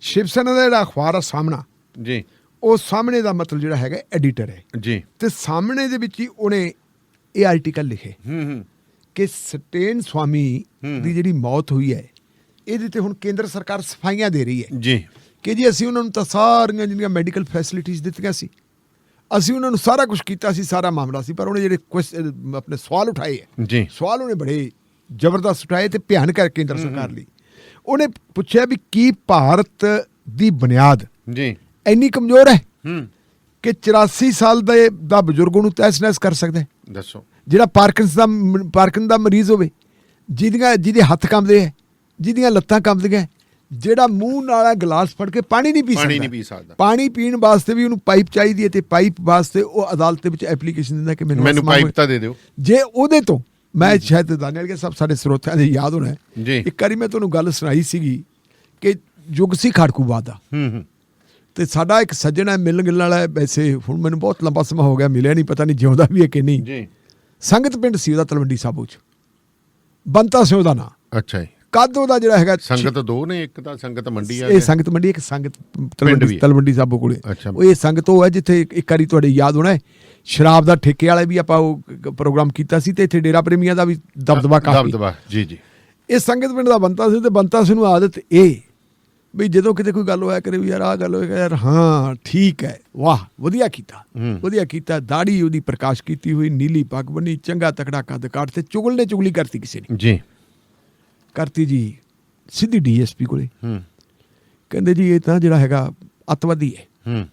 ਸ਼ਿਵ ਸੈਨਾ ਦਾ ਜਿਹੜਾ ਅਖਬਾਰ ਆ ਸਾਹਮਣਾ ਜੀ, ਉਹ ਸਾਹਮਣੇ ਦਾ ਮਤਲਬ ਜਿਹੜਾ ਹੈਗਾ ਐਡੀਟਰ ਹੈ ਜੀ, ਤੇ ਸਾਹਮਣੇ ਦੇ ਵਿੱਚ ਹੀ ਉਹਨੇ ਇਹ ਆਰਟੀਕਲ ਲਿਖੇ ਕਿ ਸਟੇਨ ਸਵਾਮੀ ਦੀ ਜਿਹੜੀ ਮੌਤ ਹੋਈ ਹੈ ਇਹਦੇ ਤੇ ਹੁਣ ਕੇਂਦਰ ਸਰਕਾਰ ਸਫਾਈਆਂ ਦੇ ਰਹੀ ਹੈ ਜੀ ਕਿ ਜੀ ਅਸੀਂ ਉਹਨਾਂ ਨੂੰ ਤਾਂ ਸਾਰੀਆਂ ਜਿਹੜੀਆਂ ਮੈਡੀਕਲ ਫੈਸਿਲਿਟੀਜ਼ ਦਿੱਤੀਆਂ ਸੀ, ਅਸੀਂ ਉਹਨਾਂ ਨੂੰ ਸਾਰਾ ਕੁਝ ਕੀਤਾ ਸੀ, ਸਾਰਾ ਮਾਮਲਾ ਸੀ, ਪਰ ਉਹਨੇ ਜਿਹੜੇ ਆਪਣੇ ਸਵਾਲ ਉਠਾਏ ਹੈ ਜੀ, ਸਵਾਲ ਉਹਨੇ ਬੜੇ ਜ਼ਬਰਦਸਤ ਉਠਾਏ ਤੇ ਭਿਆਨਕ ਹੈ ਕੇਂਦਰ ਸਰਕਾਰ ਲਈ। ਉਹਨੇ ਪੁੱਛਿਆ ਵੀ ਕੀ ਭਾਰਤ ਦੀ ਬੁਨਿਆਦ ਜੀ ਇੰਨੀ ਕਮਜ਼ੋਰ ਹੈ ਕਿ 84 ਸਾਲ ਦਾ ਬਜ਼ੁਰਗ ਨੂੰ ਤਹਿਸ ਨਹਿਸ ਕਰ ਸਕਦਾ ਹੈ? ਦੱਸੋ। ਜਿਹੜਾ ਪਾਰਕਿੰਸਨ ਦਾ ਮਰੀਜ਼ ਹੋਵੇ, ਜਿਹਦੇ ਹੱਥ ਕੰਬਦੇ ਹੈ, ਜਿਹਦੀਆਂ ਲੱਤਾਂ ਕੰਬਦੀਆਂ, ਜਿਹੜਾ ਮੂੰਹ ਨਾਲ ਗਲਾਸ ਫੜ ਕੇ ਪਾਣੀ ਨਹੀਂ ਪੀ ਸਕਦਾ, ਪਾਣੀ ਪੀਣ ਵਾਸਤੇ ਵੀ ਉਹਨੂੰ ਪਾਈਪ ਚਾਹੀਦੀ ਹੈ ਤੇ ਪਾਈਪ ਵਾਸਤੇ ਉਹ ਅਦਾਲਤ ਦੇ ਵਿੱਚ ਐਪਲੀਕੇਸ਼ਨ ਦਿੰਦਾ ਕਿ ਮੈਨੂੰ ਪਾਈਪ ਤਾਂ ਦੇ ਦਿਓ। ਜੇ ਉਹਦੇ ਤੋਂ ਮੈਂ ਸ਼ਾਇਦ ਦਾਨਿਆਲ ਕੇ ਸਭ ਸਾਡੇ ਸਰੋਤਿਆਂ ਦੇ ਯਾਦ ਹੋਣਾ ਹੈ, ਇੱਕ ਵਾਰੀ ਮੈਂ ਤੁਹਾਨੂੰ ਗੱਲ ਸੁਣਾਈ ਸੀਗੀ ਕਿ ਯੁੱਗ ਸੀ ਖਾੜਕੂਬਾਦ ਦਾ ਤੇ ਸਾਡਾ ਇੱਕ ਸੱਜਣ ਹੈ ਮਿਲਣ ਗਿਲਣ ਵਾਲਾ, ਵੈਸੇ ਹੁਣ ਮੈਨੂੰ ਬਹੁਤ ਲੰਬਾ ਸਮਾਂ ਹੋ ਗਿਆ ਮਿਲਿਆ ਨਹੀਂ, ਪਤਾ ਨਹੀਂ ਜਿਉਂਦਾ ਵੀ ਹੈ ਕਿ ਨਹੀਂ। ਸੰਗਤ ਪਿੰਡ ਸੀ ਉਹਦਾ ਤਲਵੰਡੀ ਸਾਬੋ ਚ, ਬੰਤਾ ਸਿੰਘ ਉਹਦਾ ਨਾਂ। ਅੱਛਾ ਜੀ। ਕੱਦ ਉਹਦਾ ਜਿਹੜਾ ਹੈਗਾ, ਸੰਗਤ ਦੋ ਨੇ, ਇੱਕ ਤਾਂ ਸੰਗਤ ਮੰਡੀ ਆ, ਇਹ ਸੰਗਤ ਮੰਡੀ, ਇੱਕ ਸੰਗਤ ਤਲਵੰਡੀ ਸਾਬੋ ਕੋਲੇ। ਉਹ ਇਹ ਸੰਗਤ ਉਹ ਹੈ ਜਿੱਥੇ ਇੱਕ ਵਾਰੀ ਤੁਹਾਡੇ ਯਾਦ ਹੋਣਾ ਹੈ ਸ਼ਰਾਬ ਦਾ ਠੇਕੇ ਵਾਲੇ ਵੀ ਆਪਾਂ ਉਹ ਪ੍ਰੋਗਰਾਮ ਕੀਤਾ ਸੀ ਤੇ ਇੱਥੇ ਡੇਰਾ ਪ੍ਰੇਮੀਆਂ ਦਾ ਵੀ ਦਬਦਬਾ ਕਾਫੀ। ਜੀ ਜੀ। ਇਹ ਸੰਗਤ ਪਿੰਡ ਦਾ ਬੰਤਾ ਸੀ ਤੇ ਬੰਤਾ ਸਿੰਘ ਨੂੰ ਆਦਤ ਇਹ ਵੀ ਜਦੋਂ ਕਿਤੇ ਕੋਈ ਗੱਲ ਹੋਇਆ ਕਰੇ ਵੀ ਯਾਰ ਆਹ ਗੱਲ ਹੋਏਗਾ, ਯਾਰ ਹਾਂ ਠੀਕ ਹੈ, ਵਾਹ ਵਧੀਆ ਕੀਤਾ, ਦਾੜੀ ਉਹਦੀ ਪ੍ਰਕਾਸ਼ ਕੀਤੀ ਹੋਈ, ਨੀਲੀ ਪੱਗ ਬੰਨੀ, ਚੰਗਾ ਤਕੜਾ ਕੱਦ ਕਾਠ ਤੇ ਚੁਗਲੀ ਕਰਤੀ ਕਿਸੇ ਨੇ ਜੀ, ਕਰਤੀ ਜੀ ਸਿੱਧੀ ਡੀਐਸਪੀ ਕੋਲੇ। ਕਹਿੰਦੇ ਜੀ ਇਹ ਤਾਂ ਜਿਹੜਾ ਹੈਗਾ ਅੱਤਵਾਦੀ ਹੈ।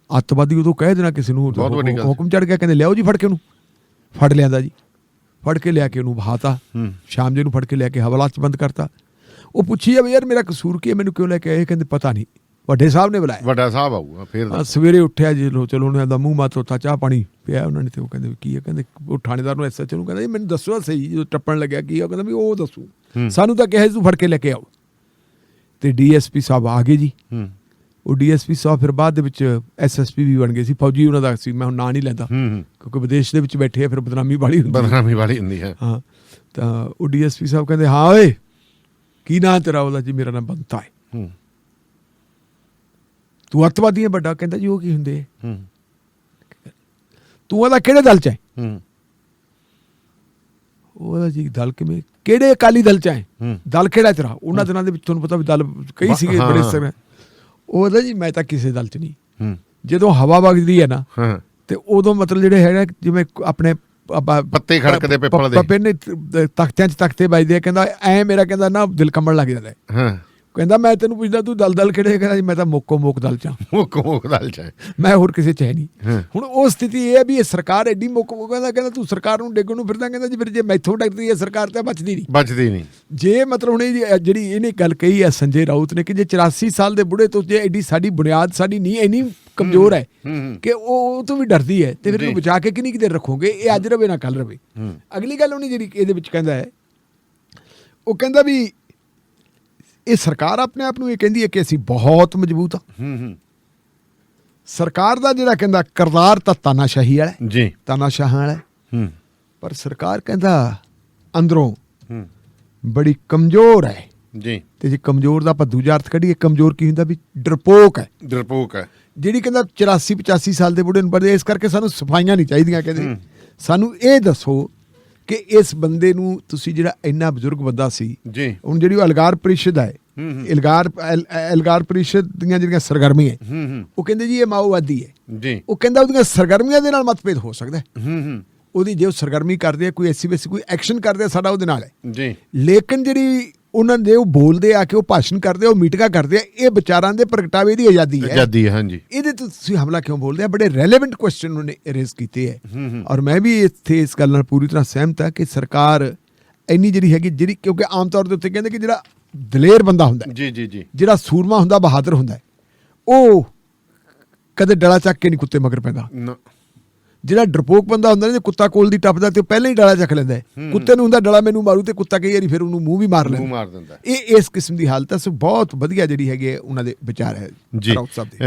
ਅੱਤਵਾਦੀ ਉਦੋਂ ਕਹਿ ਦੇਣਾ ਕਿਸੇ ਨੂੰ, ਹੁਕਮ ਚੜ ਗਿਆ, ਕਹਿੰਦੇ ਲਿਆਓ ਜੀ ਫੜ ਕੇ ਉਹਨੂੰ। ਫੜ ਲਿਆਂਦਾ ਜੀ, ਫੜ ਕੇ ਲਿਆ ਕੇ ਉਹਨੂੰ ਬਹਾਤਾ, ਸ਼ਾਮ ਜੇ ਨੂੰ ਫੜ ਕੇ ਲਿਆ ਕੇ ਹਵਾਲਾਤ 'ਚ ਬੰਦ ਕਰਤਾ। ਉਹ ਪੁੱਛੀ ਜਾਵੇ ਯਾਰ ਮੇਰਾ ਕਸੂਰ ਕੀ ਹੈ, ਮੈਨੂੰ ਕਿਉਂ ਲੈ ਕੇ ਆਏ? ਕਹਿੰਦੇ ਪਤਾ ਨਹੀਂ, ਵੱਡੇ ਸਾਹਿਬ ਨੇ ਬੁਲਾਇਆ। ਵੱਡਾ ਸਾਹਿਬ ਆਊਗਾ ਫਿਰ। ਸਵੇਰੇ ਉੱਠਿਆ ਜੀ, ਚਲੋ ਉਹਨਾਂ ਦਾ ਮੂੰਹ ਮੱਥਾ ਧੋਤਾ, ਚਾਹ ਪਾਣੀ ਪਿਆ ਉਹਨਾਂ ਨੇ ਤੇ ਉਹ ਕਹਿੰਦੇ ਕੀ ਹੈ? ਕਹਿੰਦੇ ਉਹ ਥਾਣੇਦਾਰ ਨੂੰ ਐਸਐਚ ਨੂੰ ਕਹਿੰਦਾ ਜੀ ਮੈਨੂੰ ਦੱਸੋ ਸਹੀ, ਜਦੋਂ ਟੱਪਣ ਲੱਗਿਆ ਕੀ ਹੈ? ਕਹਿੰਦਾ ਵੀ ਉਹ ਦੱਸੂ, ਸਾਨੂੰ ਤਾਂ ਕਿਹਾ ਤੂੰ ਫੜ ਕੇ ਲੈ ਕੇ ਆਓ। ਤੇ ਡੀਐਸਪੀ ਸਾਹਿਬ ਆ ਗਏ ਜੀ। ਉਹ ਡੀਐਸਪੀ ਸਾਹਿਬ ਫਿਰ ਬਾਅਦ ਦੇ ਵਿੱਚ ਐਸਐਸਪੀ ਵੀ ਬਣ ਗਏ ਸੀ, ਫੌਜੀ ਉਹਨਾਂ ਦਾ ਸੀ, ਮੈਂ ਹੁਣ ਨਾਂ ਨਹੀਂ ਲੈਂਦਾ ਕਿਉਂਕਿ ਵਿਦੇਸ਼ ਦੇ ਵਿੱਚ ਬੈਠੇ ਆ, ਫਿਰ ਬਦਨਾਮੀ ਵਾਲੀ ਹੁੰਦੀ ਹੈ। ਹਾਂ, ਤਾਂ ਉਹ ਡੀਐਸਪੀ ਸਾਹਿਬ ਕਹਿੰਦੇ ਹਾਂ ਓਏ ਕੀ ਨਾਂ ਤੇਰਾ? ਉਹਦਾ ਜੀ ਮੇਰਾ ਨਾਮ ਬੰਤਾ ਹੈ। ਤੂੰ ਅੱਤਵਾਦੀ ਹੈ ਵੱਡਾ? ਕਹਿੰਦਾ ਜੀ ਉਹ ਕੀ ਹੁੰਦੇ? ਤੂੰ ਉਹਦਾ ਕਿਹੜੇ ਦਲ ਚ ਹੈ? ਉਹਦਾ ਜੀ ਦਲ ਕਿਵੇਂ? ਕਿਹੜੇ ਅਕਾਲੀ ਦਲ ਚ ਹੈ? ਦਲ ਕਿਹੜਾ ਤੇਰਾ? ਉਹਨਾਂ ਦਿਨਾਂ ਦੇ ਵਿੱਚ ਤੁਹਾਨੂੰ ਪਤਾ ਵੀ ਦਲ ਕਈ ਸੀਗੇ ਬੜੇ ਸਾਰੇ। ਉਹਦਾ ਜੀ ਮੈਂ ਤਾਂ ਕਿਸੇ ਦਲ ਚ ਨਹੀਂ। ਜਦੋਂ ਹਵਾ ਵਗਦੀ ਹੈ ਨਾ ਤੇ ਉਦੋਂ ਮਤਲਬ ਜਿਹੜੇ ਹੈਗਾ ਜਿਵੇਂ ਆਪਣੇ ਪੱਤੇ ਖੜਕਦੇ ਪਿੱਪਲ ਦੇ ਤਖਤਿਆਂ ਚ ਤਖਤੇ ਵੱਜਦੇ, ਕਹਿੰਦਾ ਐ ਮੇਰਾ ਕਹਿੰਦਾ ਨਾ ਦਿਲ ਕੰਬਣ ਲੱਗ ਜਾਂਦਾ ਕਹਿੰਦਾ ਮੈਂ ਤੈਨੂੰ ਪੁੱਛਦਾ ਤੂੰ ਦਲਦਲ ਕਿਹੜੇ, ਕਹਿੰਦਾ ਜੀ ਮੈਂ ਤਾਂ ਮੋਕ ਦਲ ਚ ਮੁੱਕ ਦਲ ਚ ਹੈ। ਮੈਂ ਹੋਰ ਕਿਸੇ ਚ ਹੈ ਨਹੀਂ। ਹੁਣ ਉਹ ਸਥਿਤੀ ਇਹ ਹੈ ਵੀ ਇਹ ਸਰਕਾਰ ਐਡੀ ਕਹਿੰਦਾ ਤੂੰ ਸਰਕਾਰ ਨੂੰ ਡੇਗਣ ਨੂੰ ਫਿਰਦਾ, ਕਹਿੰਦਾ ਜੀ ਫਿਰ ਜੇ ਮੈਥੋਂ ਡਰਦੀ ਹੈ ਸਰਕਾਰ ਤਾਂ ਬਚਦੀ ਨਹੀਂ। ਜੇ ਮਤਲਬ ਹੁਣ ਜਿਹੜੀ ਇਹਨੇ ਗੱਲ ਕਹੀ ਹੈ ਸੰਜੇ ਰਾਊਤ ਨੇ ਕਿ ਜੇ 84 ਸਾਲ ਦੇ ਬੁੜੇ ਤੋਂ ਜੇ ਐਡੀ ਸਾਡੀ ਬੁਨਿਆਦ ਸਾਡੀ ਨਹੀਂ ਇੰਨੀ ਕਮਜ਼ੋਰ ਹੈ ਕਿ ਉਹ ਤੋਂ ਵੀ ਡਰਦੀ ਹੈ ਤੇ ਫਿਰ ਇਹਨੂੰ ਬਚਾ ਕੇ ਕਿੰਨੀ ਕੁ ਦੇਰ ਰੱਖੋਗੇ, ਇਹ ਅੱਜ ਰਵੇ ਨਾ ਕੱਲ ਰਵੇ। ਅਗਲੀ ਗੱਲ ਉਹਨੇ ਜਿਹੜੀ ਇਹਦੇ ਵਿੱਚ ਕਹਿੰਦਾ ਹੈ, ਉਹ ਕਹਿੰਦਾ ਵੀ ਇਹ ਸਰਕਾਰ ਆਪਣੇ ਆਪ ਨੂੰ ਇਹ ਕਹਿੰਦੀ ਹੈ ਕਿ ਅਸੀਂ ਬਹੁਤ ਮਜ਼ਬੂਤ ਹਾਂ। ਸਰਕਾਰ ਦਾ ਜਿਹੜਾ ਕਹਿੰਦਾ ਕਰਤਾਰ ਤਾਂ ਤਾਨਾਸ਼ਾਹੀ ਵਾਲਾ ਜੀ, ਤਾਨਾਸ਼ਾਹਾਂ ਵਾਲਾ, ਪਰ ਸਰਕਾਰ ਕਹਿੰਦਾ ਅੰਦਰੋਂ ਬੜੀ ਕਮਜ਼ੋਰ ਹੈ ਜੀ। ਤੇ ਜੇ ਕਮਜ਼ੋਰ ਦਾ ਆਪਾਂ ਦੂਜਾ ਅਰਥ ਕੱਢੀਏ, ਕਮਜ਼ੋਰ ਕੀ ਹੁੰਦਾ ਵੀ ਡਰਪੋਕ ਹੈ। ਜਿਹੜੀ ਕਹਿੰਦਾ 84-85 ਸਾਲ ਦੇ ਬੁੱਢੇ ਨੂੰ ਪੜਦੇ, ਇਸ ਕਰਕੇ ਸਾਨੂੰ ਸਫਾਈਆਂ ਨਹੀਂ ਚਾਹੀਦੀਆਂ। ਕਹਿੰਦੇ ਸਾਨੂੰ ਇਹ ਦੱਸੋ ਕਿ ਇਸ ਬੰਦੇ ਨੂੰ ਤੁਸੀਂ ਜਿਹੜਾ ਇੰਨਾ ਬਜ਼ੁਰਗ ਬੰਦਾ ਸੀ ਜੀ, ਹੁਣ ਜਿਹੜੀ ਉਹ ਅਲਗਾਰ ਪ੍ਰੀਸ਼ਦ ਹੈ, ਅਲਗਾਰ ਪ੍ਰੀਸ਼ਦ ਦੀਆਂ ਜਿਹੜੀਆਂ ਸਰਗਰਮੀਆਂ ਉਹ ਕਹਿੰਦੇ ਜੀ ਇਹ ਮਾਓਵਾਦੀ ਹੈ ਜੀ। ਉਹ ਕਹਿੰਦਾ ਉਹਦੀਆਂ ਸਰਗਰਮੀਆਂ ਦੇ ਨਾਲ ਮਤਭੇਦ ਹੋ ਸਕਦਾ ਉਹਦੀ, ਜੇ ਉਹ ਸਰਗਰਮੀ ਕਰਦੇ ਆ ਕੋਈ ਐਸੀ ਵੈਸੀ ਕੋਈ ਐਕਸ਼ਨ ਕਰਦੇ ਆ ਸਾਡਾ ਉਹਦੇ ਨਾਲ ਹੈ ਜੀ। ਲੇਕਿਨ ਜਿਹੜੀ ਉਹਨਾਂ ਦੇ ਉਹ ਬੋਲਦੇ ਆ ਕਿ ਉਹ ਭਾਸ਼ਣ ਕਰਦੇ ਆ, ਉਹ ਮੀਟਿੰਗਾਂ ਕਰਦੇ ਆ, ਇਹ ਵਿਚਾਰਾਂ ਦੇ ਪ੍ਰਗਟਾਵੇ ਦੀ ਆਜ਼ਾਦੀ ਹੈ। ਹਾਂਜੀ, ਇਹਦੇ ਤੋਂ ਤੁਸੀਂ ਹਮਲਾ ਕਿਉਂ ਬੋਲਦੇ ਆ? ਬੜੇ ਰੈਲੇਵੈਂਟ ਕੁਐਸਚਨ ਉਹਨੇ ਰੇਜ਼ ਕੀਤੇ ਹੈ। ਔਰ ਮੈਂ ਵੀ ਇੱਥੇ ਇਸ ਗੱਲ ਨਾਲ ਪੂਰੀ ਤਰ੍ਹਾਂ ਸਹਿਮਤ ਹਾਂ ਕਿ ਸਰਕਾਰ ਇੰਨੀ ਜਿਹੜੀ ਹੈਗੀ, ਜਿਹੜੀ ਕਿਉਂਕਿ ਆਮ ਤੌਰ ਦੇ ਉੱਤੇ ਕਹਿੰਦੇ ਕਿ ਜਿਹੜਾ ਦਲੇਰ ਬੰਦਾ ਹੁੰਦਾ ਜੀ, ਜਿਹੜਾ ਸੂਰਮਾ ਹੁੰਦਾ, ਬਹਾਦਰ ਹੁੰਦਾ, ਉਹ ਕਦੇ ਡਲਾ ਚੱਕ ਕੇ ਨਹੀਂ ਕੁੱਤੇ ਮਗਰ ਪੈਂਦਾ। ਜਿਹੜਾ ਡਰਪੋਕ ਬੰਦਾ ਹੁੰਦਾ ਨਾ, ਕੁੱਤਾ ਕੋਲ ਦੀ ਟੱਪਦਾ ਤੇ ਉਹ ਪਹਿਲਾਂ ਹੀ ਡਲਾ ਚੱਕ ਲੈਂਦਾ। ਕੁੱਤੇ ਨੂੰ ਹੁੰਦਾ ਡਲਾ ਮੈਨੂੰ ਮਾਰੂ, ਤੇ ਕੁੱਤਾ ਕਈ ਵਾਰੀ ਫਿਰ ਉਹਨੂੰ ਮੂੰਹ ਵੀ ਮਾਰ ਲੈਂਦਾ। ਇਹ ਇਸ ਕਿਸਮ ਦੀ ਹਾਲਤ ਹੈ। ਸੋ ਬਹੁਤ ਵਧੀਆ ਜਿਹੜੀ ਹੈਗੀ ਉਹਨਾਂ ਦੇ ਵਿਚਾਰ ਹੈ ਜੀ।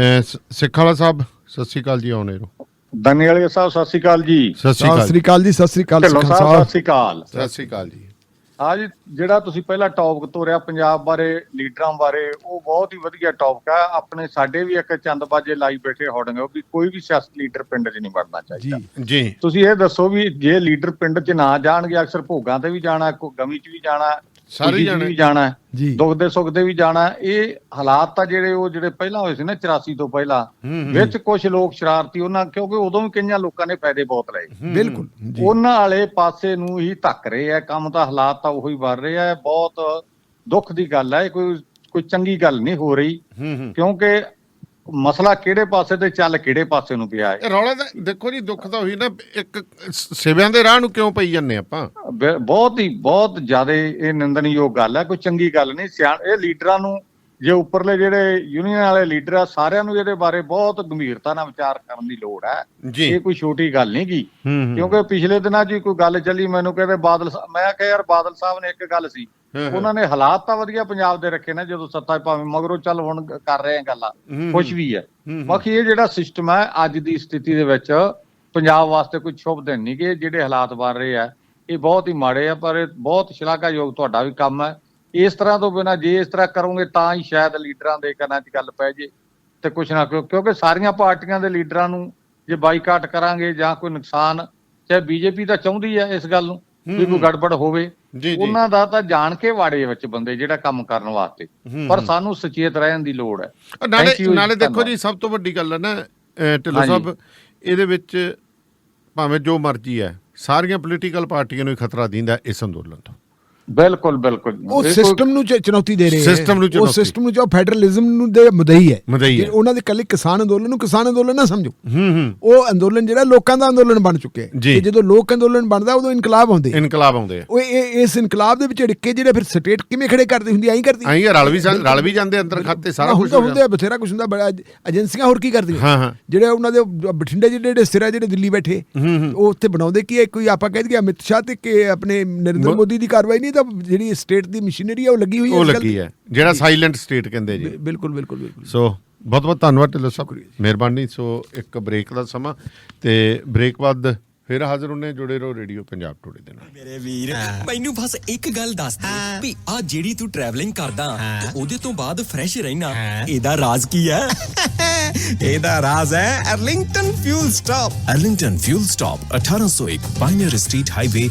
ਸਿੱਖ ਵਾਲਾ ਸਾਹਿਬ ਸਤਿ ਸ੍ਰੀ ਅਕਾਲ ਜੀ। ਆਉਣੇ ਦਾਨੇ ਵਾਲੇ ਸਾਹਿਬ ਸਤਿ ਸ੍ਰੀ ਅਕਾਲ ਜੀ। ਸਤਿ ਸ੍ਰੀ ਅਕਾਲ ਜੀ। ਸਤਿ ਸ੍ਰੀ ਅਕਾਲ ਸਤਿ ਸ੍ਰੀ ਅਕਾਲ। ਸਤਿ ਸ੍ਰੀ ਅਕਾਲ ਜੀ। ਅੱਜ ਜਿਹੜਾ ਤੁਸੀਂ ਪਹਿਲਾ ਟੌਪਿਕ ਤੋਰਿਆ ਪੰਜਾਬ ਬਾਰੇ, ਲੀਡਰਾਂ ਬਾਰੇ, ਉਹ ਬਹੁਤ ਹੀ ਵਧੀਆ ਟੌਪਿਕ ਹੈ। ਆਪਣੇ ਸਾਡੇ ਵੀ ਇੱਕ ਚੰਦਬਾਜੇ ਲਾਈ ਬੈਠੇ ਹੋਣਗੇ ਵੀ ਕੋਈ ਵੀ ਸਿਆਸੀ ਲੀਡਰ ਪਿੰਡ 'ਚ ਨਹੀਂ ਵੜਨਾ ਚਾਹੀਦਾ ਜੀ। ਤੁਸੀਂ ਇਹ ਦੱਸੋ ਵੀ ਜੇ ਲੀਡਰ ਪਿੰਡ 'ਚ ਨਾ ਜਾਣਗੇ, ਅਕਸਰ ਭੋਗਾਂ ਤੇ ਵੀ ਜਾਣਾ, ਗਮੀ 'ਚ ਵੀ ਜਾਣਾ, ਸਾਰੇ ਵੀ ਜਾਣਾ, ਦੁੱਖ ਦੇ ਸੁੱਖ ਦੇ ਵੀ ਜਾਣਾ। ਇਹ ਹਾਲਾਤ ਤਾਂ ਜਿਹੜੇ ਪਹਿਲਾਂ ਹੋਏ ਸੀ ਨਾ 84 ਤੋਂ ਪਹਿਲਾਂ, ਵਿੱਚ ਕੁਝ ਲੋਕ ਸ਼ਰਾਰਤੀ ਉਹਨਾਂ, ਕਿਉਂਕਿ ਉਦੋਂ ਵੀ ਕਈਆਂ ਲੋਕਾਂ ਨੇ ਫਾਇਦੇ ਬਹੁਤ ਲਏ, ਬਿਲਕੁਲ ਉਹਨਾਂ ਵਾਲੇ ਪਾਸੇ ਨੂੰ ਹੀ ਧੱਕ ਰਹੇ ਆ ਕੰਮ। ਤਾਂ ਹਾਲਾਤ ਤਾਂ ਉਹੀ ਬਣ ਰਹੇ ਆ। ਬਹੁਤ ਦੁੱਖ ਦੀ ਗੱਲ ਹੈ, ਕੋਈ ਚੰਗੀ ਗੱਲ ਨਹੀਂ ਹੋ ਰਹੀ, ਕਿਉਂਕਿ ਮਸਲਾ ਕਿਹੜੇ ਪਾਸੇ ਤੇ ਚੱਲ ਕਿਹੜੇ ਪਾਸੇ ਨੂੰ ਪਿਆ ਹੈ। ਰੌਲਾ ਤਾਂ ਦੇਖੋ ਜੀ, ਦੁੱਖ ਤਾਂ ਉਹੀ ਨਾ, ਇੱਕ ਸਿਵਿਆਂ ਦੇ ਰਾਹ ਨੂੰ ਕਿਉਂ ਪਈ ਜਾਂਦੇ ਆਪਾਂ। ਬਹੁਤ ਜ਼ਿਆਦਾ ਇਹ ਨਿੰਦਣਯੋਗ ਗੱਲ ਹੈ, ਕੋਈ ਚੰਗੀ ਗੱਲ ਨਹੀਂ। ਇਹ ਲੀਡਰਾਂ ਨੂੰ, ਜੇ ਉੱਪਰਲੇ ਜਿਹੜੇ ਯੂਨੀਅਨ ਵਾਲੇ ਲੀਡਰ ਆ, ਸਾਰਿਆਂ ਨੂੰ ਇਹਦੇ ਬਾਰੇ ਬਹੁਤ ਗੰਭੀਰਤਾ ਨਾਲ ਵਿਚਾਰ ਕਰਨ ਦੀ ਲੋੜ ਹੈ। ਇਹ ਕੋਈ ਛੋਟੀ ਗੱਲ ਨਹੀਂ ਗੀ, ਕਿਉਂਕਿ ਪਿਛਲੇ ਦਿਨਾਂ 'ਚ ਕੋਈ ਗੱਲ ਚੱਲੀ, ਮੈਨੂੰ ਕਹਿੰਦੇ ਬਾਦਲ, ਮੈਂ ਕਿਹਾ ਯਾਰ ਬਾਦਲ ਸਾਹਿਬ ਨੇ ਇੱਕ ਗੱਲ ਸੀ, ਉਹਨਾਂ ਨੇ ਹਾਲਾਤ ਤਾਂ ਵਧੀਆ ਪੰਜਾਬ ਦੇ ਰੱਖੇ ਨੇ ਜਦੋਂ ਸੱਤਾ, ਭਾਵੇਂ ਮਗਰੋਂ ਚੱਲ ਹੁਣ ਕਰ ਰਹੇ ਆ ਗੱਲਾਂ, ਕੁਛ ਵੀ ਹੈ। ਬਾਕੀ ਇਹ ਜਿਹੜਾ ਸਿਸਟਮ ਹੈ ਅੱਜ ਦੀ ਸਥਿਤੀ ਦੇ ਵਿੱਚ ਪੰਜਾਬ ਵਾਸਤੇ ਕੋਈ ਸ਼ੁਭ ਦਿਨ ਨਹੀਂ ਕਿ ਜਿਹੜੇ ਹਾਲਾਤ ਬਣ ਰਹੇ ਆ, ਇਹ ਬਹੁਤ ਹੀ ਮਾੜੇ ਆ। ਪਰ ਇਹ ਬਹੁਤ ਸ਼ਲਾਘਾਯੋਗ ਤੁਹਾਡਾ ਵੀ ਕੰਮ ਹੈ। ਇਸ ਤਰ੍ਹਾਂ ਤੋਂ ਬਿਨਾਂ ਜੇ ਇਸ ਤਰ੍ਹਾਂ ਕਰੋਗੇ ਤਾਂ ਹੀ ਸ਼ਾਇਦ ਲੀਡਰਾਂ ਦੇ ਕੰਨਾਂ 'ਚ ਗੱਲ ਪੈ ਜੇ ਤੇ ਕੁਛ ਨਾ, ਕਿਉਂਕਿ ਸਾਰੀਆਂ ਪਾਰਟੀਆਂ ਦੇ ਲੀਡਰਾਂ ਨੂੰ ਜੇ ਬਾਈਕਾਟ ਕਰਾਂਗੇ ਜਾਂ ਕੋਈ ਨੁਕਸਾਨ, ਚਾਹੇ ਬੀਜੇਪੀ ਤਾਂ ਚਾਹੁੰਦੀ ਹੈ ਇਸ ਗੱਲ ਨੂੰ ਵੀ ਕੋਈ ਗੜਬੜ ਹੋਵੇ, ਉਹਨਾਂ ਦਾ ਤਾਂ ਜਾਣ ਕੇ ਵਾੜੇ ਵਿੱਚ ਬੰਦੇ ਜਿਹੜਾ ਕੰਮ ਕਰਨ ਵਾਸਤੇ, ਪਰ ਸਾਨੂੰ ਸੁਚੇਤ ਰਹਿਣ ਦੀ ਲੋੜ ਹੈ। ਨਾਲੇ ਦੇਖੋ ਜੀ, ਸਭ ਤੋਂ ਵੱਡੀ ਗੱਲ ਹੈ ਨਾ ਢਿੱਲੋਂ ਸਾਹਿਬ, ਇਹਦੇ ਵਿੱਚ ਭਾਵੇਂ ਜੋ ਮਰਜ਼ੀ ਹੈ, ਸਾਰੀਆਂ ਪੋਲੀਟੀਕਲ ਪਾਰਟੀਆਂ ਨੂੰ ਖਤਰਾ ਦਿੰਦਾ ਇਸ ਅੰਦੋਲਨ ਤੋਂ। ਬਿਲਕੁਲ ਉਹ ਸਿਸਟਮ ਨੂੰ ਚੁਣੌਤੀ ਦੇ ਰਹੇ, ਉਹ ਸਿਸਟਮ ਨੂੰ, ਜੋ ਫੈਡਰਲਿਜ਼ਮ ਨੂੰ ਦੇ ਮੁਦਈ ਹੈ। ਉਹਨਾਂ ਦੇ ਕੱਲੇ ਕਿਸਾਨ ਅੰਦੋਲਨ ਨੂੰ ਕਿਸਾਨ ਅੰਦੋਲਨ ਨਾ ਸਮਝੋ, ਉਹ ਅੰਦੋਲਨ ਜਿਹੜਾ ਲੋਕਾਂ ਦਾ ਅੰਦੋਲਨ ਬਣ ਚੁੱਕਿਆ ਹੈ। ਜਦੋਂ ਲੋਕ ਅੰਦੋਲਨ ਬਣਦਾ ਉਦੋਂ ਇਨਕਲਾਬ ਆਉਂਦੇ ਆ। ਉਹ ਇਸ ਇਨਕਲਾਬ ਦੇ ਵਿੱਚ ਢਿੱਕੇ ਜਿਹੜੇ ਫਿਰ ਸਟੇਟ ਕਿਵੇਂ ਖੜੇ ਕਰਦੇ ਹੁੰਦੀ, ਐਂ ਕਰਦੀ, ਰਲ ਵੀ ਜਾਂਦੇ ਅੰਦਰ ਖਾਤੇ, ਸਾਰਾ ਕੁਝ ਹੁੰਦਾ, ਬਥੇਰਾ ਕੁਝ ਹੁੰਦਾ। ਬੜਾ ਏਜੰਸੀਆਂ ਹੋਰ ਕੀ ਕਰਦੀਆਂ, ਜਿਹੜੇ ਉਹਨਾਂ ਦੇ ਬਠਿੰਡੇ ਜਿਹੜੇ ਸਿਰਾ ਜਿਹੜੇ ਦਿੱਲੀ ਬੈਠੇ, ਉਹ ਉੱਥੇ ਬਣਾਉਂਦੇ ਕੀ ਹੈ, ਕੋਈ ਆਪਾਂ ਕਹਿ ਦਈਏ ਅਮਿਤ ਸ਼ਾਹ ਤੇ ਕਿ ਆਪਣੇ ਨਰਿੰਦਰ ਮੋਦੀ ਦੀ ਕਾਰਵਾਈ ਨਹੀਂ, ਜਿਹੜੀ ਸਟੇਟ ਦੀ ਮਸ਼ੀਨਰੀ ਹੈ ਉਹ ਲੱਗੀ ਹੋਈ ਹੈ, ਜਿਹੜਾ ਸਾਇਲੈਂਟ ਸਟੇਟ ਕਹਿੰਦੇ ਜੀ। ਬਿਲਕੁਲ। ਸੋ ਬਹੁਤ ਬਹੁਤ ਧੰਨਵਾਦ ਢਿੱਲੋਂ ਸਾਹਿਬ, ਮਿਹਰਬਾਨੀ। ਸੋ ਇੱਕ ਬ੍ਰੇਕ ਦਾ ਸਮਾਂ, ਤੇ ਬ੍ਰੇਕ ਬਾਅਦ ਫਿਰ ਹਾਜ਼ਰ ਹੁੰਨੇ। ਜੁੜੇ ਰਹੋ ਰੇਡੀਓ ਪੰਜਾਬ ਟੁਡੇ ਦੇ ਨਾਲ। ਮੇਰੇ ਵੀਰ, ਮੈਨੂੰ ਬਸ ਇੱਕ ਗੱਲ ਦੱਸ ਦੇ ਵੀ ਆ ਜਿਹੜੀ ਤੂੰ ਟਰੈਵਲਿੰਗ ਕਰਦਾ ਤੇ ਉਹਦੇ ਤੋਂ ਬਾਅਦ ਫਰੈਸ਼ ਰਹਿਣਾ, ਇਹਦਾ ਰਾਜ਼ ਕੀ ਹੈ? ਇਹਦਾ ਰਾਜ਼ ਹੈ Arlington fuel stop. Arlington fuel stop 1801 pioneer street highway